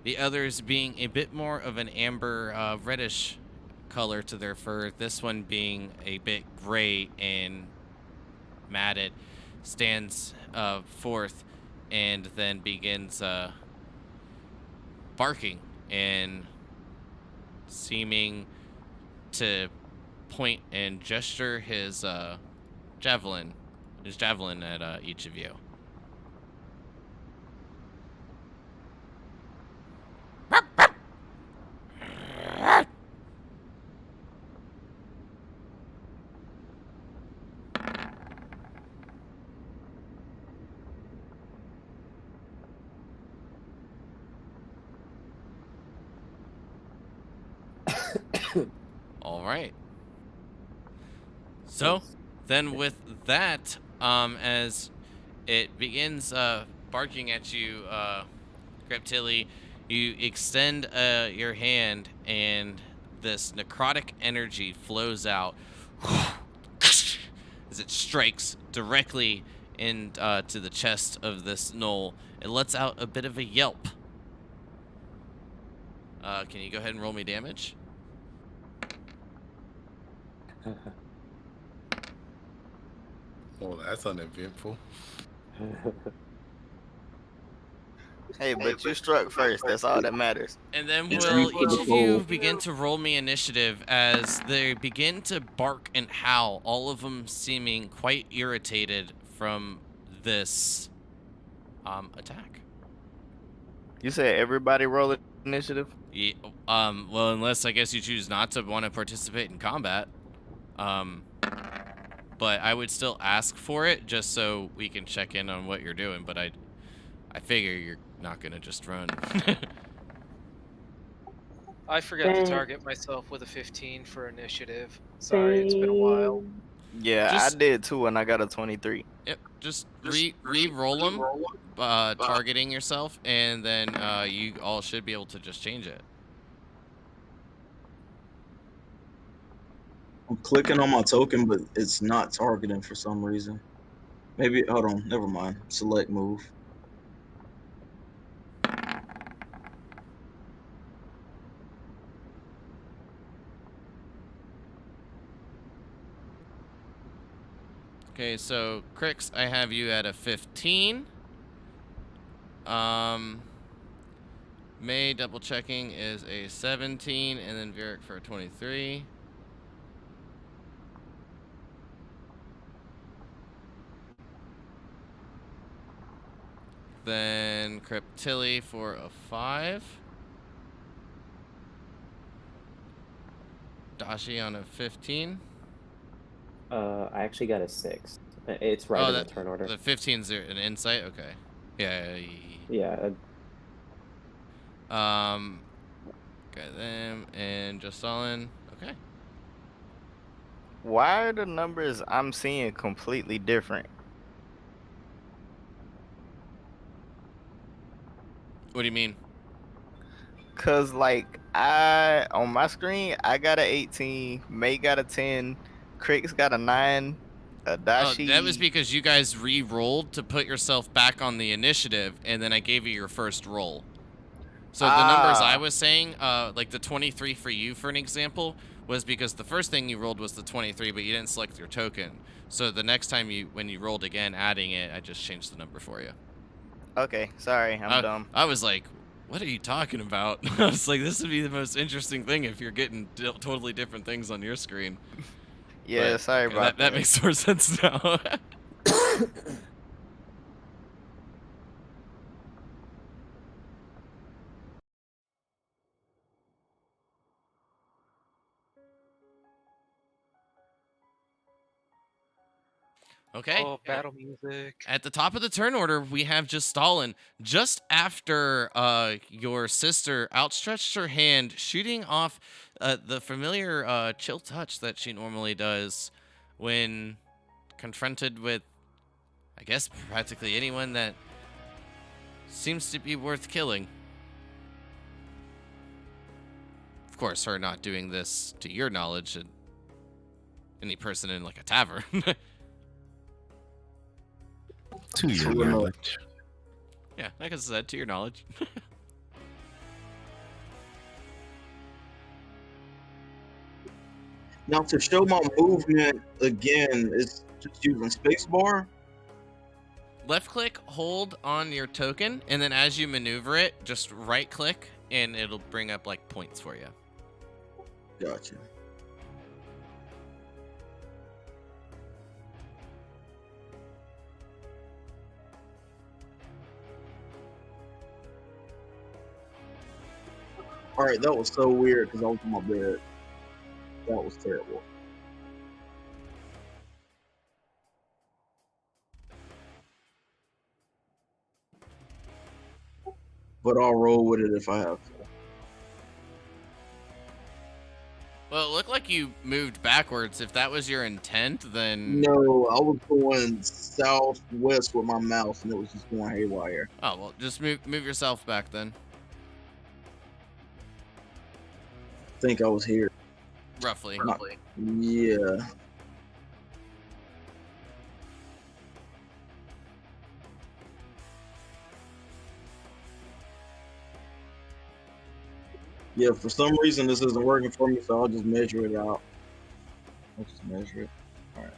the others being a bit more of an amber, reddish color to their fur, this one being a bit gray and matted, stands forth and then begins barking and seeming to point and gesture his javelin at each of you. All right. So, then with that, as it begins barking at you, Greptilli, you extend your hand, and this necrotic energy flows out as it strikes directly to the chest of this gnoll. It lets out a bit of a yelp. Can you go ahead and roll me damage? Oh, that's uneventful. Hey, but you struck first. That's all that matters. And then It's will you for each the of you goal. begin to roll me initiative as they begin to bark and howl, all of them seeming quite irritated from this attack. You said everybody roll initiative? Yeah, well, unless I guess you choose not to want to participate in combat. But I would still ask for it just so we can check in on what you're doing, but I figure you're not gonna just run. I forgot to Dang. target myself with a 15 for initiative. Sorry, it's been a while. Yeah, Just- I did too, and I got a 23. Yep, just re-roll them, targeting yourself, and then you all should be able to just change it. I'm clicking on my token, but it's not targeting for some reason. Maybe, hold on, never mind. Select move. Okay, so Crix, I have you at a 15. May double checking is a 17, and then Vieric for a 23. Then Creptilli for a 5. Dashi on a 15. I actually got a 6. It's right in the turn order. The 15's an insight? Okay. Yeah. Yeah. Got them, and Jocelyn. Okay. Why are the numbers I'm seeing completely different? What do you mean? Cause like on my screen I got a 18, May got a 10, Crix got a 9, Dashi. That was because you guys re-rolled to put yourself back on the initiative, and then I gave you your first roll. So the numbers I was saying, like the 23 for you, for an example, was because the first thing you rolled was the 23, but you didn't select your token. So the next time when you rolled again, adding it, I just changed the number for you. Okay, sorry, I'm dumb. I was like, what are you talking about? I was like, this would be the most interesting thing if you're getting totally different things on your screen. Yeah, But sorry about that. That makes more sense now. Okay. Oh, battle music. At the top of the turn order, we have just Stalin. Just after your sister outstretched her hand, shooting off the familiar chill touch that she normally does when confronted with, I guess, practically anyone that seems to be worth killing. Of course, her not doing this, to your knowledge, any person in like a tavern. To your knowledge. Yeah, like I said, to your knowledge. Now to show my movement again, it's just using spacebar. Left click, hold on your token, and then as you maneuver it, just right click, and it'll bring up like points for you. Gotcha. All right, that was so weird because I was in my bed. That was terrible. But I'll roll with it if I have to. Well, it looked like you moved backwards. If that was your intent, then... No, I was going southwest with my mouse and it was just going haywire. Oh, well, just move yourself back then. I think I was here. Roughly. Yeah. Yeah, for some reason this isn't working for me, so I'll just measure it out. I'll just measure it. All right.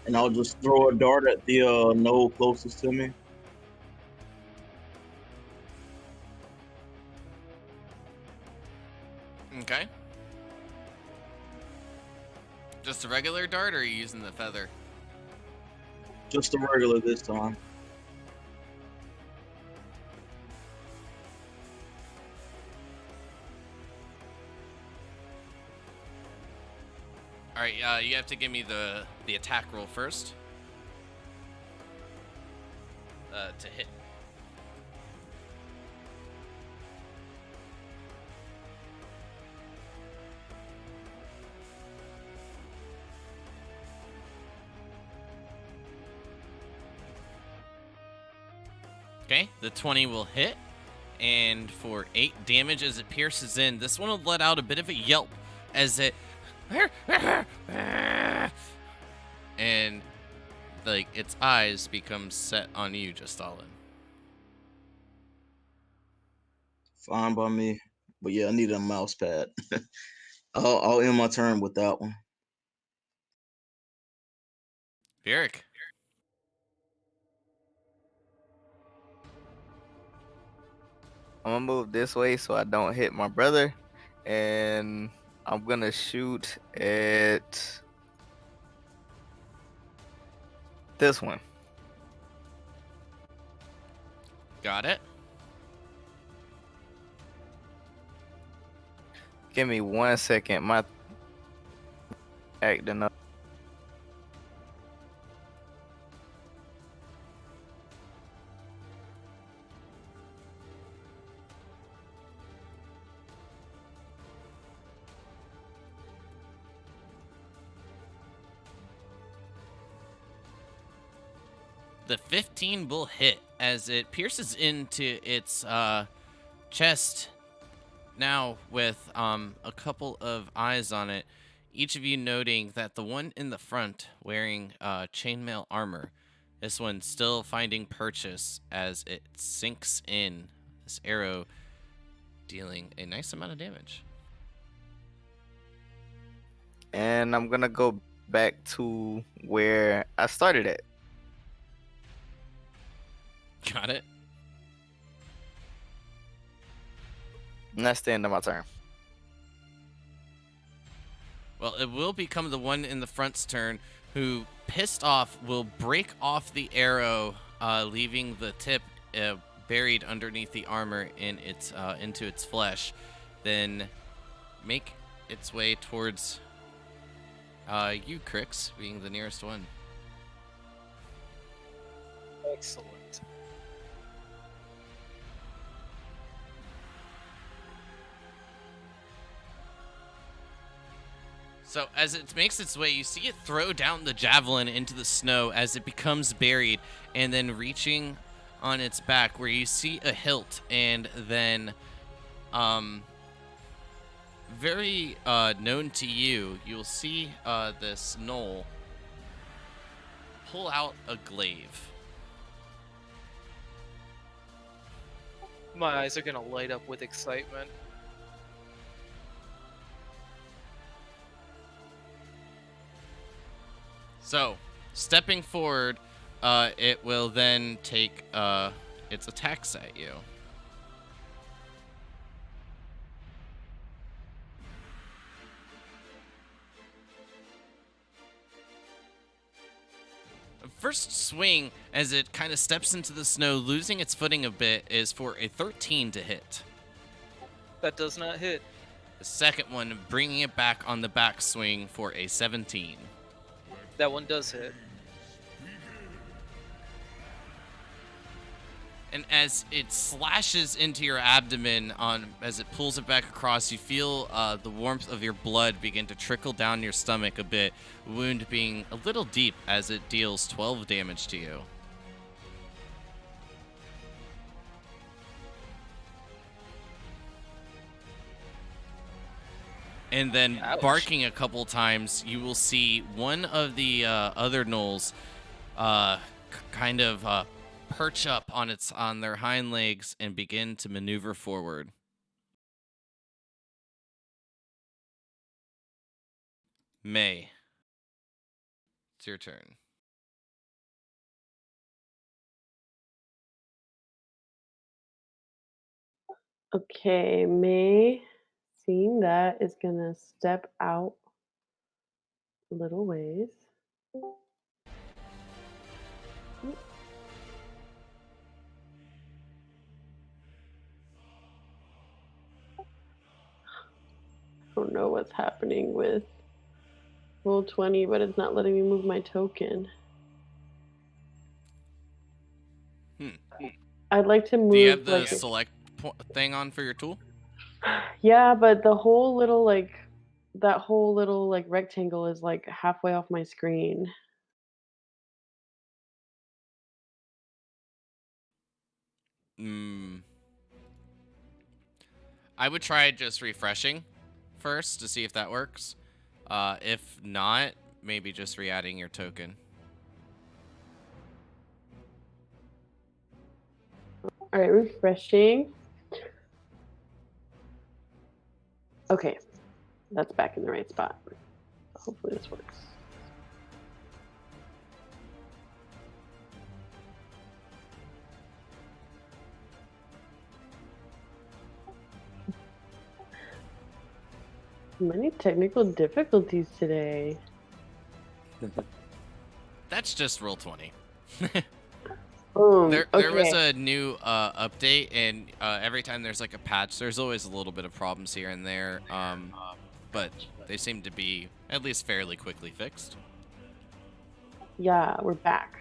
And I'll just throw a dart at the node closest to me. Okay. Just a regular dart, or are you using the feather? Just a regular this time. All right, you have to give me the attack roll first. To hit. Okay, the 20 will hit, and for 8 damage as it pierces in, this one will let out a bit of a yelp as it... and like its eyes become set on you, Justalin. Fine by me. But yeah, I need a mouse pad. I'll end my turn with that one. Varric. I'm gonna move this way so I don't hit my brother, and I'm gonna shoot at this one. Got it. Give me 1 second. My acting up. The 15 will hit as it pierces into its chest, now with a couple of eyes on it, each of you noting that the one in the front wearing chainmail armor, this one still finding purchase as it sinks in, this arrow dealing a nice amount of damage. And I'm gonna go back to where I started at. Got it. And that's the end of my turn. Well, it will become the one in the front's turn who, pissed off, will break off the arrow, leaving the tip buried underneath the armor in its into its flesh, then make its way towards you, Crix, being the nearest one. Excellent. So as it makes its way, you see it throw down the javelin into the snow as it becomes buried, and then reaching on its back where you see a hilt, and then very known to you, you'll see this gnoll pull out a glaive. My eyes are gonna light up with excitement. So, stepping forward, it will then take its attacks at you. First swing, as it kind of steps into the snow, losing its footing a bit, is for a 13 to hit. That does not hit. The second one, bringing it back on the back swing for a 17. That one does hit. And as it slashes into your abdomen, as it pulls it back across, you feel the warmth of your blood begin to trickle down your stomach a bit, wound being a little deep as it deals 12 damage to you. And then Ouch. barking a couple times, you will see one of the other gnolls kind of perch up on their hind legs and begin to maneuver forward. May, it's your turn. Okay, May, seeing that, is gonna step out a little ways. I don't know what's happening with roll 20, but it's not letting me move my token. I'd like to move. Do you have the like, select thing on for your tool? yeah, but the whole little that whole little rectangle is like halfway off my screen. I would try just refreshing first to see if that works. If not, maybe just re-adding your token. All right, refreshing. Okay, that's back in the right spot. Hopefully this works. Many technical difficulties today. That's just roll 20. Boom. There okay. was a new update, and every time there's like a patch, there's always a little bit of problems here and there. But they seem to be at least fairly quickly fixed. Yeah, we're back.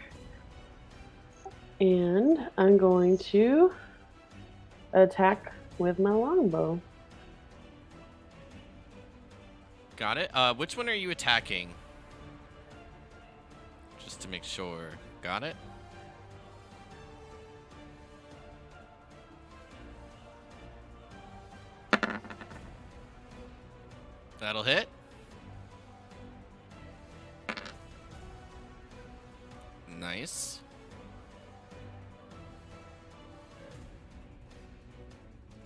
And I'm going to attack with my longbow. Got it. Which one are you attacking? Just to make sure. Got it. That'll hit. Nice.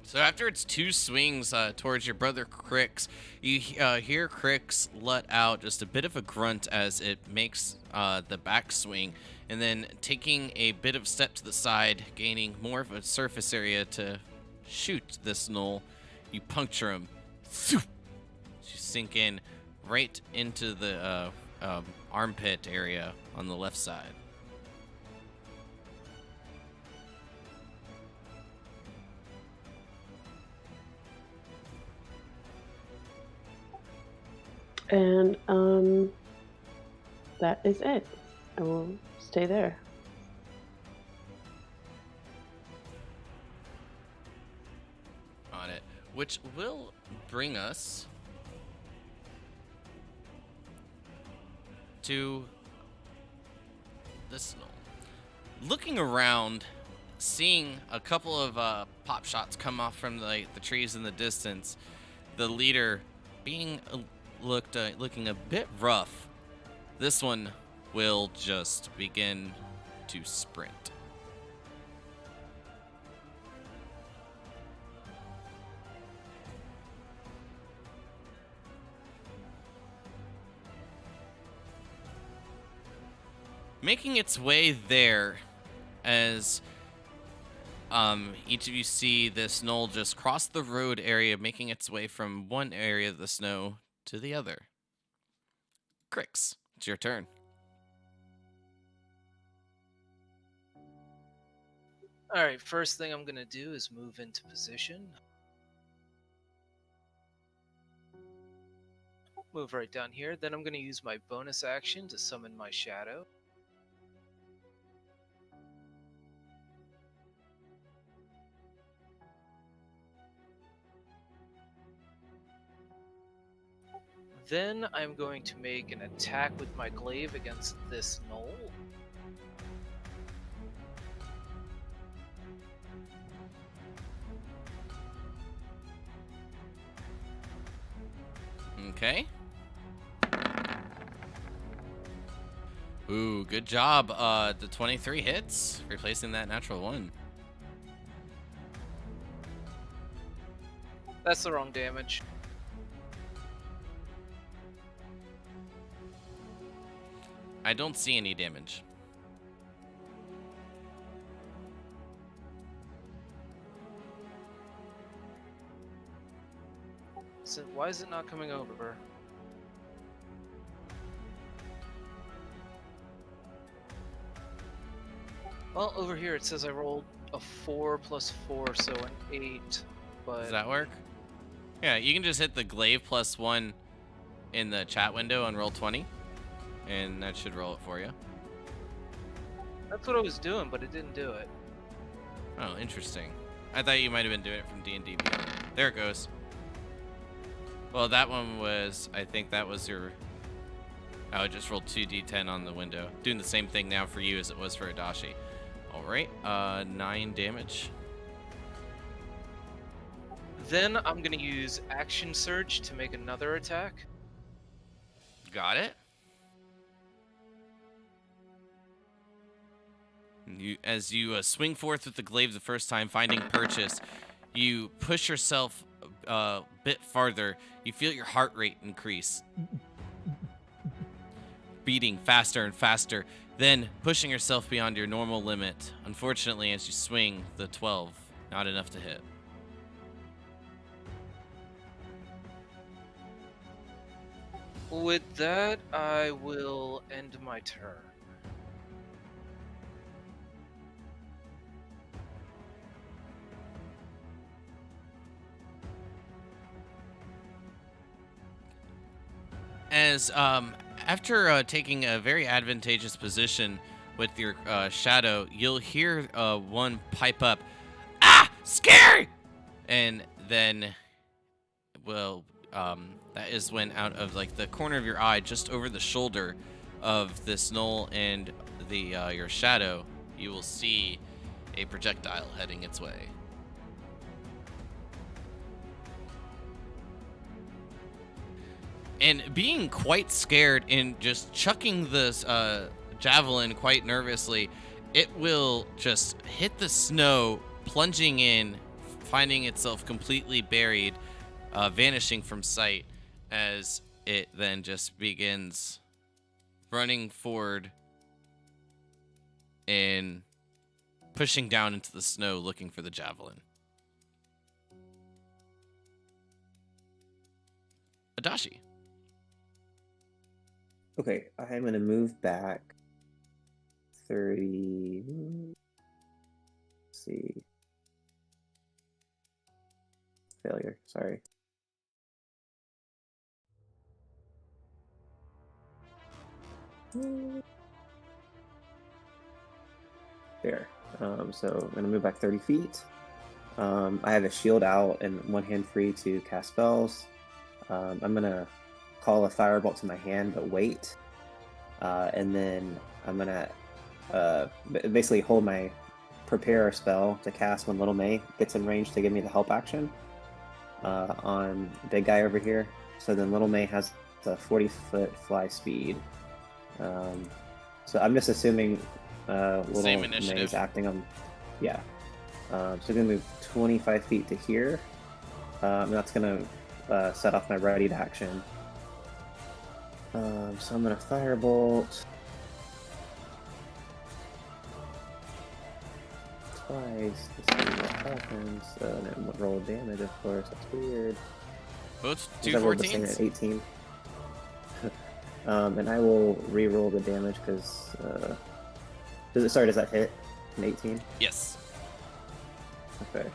So after its two swings towards your brother Crix, you hear Crix let out just a bit of a grunt as it makes the backswing, and then taking a bit of step to the side, gaining more of a surface area to shoot this gnoll, you puncture him. You sink in right into the armpit area on the left side. And that is it. I will stay there. On it, which will bring us to this knoll. Looking around, seeing a couple of pop shots come off from the trees in the distance, the leader being looking a bit rough. This one will just begin to sprint. Making its way there as each of you see this knoll just cross the road area, making its way from one area of the snow to the other. Crix, it's your turn. All right, first thing I'm going to do is move into position. Move right down here. Then I'm going to use my bonus action to summon my shadow. Then I'm going to make an attack with my glaive against this knoll. Okay. Ooh, good job. The 23 hits, replacing that natural 1. That's the wrong damage. I don't see any damage. So why is it not coming over? Well, over here it says I rolled a 4 plus 4, so an 8. But Does that work? Yeah, you can just hit the glaive plus 1 in the chat window and roll 20. And that should roll it for you. that's what I was doing, but it didn't do it. Oh, interesting. I thought you might have been doing it from D&D Beyond. There it goes. Well, that one was, I think that was your... Oh, it just rolled 2d10 on the window. Doing the same thing now for you as it was for Adachi. Alright, 9 damage. Then I'm going to use Action Surge to make another attack. Got it. As you swing forth with the glaive the first time, finding purchase, you push yourself a bit farther. You feel your heart rate increase, beating faster and faster, then pushing yourself beyond your normal limit. Unfortunately, as you swing, the 12, not enough to hit. With that, I will end my turn. As after taking a very advantageous position with your shadow, you'll hear one pipe up, "Ah, scary!" And then, well, that is when out of like the corner of your eye, just over the shoulder of this knoll and the your shadow, you will see a projectile heading its way. And being quite scared and just chucking this javelin quite nervously, it will just hit the snow, plunging in, finding itself completely buried, vanishing from sight as it then just begins running forward and pushing down into the snow looking for the javelin. Adachi. Okay, I'm going to move back 30. Let's see. Failure, sorry. There. So I'm going to move back 30 feet. I have a shield out and one hand free to cast spells. I'm going to call a firebolt to my hand, but wait. and then I'm gonna basically hold my prepare spell to cast when Little May gets in range to give me the help action on big guy over here. So then Little May has a 40-foot fly speed. So I'm just assuming Little Same May initiative. is acting on, yeah. So I'm gonna move 25 feet to here. And that's gonna set off my ready to action. So I'm gonna firebolt twice to see what happens. And then roll damage, of course. That's weird. Both I rolled the same 214s? at 18. And I will re-roll the damage because does that hit an 18? Yes. Okay.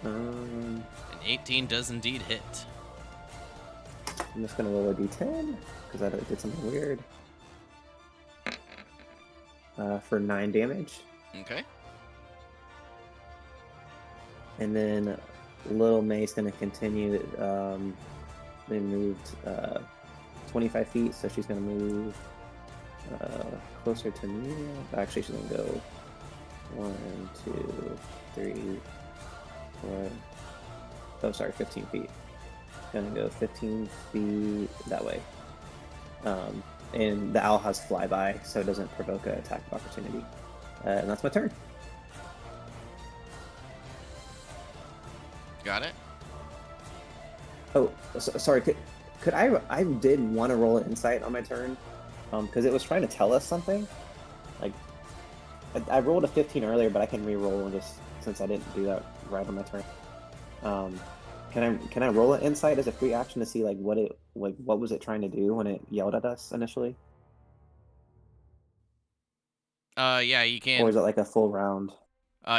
An 18 does indeed hit. I'm just gonna roll a d10 because I did something weird. For 9 damage, Okay. and then Little May's gonna continue. They moved 25 feet, so she's gonna move closer to me. Actually, she's gonna go 1, 2, 3, 4. Oh, sorry, 15 feet. Gonna go 15 feet that way. And the owl has flyby, so it doesn't provoke an attack of opportunity. And that's my turn. Got it. Oh, sorry. Could I did want to roll an insight on my turn, because it was trying to tell us something. Like, I rolled a 15 earlier, but I can re-roll just since I didn't do that right on my turn. Can I roll an insight as a free action to see what was it trying to do when it yelled at us initially? Yeah, you can. Or is it like a full round?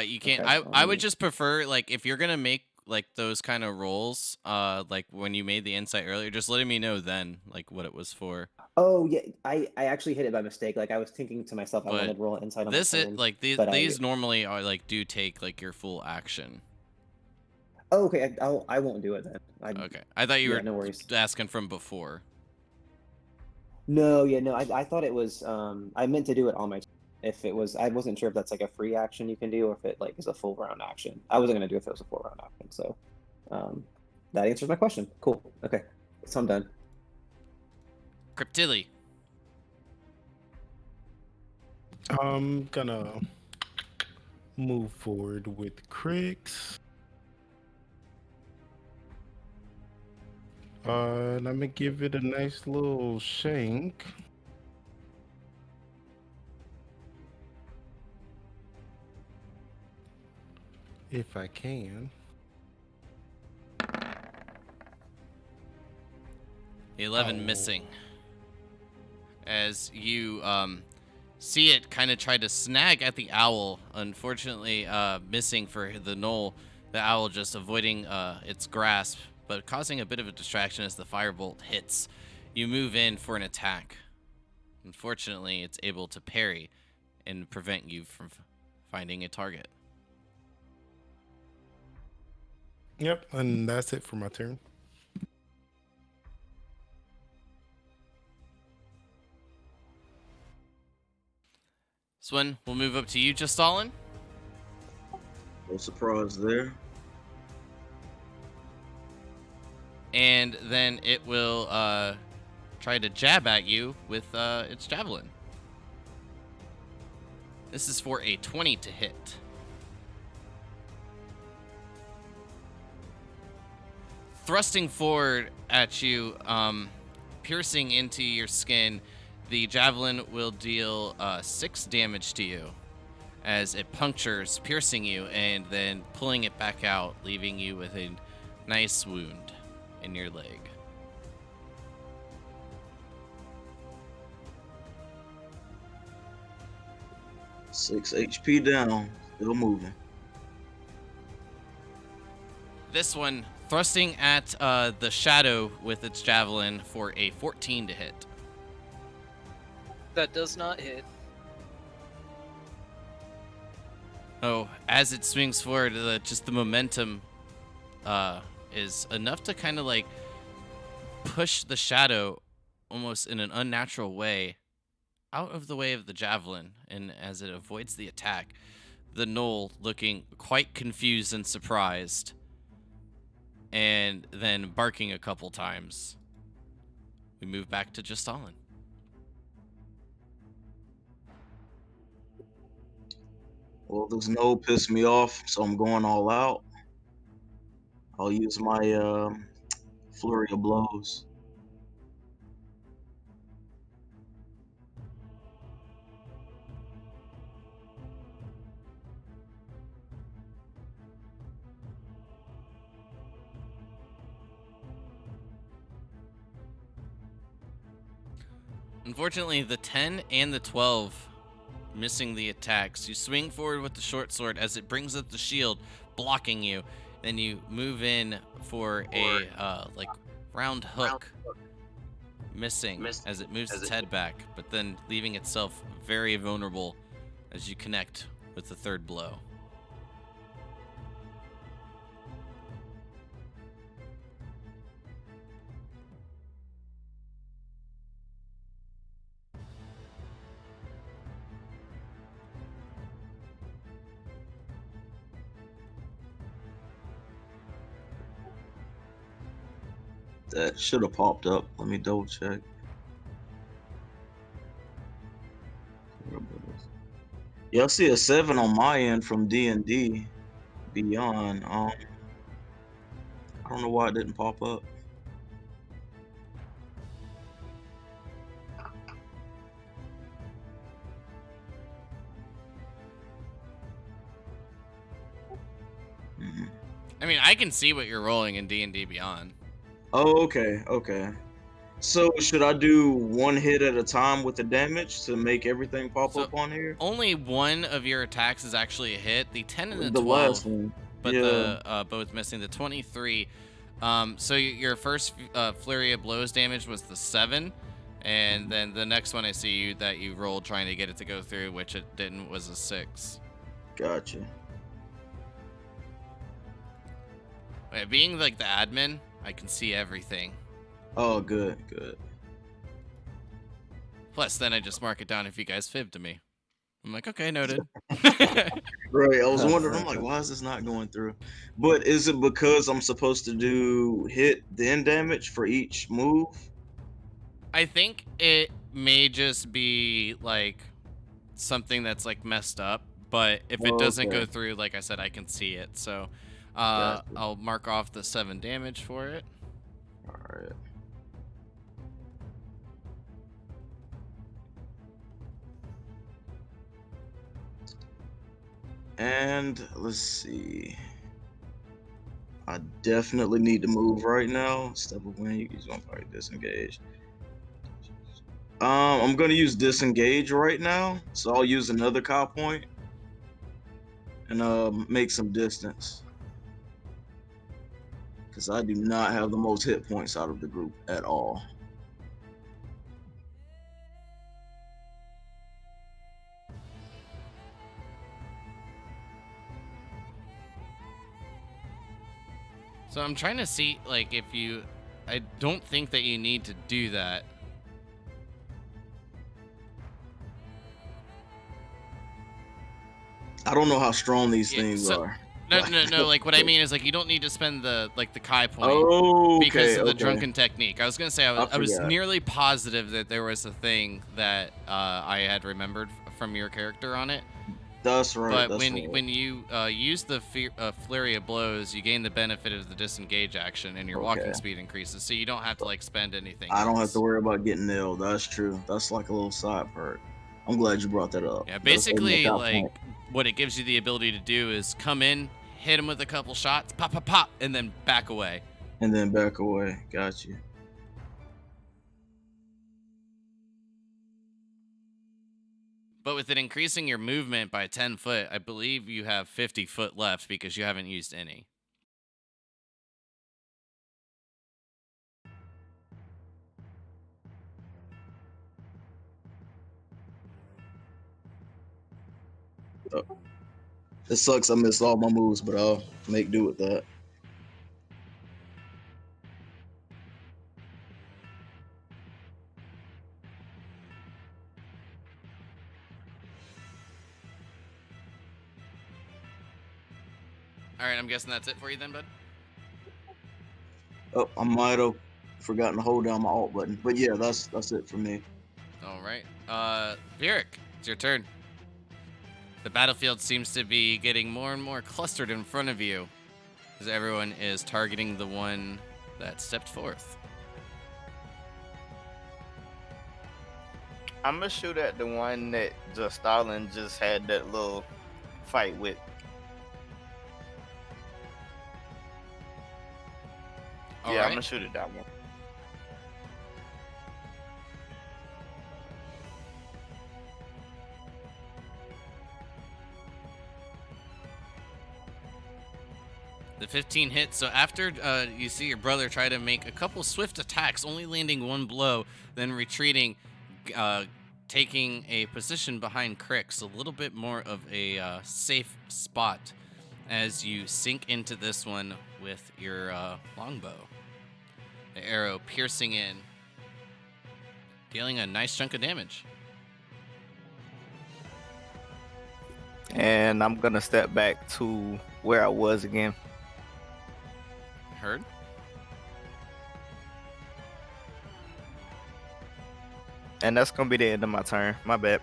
You can. Okay, I would just prefer, like, if you're gonna make like those kind of rolls, like when you made the insight earlier, just letting me know then, like, what it was for. Oh yeah, I actually hit it by mistake. Like I was thinking to myself, I But wanted to roll an insight on This my it turn. like these but these normally are like do take like your full action. Oh, okay, I won't do it then. Okay, I thought you yeah, were no worries. asking from before. No, I thought it was. I meant to do it on my. If it was, I wasn't sure if that's like a free action you can do, or if it like is a full round action. I wasn't gonna do it if it was a full round action. So, that answers my question. Cool. Okay, so I'm done. Cryptilli. I'm gonna move forward with Crix. And I'm gonna give it a nice little shank. If I can. 11 missing. As you see it kind of try to snag at the owl, unfortunately missing for the knoll. The owl just avoiding its grasp, but causing a bit of a distraction as the firebolt hits. You move in for an attack. Unfortunately, it's able to parry and prevent you from finding a target. Yep, and that's it for my turn. Swin, we'll move up to you, Justalin. No surprise there. And then it will try to jab at you with its javelin. This is for a 20 to hit. Thrusting forward at you, piercing into your skin, the javelin will deal 6 damage to you as it punctures, piercing you, and then pulling it back out, leaving you with a nice wound in your leg. Six HP down, still moving. This one thrusting at the shadow with its javelin for a 14 to hit. That does not hit. Oh, as it swings forward, just the momentum is enough to kind of like push the shadow almost in an unnatural way out of the way of the javelin, and as it avoids the attack, the gnoll looking quite confused and surprised, and then barking a couple times. We move back to just Stalin. Well, this no pissed me off, so I'm going all out. I'll use my flurry of blows. Unfortunately, the 10 and the 12 missing the attacks. You swing forward with the short sword as it brings up the shield, blocking you. Then you move in for a like round hook, missing as it moves its head back, but then leaving itself very vulnerable as you connect with the third blow. That should have popped up. Let me double check. Yeah, I see a 7 on my end from D&D Beyond. I don't know why it didn't pop up. Mhm. I mean, I can see what you're rolling in D&D Beyond. Oh, okay, okay. So should I do one hit at a time with the damage to make everything pop So up on here? only one of your attacks is actually a hit. The 10 and the 12, last one. but Yeah. the both missing. The 23. So your first flurry of blows damage was the 7, and then the next one I see you that you rolled trying to get it to go through, which it didn't, was a 6. Gotcha. Being like the admin, I can see everything. Oh, good, good. Plus, then I just mark it down if you guys fib to me. I'm like, okay, noted. Right, I was wondering, I'm like, why is this not going through? But is it because I'm supposed to do hit then damage for each move? I think it may just be like something that's like messed up, but if it doesn't go Okay. through, like I said, I can see it. So Gotcha. I'll mark off the 7 damage for it. Alright. And let's see. I definitely need to move right now. Step away, you can probably disengage. I'm gonna use disengage right now, so I'll use another cow point and make some distance. Because I do not have the most hit points out of the group at all. So I'm trying to see like if you, I don't think that you need to do that. I don't know how strong these Yeah, things so- are. No. Like what I mean is like you don't need to spend the Kai point. Oh, okay, Because of the okay. drunken technique. I was gonna say I was forgot. nearly positive that there was a thing that I had remembered from your character on it. That's right. But that's when right. when you use the flurry of blows, you gain the benefit of the disengage action, and your walking Okay. speed increases, so you don't have to like spend anything. I don't have else. to worry about getting nailed. That's true. That's like a little side perk. I'm glad you brought that up. Yeah, That'll save me a basically, cow like point. what it gives you the ability to do is come in, hit him with a couple shots, pop, pop, pop, and then back away. And then back away. Got you. But with it increasing your movement by 10 foot, I believe you have 50 foot left because you haven't used any. It sucks I missed all my moves, but I'll make do with that. All right, I'm guessing that's it for you then, bud. Oh, I might have forgotten to hold down my alt button, but yeah, that's it for me. All right. Vieric, it's your turn. The battlefield seems to be getting more and more clustered in front of you as everyone is targeting the one that stepped forth. I'm gonna shoot at the one that Stalin just had that little fight with. All I'm right. gonna shoot at that one. The 15 hits. So after you see your brother try to make a couple swift attacks, only landing one blow, then retreating, taking a position behind Crix, a little bit more of a safe spot as you sink into this one with your longbow. The arrow piercing in, dealing a nice chunk of damage. And I'm gonna step back to where I was again. Heard? And that's gonna be the end of my turn. My bad.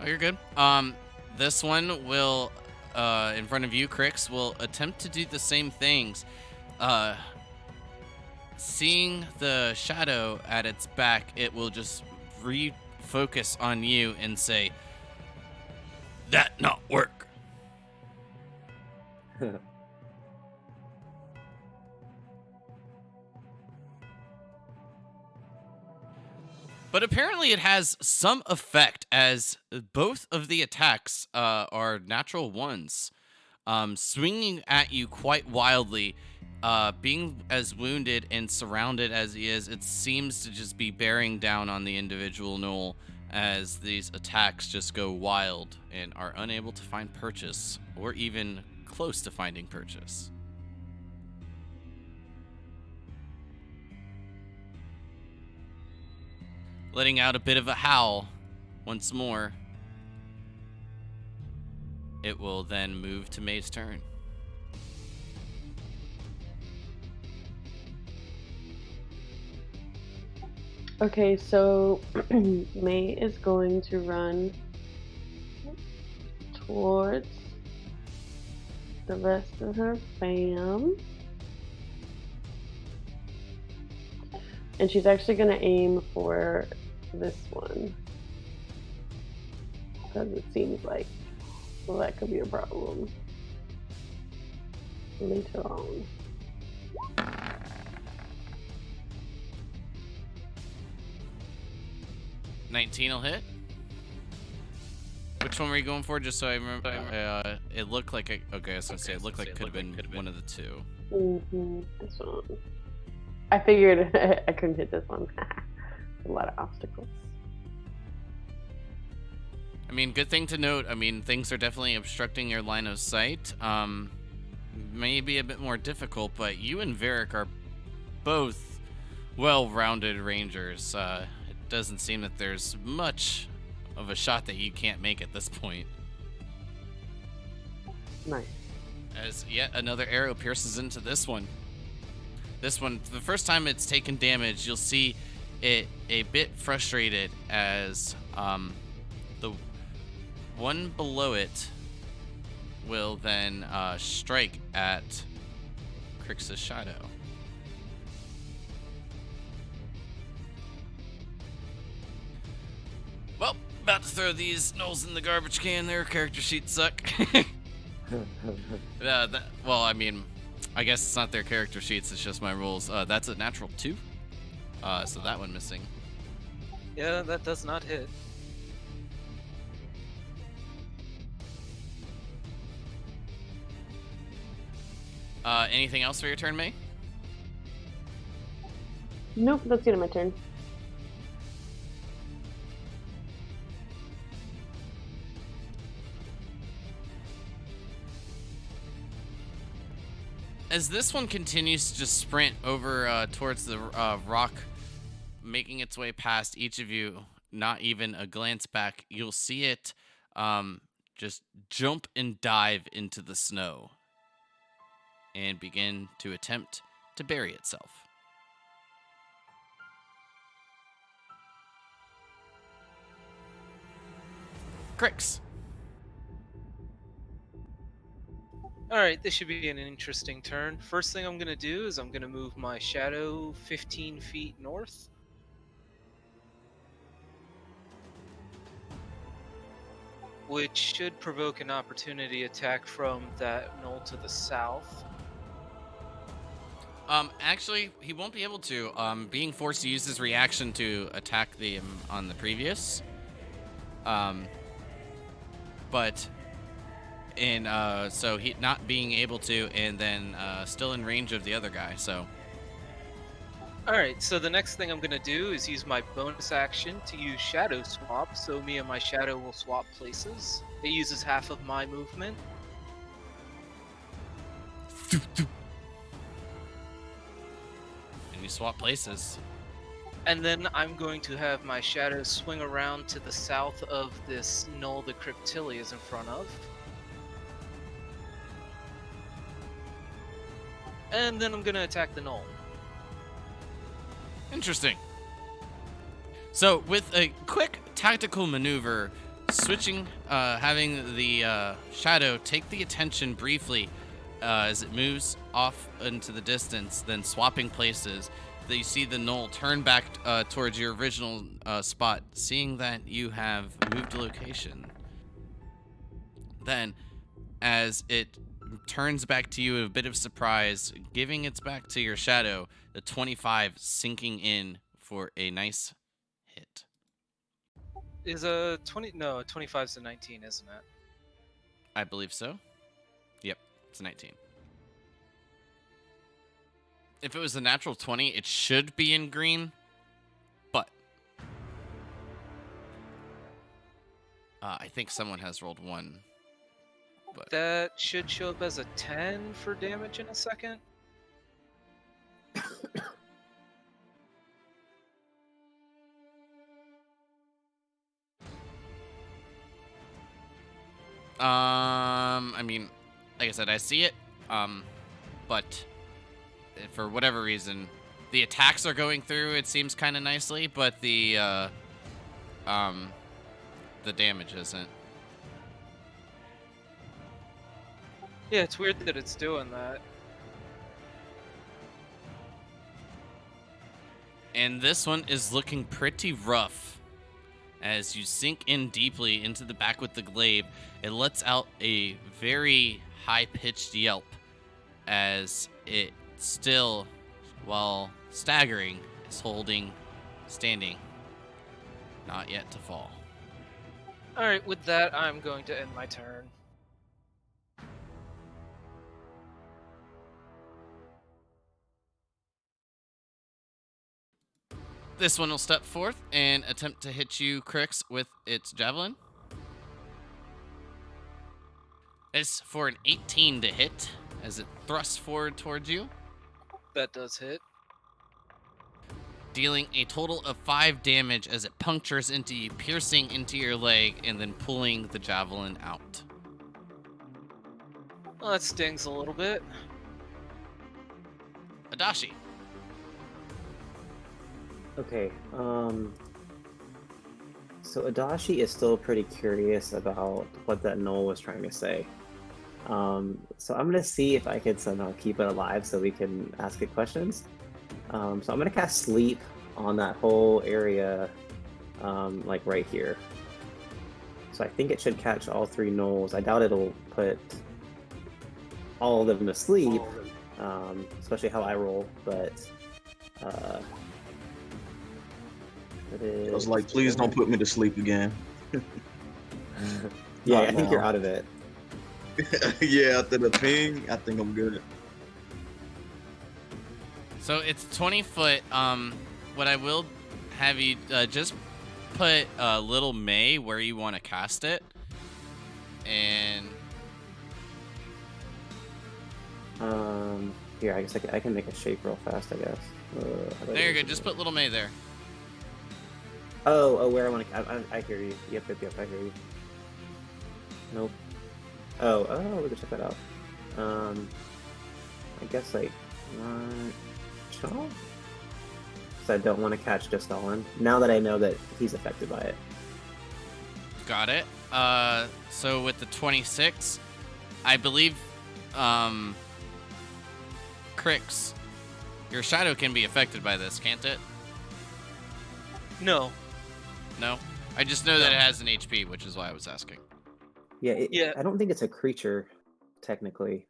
Oh, you're good. This one will, in front of you, Crix, will attempt to do the same things. Seeing the shadow at its back, it will just refocus on you and say, "That not work." But apparently it has some effect, as both of the attacks are natural ones, swinging at you quite wildly. Being as wounded and surrounded as he is, it seems to just be bearing down on the individual gnoll as these attacks just go wild and are unable to find purchase, or even close to finding purchase. Letting out a bit of a howl once more. It will then move to May's turn. Okay, so May is going to run towards the rest of her fam. And she's actually going to aim for this one. Because it seems like, well, that could be a problem later on. $19 will hit. Which one were you going for? Just so I remember. It looked like okay. I was gonna say it looked like it could have been one of the two. This one. I figured I couldn't hit this one. A lot of obstacles. I mean, good thing to note. I mean, things are definitely obstructing your line of sight. May be a bit more difficult, but you and Vieric are both well-rounded rangers. It doesn't seem that there's much of a shot that you can't make at this point. Nice. As yet another arrow pierces into this one. This one, for the first time it's taken damage, you'll see it a bit frustrated as the one below it will then strike at Crix's shadow. Well, about to throw these gnolls in the garbage can. Their character sheets suck. Well, I mean, I guess it's not their character sheets, it's just my rules. That's a natural 2. So that one missing. Yeah, that does not hit. Anything else for your turn, May? Nope, that's the end of my turn. As this one continues to just sprint over towards the rock, making its way past each of you, not even a glance back, you'll see it just jump and dive into the snow and begin to attempt to bury itself. Crix. Alright, this should be an interesting turn. First thing I'm going to do is I'm going to move my shadow 15 feet north. Which should provoke an opportunity attack from that knoll to the south. Actually, he won't be able to. Being forced to use his reaction to attack them on the previous. But so he not being able to, and then still in range of the other guy. So. Alright, so the next thing I'm going to do is use my bonus action to use Shadow Swap, so me and my Shadow will swap places. It uses half of my movement. And you swap places. And then I'm going to have my Shadow swing around to the south of this knoll the Cryptilli is in front of. And then I'm going to attack the knoll. Interesting. So with a quick tactical maneuver, switching, having the shadow take the attention briefly as it moves off into the distance, then swapping places, that you see the knoll turn back towards your original spot, seeing that you have moved location. Then, as it turns back to you, a bit of surprise, giving its back to your shadow, the 25 sinking in for a nice hit. Is a 20? No, 25's a 19, isn't it? I believe so. Yep, it's a 19. If it was a natural 20, it should be in green, but I think someone has rolled 1. But That should show up as a 10 for damage in a second. I mean, like I said, I see it, but for whatever reason, the attacks are going through, it seems kind of nicely, but the damage isn't. Yeah, it's weird that it's doing that. And this one is looking pretty rough. As you sink in deeply into the back with the glaive, it lets out a very high-pitched yelp as it still, while staggering, is standing, not yet to fall. Alright, with that, I'm going to end my turn. This one will step forth and attempt to hit you, Crix, with its javelin. It's for an 18 to hit as it thrusts forward towards you, That does hit. dealing a total of 5 damage as it punctures into you, piercing into your leg, and then pulling the javelin out. Well, that stings a little bit. Adachi. Okay, so Adachi is still pretty curious about what that knoll was trying to say. So I'm gonna see if I can somehow keep it alive so we can ask it questions. So I'm gonna cast Sleep on that whole area, like right here. So I think it should catch all 3 gnolls. I doubt it'll put all of them to sleep, especially how I roll, but I was like, please don't put me to sleep again. Yeah, Not I think now. you're out of it. Yeah, after the ping, I think I'm good. So it's 20 foot. What I will have you just put Little May where you want to cast it. And Here, I guess I can make a shape real fast, I guess. there you go. Just put Little May there. Oh, where I want to. I hear you. Yep, I hear you. Nope. Oh, we can check that out. I guess like Shaw? Because I don't want to catch just Stalin. Now that I know that he's affected by it. Got it. So with the 26, I believe, Crix, your shadow can be affected by this, can't it? No. No? I just know that it has an HP, which is why I was asking. Yeah, Yeah. I don't think it's a creature, technically.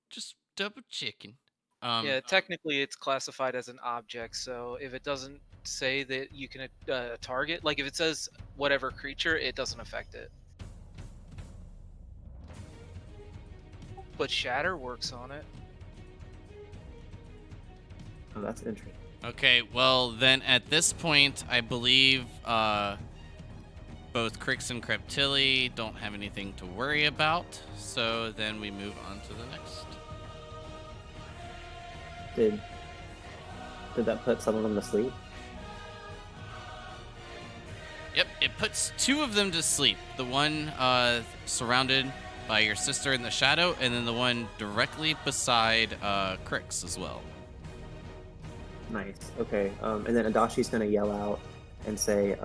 Just double checking. Yeah, technically it's classified as an object, so if it doesn't say that you can target, like if it says whatever creature, it doesn't affect it. But Shatter works on it. Oh, that's interesting. Okay, well then at this point, I believe both Crix and Creptilli don't have anything to worry about. So then we move on to the next. Did that put some of them to sleep? Yep, it puts two of them to sleep. The one surrounded by your sister in the shadow, and then the one directly beside Crix as well. Nice. Okay. And then Adashi's gonna yell out and say,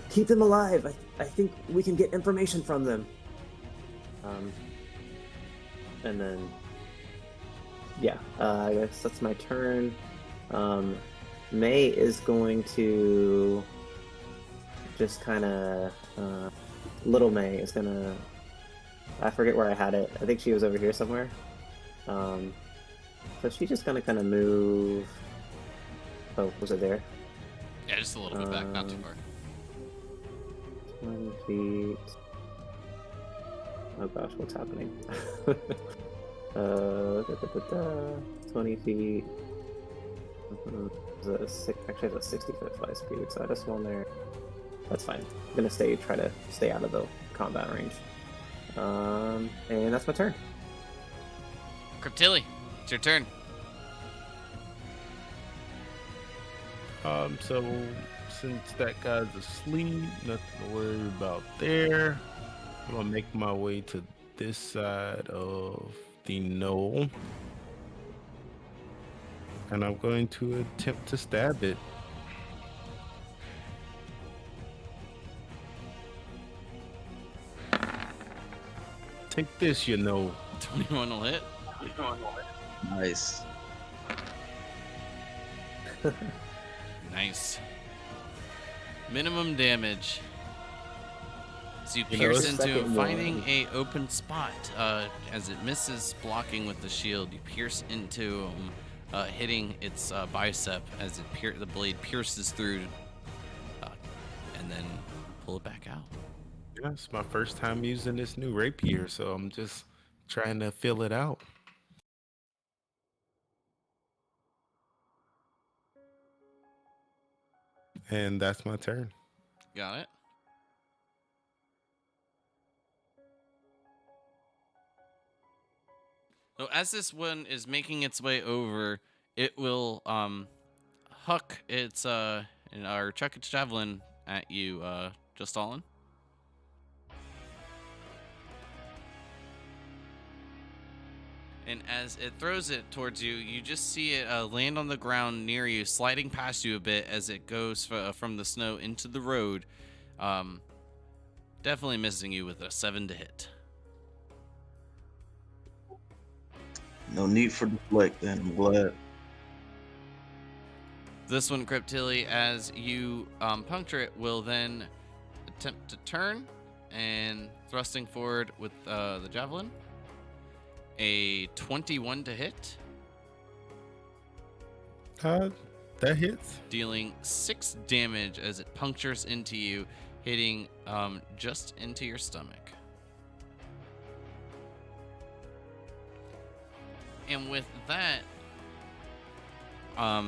"Keep them alive! I think we can get information from them." And then, yeah, I guess that's my turn. May is going to just kind of, little May is gonna, I forget where I had it. I think she was over here somewhere. So she's just gonna kind of move. Oh, was it there? Yeah, just a little bit back, not too far. 20 feet. Oh gosh, what's happening? 20 feet. Actually, it's a 60-foot fly speed, so I just want there. That's fine. I'm gonna try to stay out of the combat range. And that's my turn. Creptilli, it's your turn. So since that guy's asleep, nothing to worry about there. I'm gonna make my way to this side of the knoll, and I'm going to attempt to stab it. Take this, 21 will hit. Nice. Nice. Minimum damage. So you You know, pierce the into second finding one. a open spot. As it misses blocking with the shield, you pierce into hitting its bicep as the blade pierces through, and then pull it back out. Yeah, it's my first time using this new rapier, so I'm just trying to feel it out. And that's my turn. Got it. So as this one is making its way over, it will huck its or chuck its javelin at you, Justalin. And as it throws it towards you, you just see it land on the ground near you, sliding past you a bit as it goes from the snow into the road. Definitely missing you with a 7 to hit. No need for deflect then, I'm glad. This one, Creptilli, as you puncture it, will then attempt to turn and thrusting forward with the javelin. A 21 to hit, That hits. dealing 6 damage as it punctures into you, hitting just into your stomach. And with that, a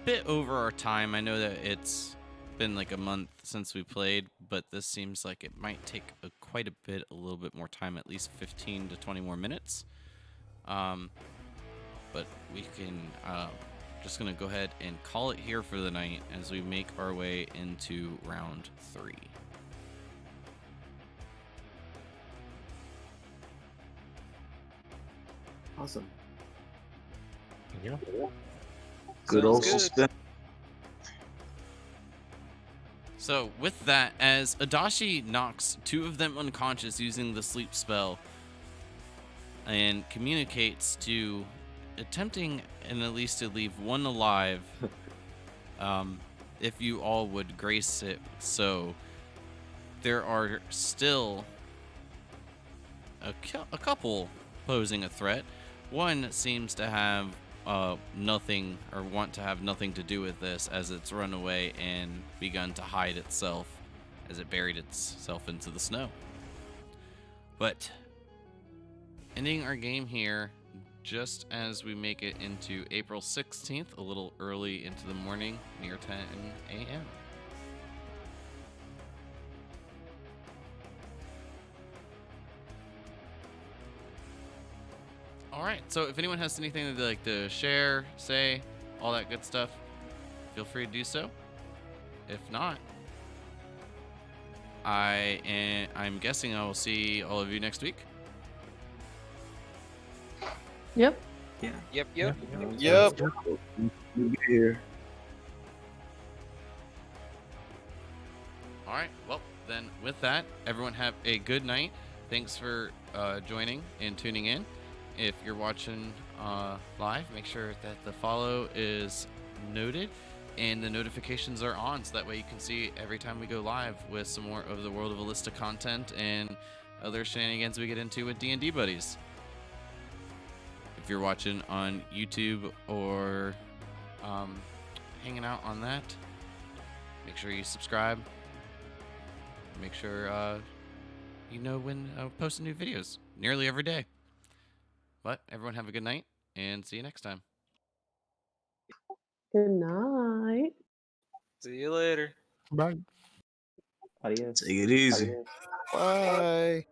bit over our time. I know that it's been like a month since we played, but this seems like it might take quite a little bit more time, at least 15 to 20 more minutes. But we can just gonna go ahead and call it here for the night as we make our way into round 3. Awesome. Yeah. Good old Sounds good. suspense. So with that, as Adachi knocks two of them unconscious using the sleep spell and communicates to attempting and at least to leave one alive, if you all would grace it so, there are still a couple posing a threat. One seems to have nothing or want to have nothing to do with this, as it's run away and begun to hide itself as it buried itself into the snow. But ending our game here just as we make it into April 16th, a little early into the morning, near 10 a.m. All right, so if anyone has anything they'd like to share, say, all that good stuff, feel free to do so. If not, I'm guessing I will see all of you next week. Yep. Yeah. Yep. Yep. We'll be here. All right, well, then with that, everyone have a good night. Thanks for joining and tuning in. If you're watching live, make sure that the follow is noted and the notifications are on, so that way you can see every time we go live with some more of the World of Elista content and other shenanigans we get into with D&D buddies. If you're watching on YouTube or hanging out on that, make sure you subscribe. Make sure you know when I post new videos nearly every day. But everyone have a good night and see you next time. Good night. See you later. Bye. Adios. Take it easy. Bye.